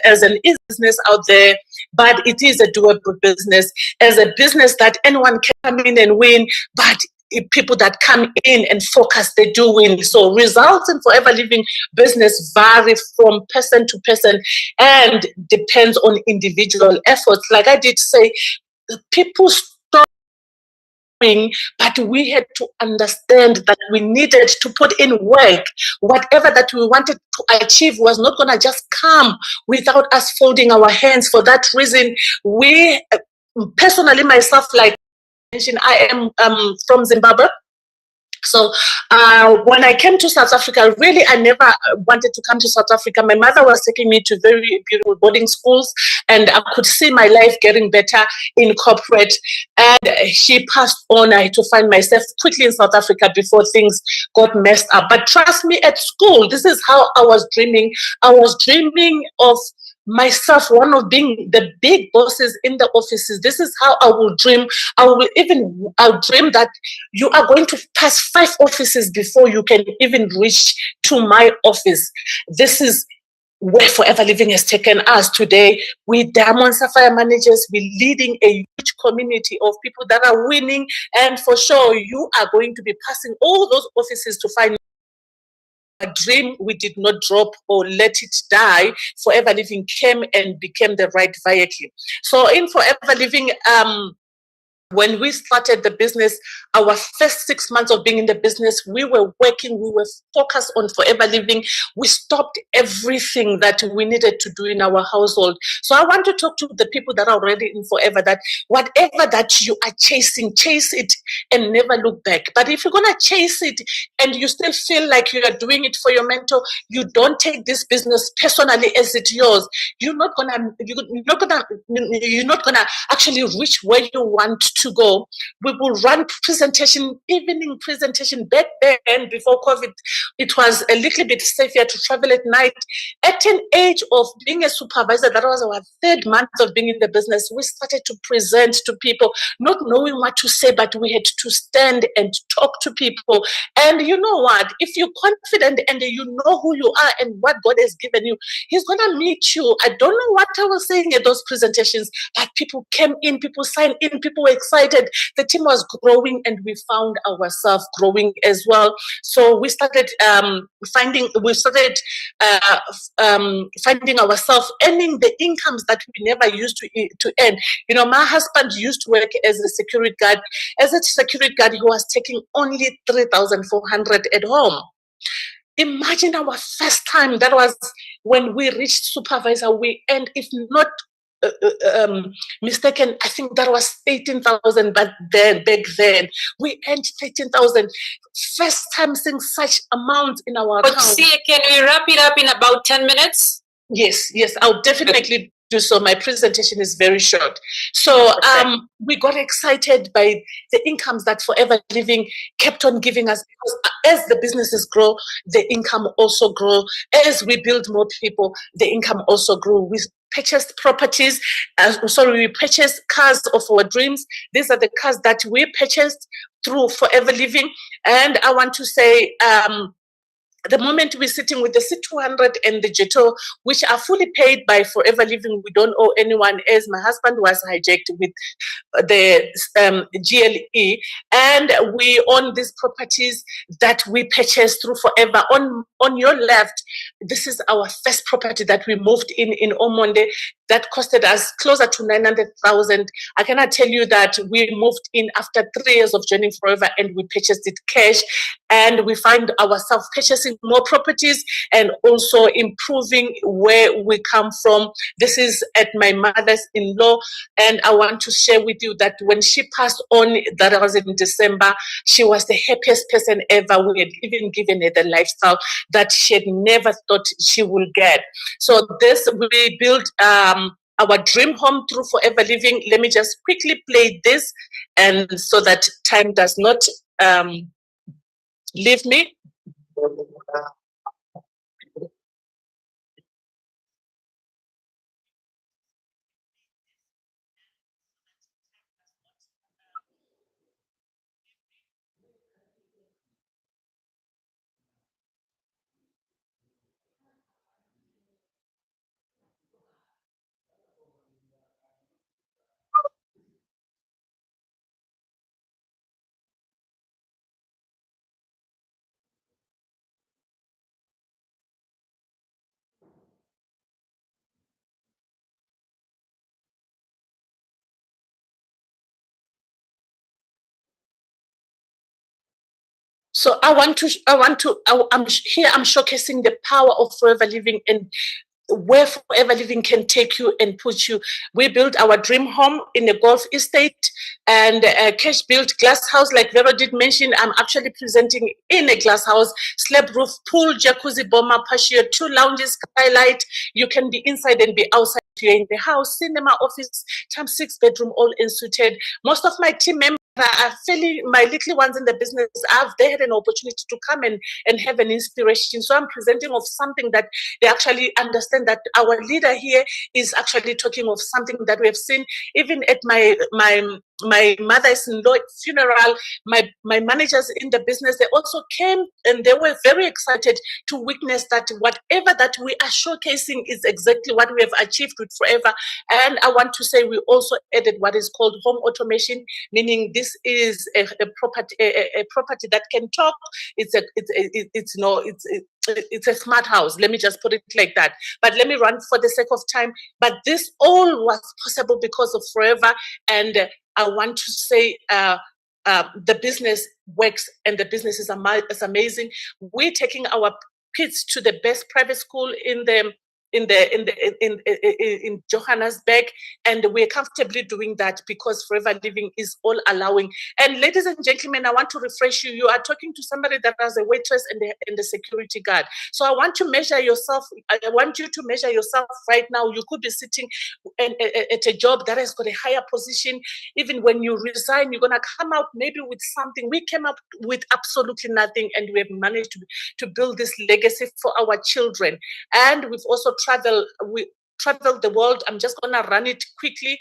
as an easy business out there, but it is a doable business, as a business that anyone can come in and win, but people that come in and focus, they do win. So results in Forever Living business vary from person to person and depends on individual efforts. Like I did say, people but we had to understand that we needed to put in work. Whatever that we wanted to achieve was not going to just come without us folding our hands. For that reason, we, personally myself, like I mentioned, I am from Zimbabwe. So when I came to South Africa, really, I never wanted to come to South Africa. My mother was taking me to very beautiful boarding schools, and I could see my life getting better in corporate. And she passed on. I had to find myself quickly in South Africa before things got messed up. But trust me, at school, this is how I was dreaming. I was dreaming of myself, one of being the big bosses in the offices. This is how I will dream. I'll dream that you are going to pass 5 offices before you can even reach to my office. This is where Forever Living has taken us today. We Diamond Sapphire managers, we're leading a huge community of people that are winning, and for sure you are going to be passing all those offices to find a dream. We did not drop or let it die. Forever Living came and became the right vehicle. So in Forever Living, when we started the business, our first 6 months of being in the business, we were working, we were focused on Forever Living. We stopped everything that we needed to do in our household. So I want to talk to the people that are already in Forever, that whatever that you are chasing, chase it and never look back. But if you're going to chase it and you still feel like you are doing it for your mentor, you don't take this business personally as it's yours, you're not gonna actually reach where you want to go. We will run presentation, evening presentation. Back then, before COVID, it was a little bit safer to travel at night. At an age of being a supervisor, that was our 3rd month of being in the business, we started to present to people, not knowing what to say, but we had to stand and talk to people. And you know what? If you're confident and you know who you are and what God has given you, He's going to meet you. I don't know what I was saying at those presentations, but people came in, people signed in, people were excited. The team was growing, and we found ourselves growing as well. So we started finding ourselves earning the incomes that we never used to earn. My husband used to work as a security guard. As a security guard, he was taking only 3,400 at home. Imagine our first time. That was when we reached supervisor. We earned, if not mistaken, I think that was 18,000. But then back then we earned 13,000. First time seeing such amount in our account. See, can we wrap it up in about 10 minutes? Yes, I'll definitely do so. My presentation is very short. So we got excited by the incomes that Forever Living kept on giving us, because as the businesses grow, the income also grow. As we build more people, the income also grew. We purchased properties. We purchased cars of our dreams. These are the cars that we purchased through Forever Living. And I want to say, the moment we're sitting with the C200 and the Jeto, which are fully paid by Forever Living, we don't owe anyone, as my husband was hijacked with the GLE, and we own these properties that we purchased through Forever. On your left, this is our first property that we moved in Omonde. That costed us closer to 900,000. I cannot tell you that we moved in after 3 years of joining Forever, and we purchased it cash, and we find ourselves purchasing more properties and also improving where we come from. This is at my mother's in-law, and I want to share with you that when she passed on, that was in December, she was the happiest person ever. We had even given her the lifestyle that she had never thought she would get. So this, we built our dream home through Forever Living. Let me just quickly play this, and so that time does not leave me. So I'm showcasing the power of Forever Living and where Forever Living can take you and put you. We built our dream home in a golf estate, and a cash built glass house. Like Vero did mention, I'm actually presenting in a glass house, slab roof, pool, jacuzzi, bomber, patio, 2 lounges, skylight. You can be inside and be outside. You're in the house, cinema, office, times 6 bedroom, all insuited. Most of my team members are fairly, my little ones in the business, they had an opportunity to come and have an inspiration. So I'm presenting of something that they actually understand, that our leader here is actually talking of something that we have seen even at my mother-in-law funeral. My managers in the business, they also came and they were very excited to witness that whatever that we are showcasing is exactly what we have achieved with Forever. And I want to say we also added what is called home automation, meaning this is a property that can talk. It's a smart house. Let me just put it like that. But let me run for the sake of time. But this all was possible because of Forever. And I want to say the business works, and the business is amazing. We're taking our kids to the best private school in Johannesburg, and we're comfortably doing that because Forever Living is all allowing. And ladies and gentlemen, I want to refresh you. You are talking to somebody that has a waitress and the security guard. So I want to measure yourself. I want you to measure yourself right now. You could be sitting at a job that has got a higher position. Even when you resign, you're gonna come out maybe with something. We came up with absolutely nothing, and we have managed to build this legacy for our children. And we've also traveled the world. I'm just gonna run it quickly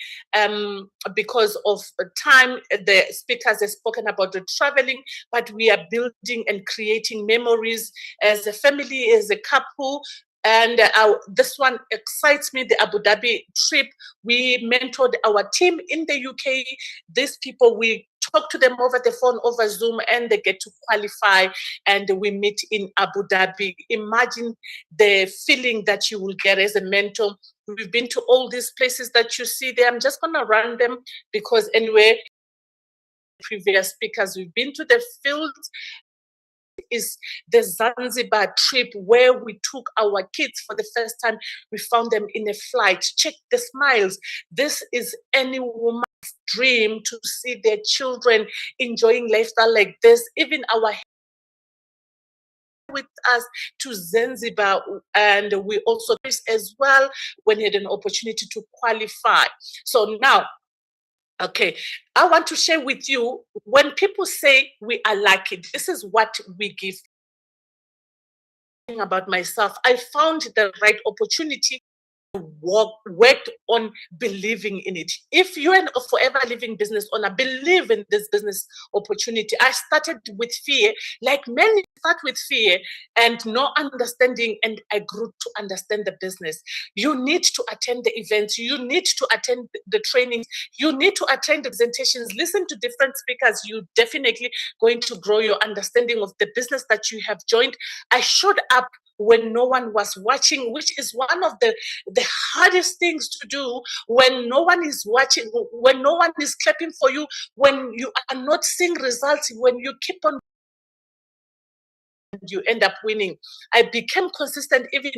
because of time. The speakers have spoken about the traveling, but we are building and creating memories as a family, as a couple. And this one excites me, the Abu Dhabi trip. We mentored our team in the UK. These people, we talk to them over the phone, over Zoom, and they get to qualify, and we meet in Abu Dhabi. Imagine the feeling that you will get as a mentor. We've been to all these places that you see there. I'm just going to run them because anyway, previous speakers, we've been to the fields. is the Zanzibar trip where we took our kids for the first time. We found them in a flight. Check the smiles. This is any woman's dream, to see their children enjoying lifestyle like this. Even our with us to Zanzibar, and we also as well when he had an opportunity to qualify. So now, okay, I want to share with you, when people say we are lucky, this is what we give. About myself, I found the right opportunity, worked on believing in it. If you're a forever living business owner, believe in this business opportunity. I started with fear, like many start with fear and no understanding, and I grew to understand the business. You need to attend the events, you need to attend the trainings, you need to attend the presentations, listen to different speakers. You're definitely going to grow your understanding of the business that you have joined. I showed up when no one was watching, which is one of the hardest things to do, when no one is watching, when no one is clapping for you, when you are not seeing results, when you keep on, you end up winning. I became consistent even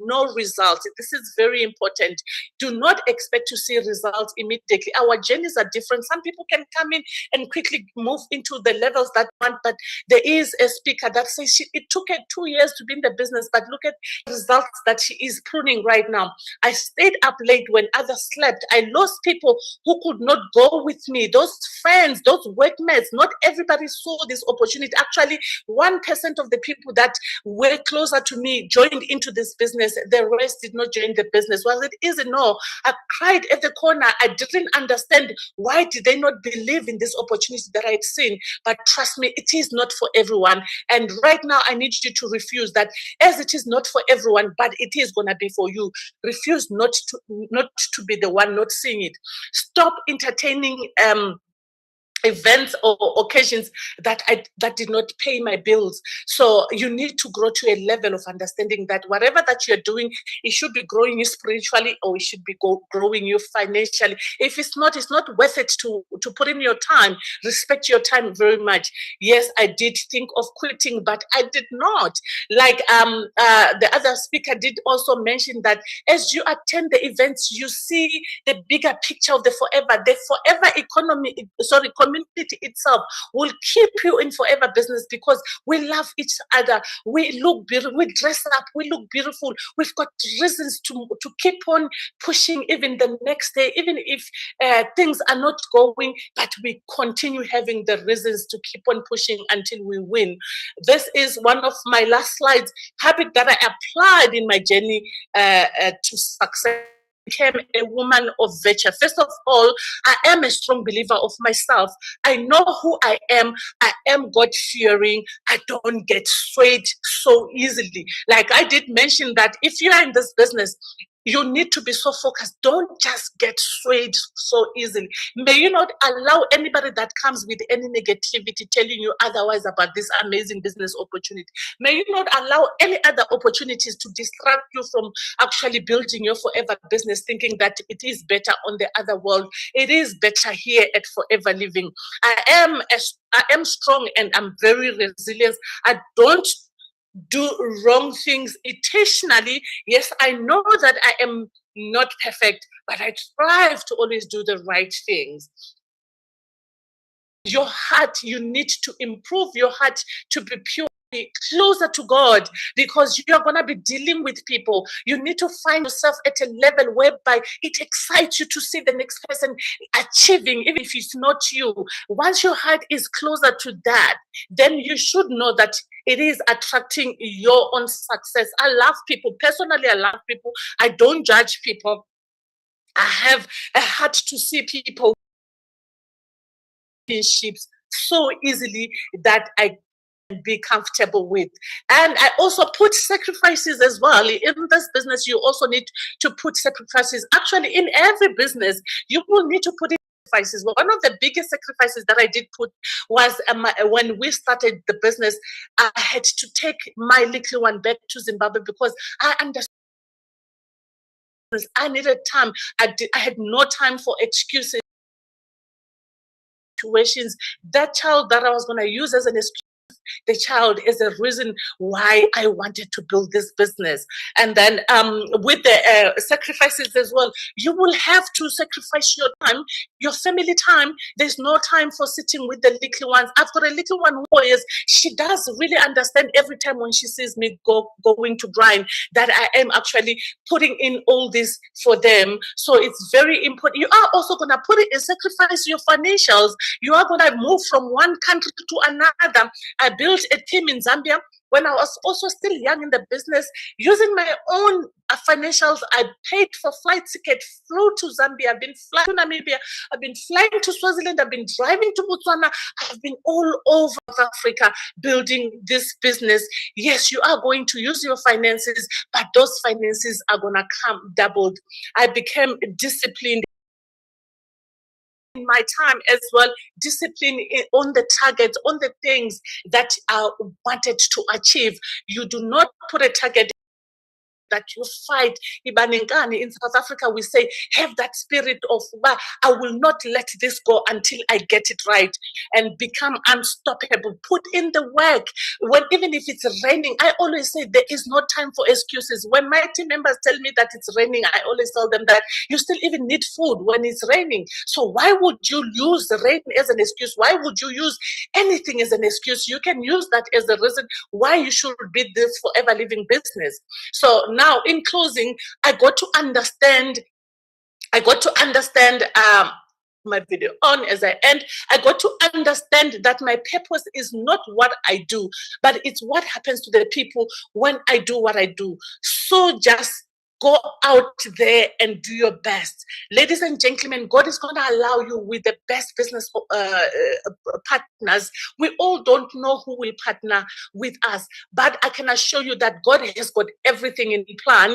no results. This is very important. Do not expect to see results immediately. Our journeys are different. Some people can come in and quickly move into the levels that want, but there is a speaker that says it took her 2 years to be in the business, but look at the results that she is pruning right now. I stayed up late when others slept. I lost people who could not go with me. Those friends, those workmates, not everybody saw this opportunity. Actually, 1% of the people that were closer to me joined into this business. The rest did not join the business. Was it easy? No. I cried at the corner. I didn't understand why did they not believe in this opportunity that I had seen. But trust me, it is not for everyone. And right now, I need you to refuse that, as it is not for everyone, but it is going to be for you. Refuse not to be the one not seeing it. Stop entertaining events or occasions that did not pay my bills. So you need to grow to a level of understanding that whatever that you're doing, it should be growing you spiritually, or it should be growing you financially. If it's not worth it to put in your time. Respect your time very much. Yes, I did think of quitting, but I did not. Like the other speaker did also mention that as you attend the events, you see the bigger picture of the forever economy, community itself will keep you in forever business, because we love each other. We look beautiful, we dress up, we look beautiful. We've got reasons to keep on pushing even the next day, even if things are not going, but we continue having the reasons to keep on pushing until we win. This is one of my last slides, habit that I applied in my journey to success. Became a woman of virtue. First of all, I am a strong believer of myself. I know who I am. I am God-fearing. I don't get swayed so easily. Like I did mention that if you are in this business, you need to be so focused. Don't just get swayed so easily. May you not allow anybody that comes with any negativity telling you otherwise about this amazing business opportunity. May you not allow any other opportunities to distract you from actually building your forever business, thinking that it is better on the other world. It is better here at Forever Living. I am strong and I'm very resilient. I don't do wrong things intentionally. Yes, I know that I am not perfect, but I strive to always do the right things. Your heart, you need to improve your heart to be pure, be closer to God, because you're going to be dealing with people. You need to find yourself at a level whereby it excites you to see the next person achieving, even if it's not you. Once your heart is closer to that, then you should know that it is attracting your own success. I love people. Personally, I love people. I don't judge people. I have a heart to see people relationships so easily that I can be comfortable with. And I also put sacrifices as well. In this business, you also need to put sacrifices. Actually, in every business, you will need to put in sacrifices. One of the biggest sacrifices that I did put was when we started the business, I had to take my little one back to Zimbabwe because I understood I needed time. I had no time for excuses. Situations, that child that I was going to use as an excuse the child as a reason why I wanted to build this business. And then with the sacrifices as well, you will have to sacrifice your time, your family time. There's no time for sitting with the little ones. I've got a little one who is, she does really understand every time when she sees me going to grind that I am actually putting in all this for them. So it's very important. You are also going to put it in sacrifice your financials. You are going to move from one country to another. I built a team in Zambia when I was also still young in the business, using my own financials. I paid for flight ticket, flew to Zambia, I've been flying to Namibia, I've been flying to Swaziland, I've been driving to Botswana, I've been all over Africa building this business. Yes, you are going to use your finances, but those finances are going to come doubled. I became disciplined in my time as well, discipline on the targets, on the things that I wanted to achieve. You do not put a target that you fight. Ibanengani in South Africa, we say, have that spirit of, I will not let this go until I get it right, and become unstoppable. Put in the work. Even if it's raining, I always say there is no time for excuses. When my team members tell me that it's raining, I always tell them that you still even need food when it's raining. So why would you use the rain as an excuse? Why would you use anything as an excuse? You can use that as the reason why you should be this forever living business. So now, in closing, I got to understand my video on as I end. I got to understand that my purpose is not what I do, but it's what happens to the people when I do what I do. So just go out there and do your best. Ladies and gentlemen, God is going to allow you with the best business partners. We all don't know who will partner with us, but I can assure you that God has got everything in plan.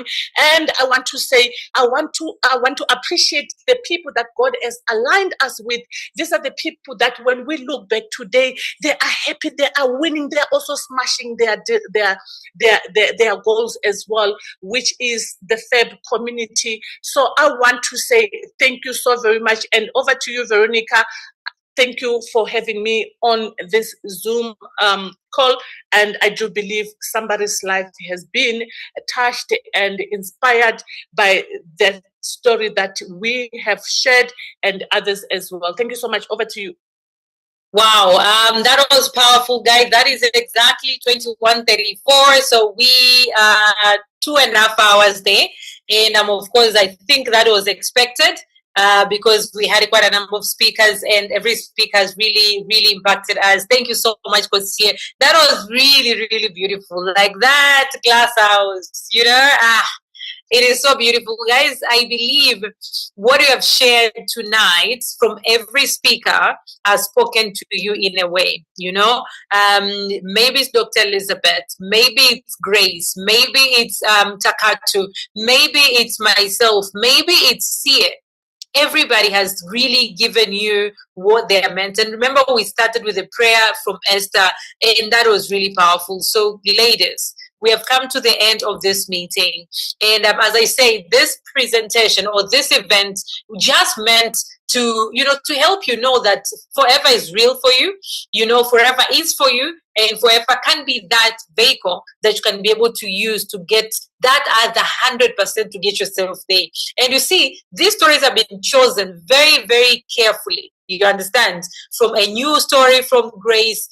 And I want to say, I want to appreciate the people that God has aligned us with. These are the people that when we look back today, they are happy, they are winning, they are also smashing their goals as well, which is the FEB community. So I want to say thank you so very much. And over to you, Veronica. Thank you for having me on this Zoom call. And I do believe somebody's life has been touched and inspired by the story that we have shared, and others as well. Thank you so much. Over to you. Wow, that was powerful, guys. That is exactly 21:34. So we are 2.5 hours there. And of course, I think that was expected because we had quite a number of speakers, and every speaker has really, really impacted us. Thank you so much, Kosie. That was really, really beautiful. Like that glass house, it is so beautiful, guys. I believe what you have shared tonight from every speaker has spoken to you in a way, maybe it's Dr. Elizabeth, maybe it's Grace, maybe it's Takatu, maybe it's myself, maybe it's Sia. Everybody has really given you what they are meant. And remember, we started with a prayer from Esther, and that was really powerful. So, ladies, we have come to the end of this meeting. And as I say, this presentation or this event just meant to help you know that forever is real for you, forever is for you, and forever can be that vehicle that you can be able to use to get that at the 100% to get yourself there. And you see, these stories have been chosen very, very carefully. You understand? From a new story from Grace,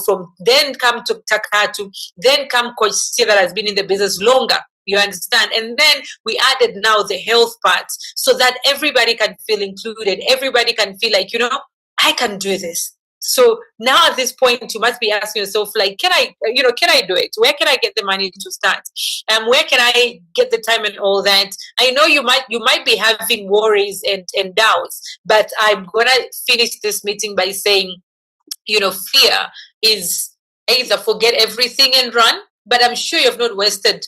from then come to Takatu, then come Coach C that has been in the business longer. You understand? And then we added now the health part so that everybody can feel included. Everybody can feel like, I can do this. So now at this point, you must be asking yourself, like, can I do it? Where can I get the money to start? Where can I get the time and all that? I know you might be having worries and doubts, but I'm going to finish this meeting by saying, fear is either forget everything and run, but I'm sure you have not wasted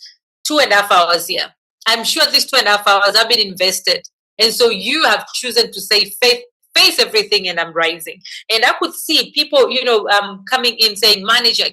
2.5 hours here. I'm sure these 2.5 hours have been invested. And so you have chosen to say, face everything and I'm rising. And I could see people, coming in saying, manager,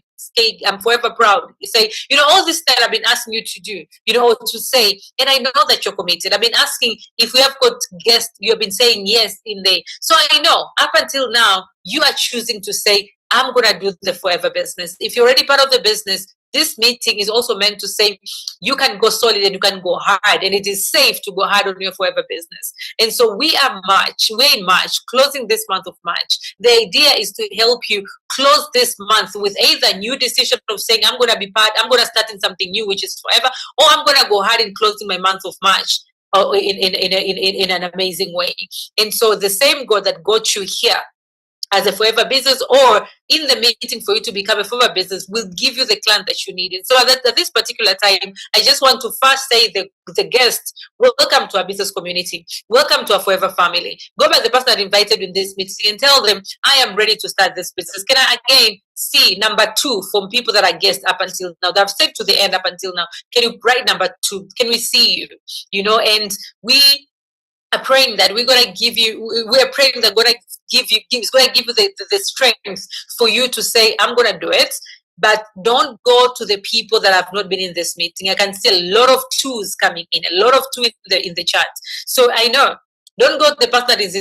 I'm forever proud. You say, all this that I've been asking you to do, to say, and I know that you're committed. I've been asking if we have got guests, you've been saying yes in there. So I know up until now, you are choosing to say, I'm going to do the forever business. If you're already part of the business, this meeting is also meant to say you can go solid and you can go hard, and it is safe to go hard on your forever business. And so we're in March, closing this month of March. The idea is to help you close this month with either new decision of saying I'm going to start in something new, which is forever, or I'm going to go hard in closing my month of March in an amazing way. And so the same God that got you here as a forever business, or in the meeting for you to become a forever business, will give you the client that you need. And so at this particular time, I just want to first say the guests, welcome to our business community. Welcome to our forever family. Go back to the person that invited you in this meeting and tell them, I am ready to start this business. Can I again see number 2 from people that are guests up until now? They've stayed to the end up until now. Can you write number 2? Can we see you? And we are praying that we're going to give you, we're praying that God is going to give you the strength for you to say, I'm going to do it. But don't go to the people that have not been in this meeting. I can see a lot of 2s coming in, a lot of 2 in the chat. So I know, don't go to the person that is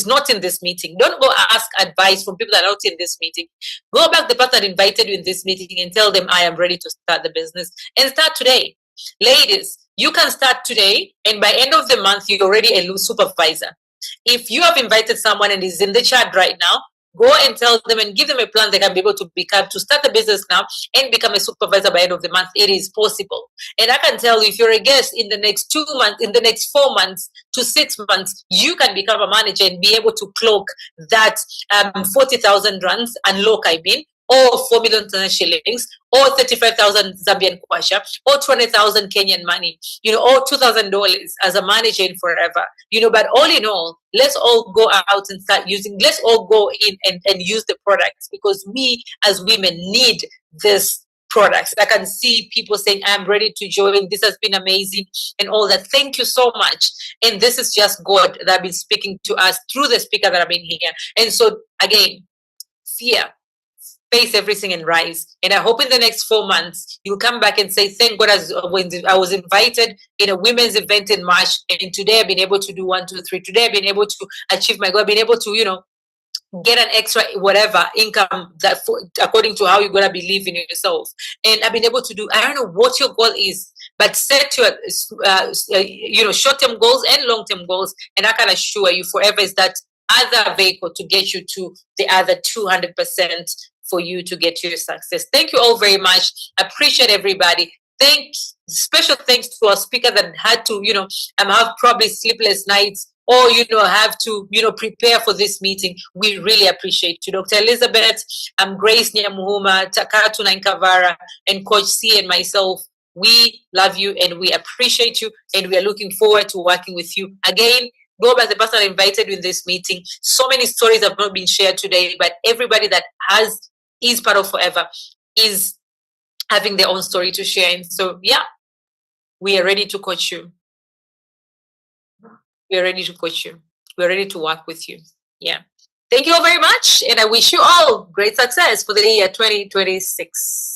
not in this meeting. Don't go ask advice from people that are not in this meeting. Go back to the person that invited you in this meeting and tell them, I am ready to start the business, and start today. Ladies, you can start today, and by end of the month, you're already a supervisor. If you have invited someone and is in the chat right now, go and tell them and give them a plan they can be able to start a business now and become a supervisor by end of the month. It is possible. And I can tell you, if you're a guest in the next 2 months, in the next 4 months to 6 months, you can become a manager and be able to clock that 40,000 rands, unlock, or 4 million shillings, or 35,000 Zambian kwacha, or 20,000 Kenyan money, or $2,000 as a manager in forever, but all in all, let's all go out and let's all go in and use the products, because we as women need this products. I can see people saying, I'm ready to join. This has been amazing and all that. Thank you so much. And this is just God that has been speaking to us through the speaker that have been here. And so again, fear. Face everything and rise. And I hope in the next 4 months, you'll come back and say, thank God, I was invited in a women's event in March, and today I've been able to do 1, 2, 3. Today I've been able to achieve my goal. I've been able to, get an extra whatever income according to how you're going to believe in yourself. And I've been able to do, I don't know what your goal is, but set your short-term goals and long-term goals. And I can assure you, forever is that other vehicle to get you to the other 200% for you to get your success. Thank you all very much. Appreciate everybody. Special thanks to our speaker that had to, have probably sleepless nights, or, have to, prepare for this meeting. We really appreciate you. Dr. Elizabeth, Grace Nyamuhuma, Takatu Nankavara, and Coach C and myself. We love you and we appreciate you, and we are looking forward to working with you. Again, go back to the person that invited you in this meeting. So many stories have not been shared today, but everybody that is part of Forever is having their own story to share. And so, we are ready to coach you. We are ready to coach you. We're ready to work with you. Thank you all very much. And I wish you all great success for the year 2026.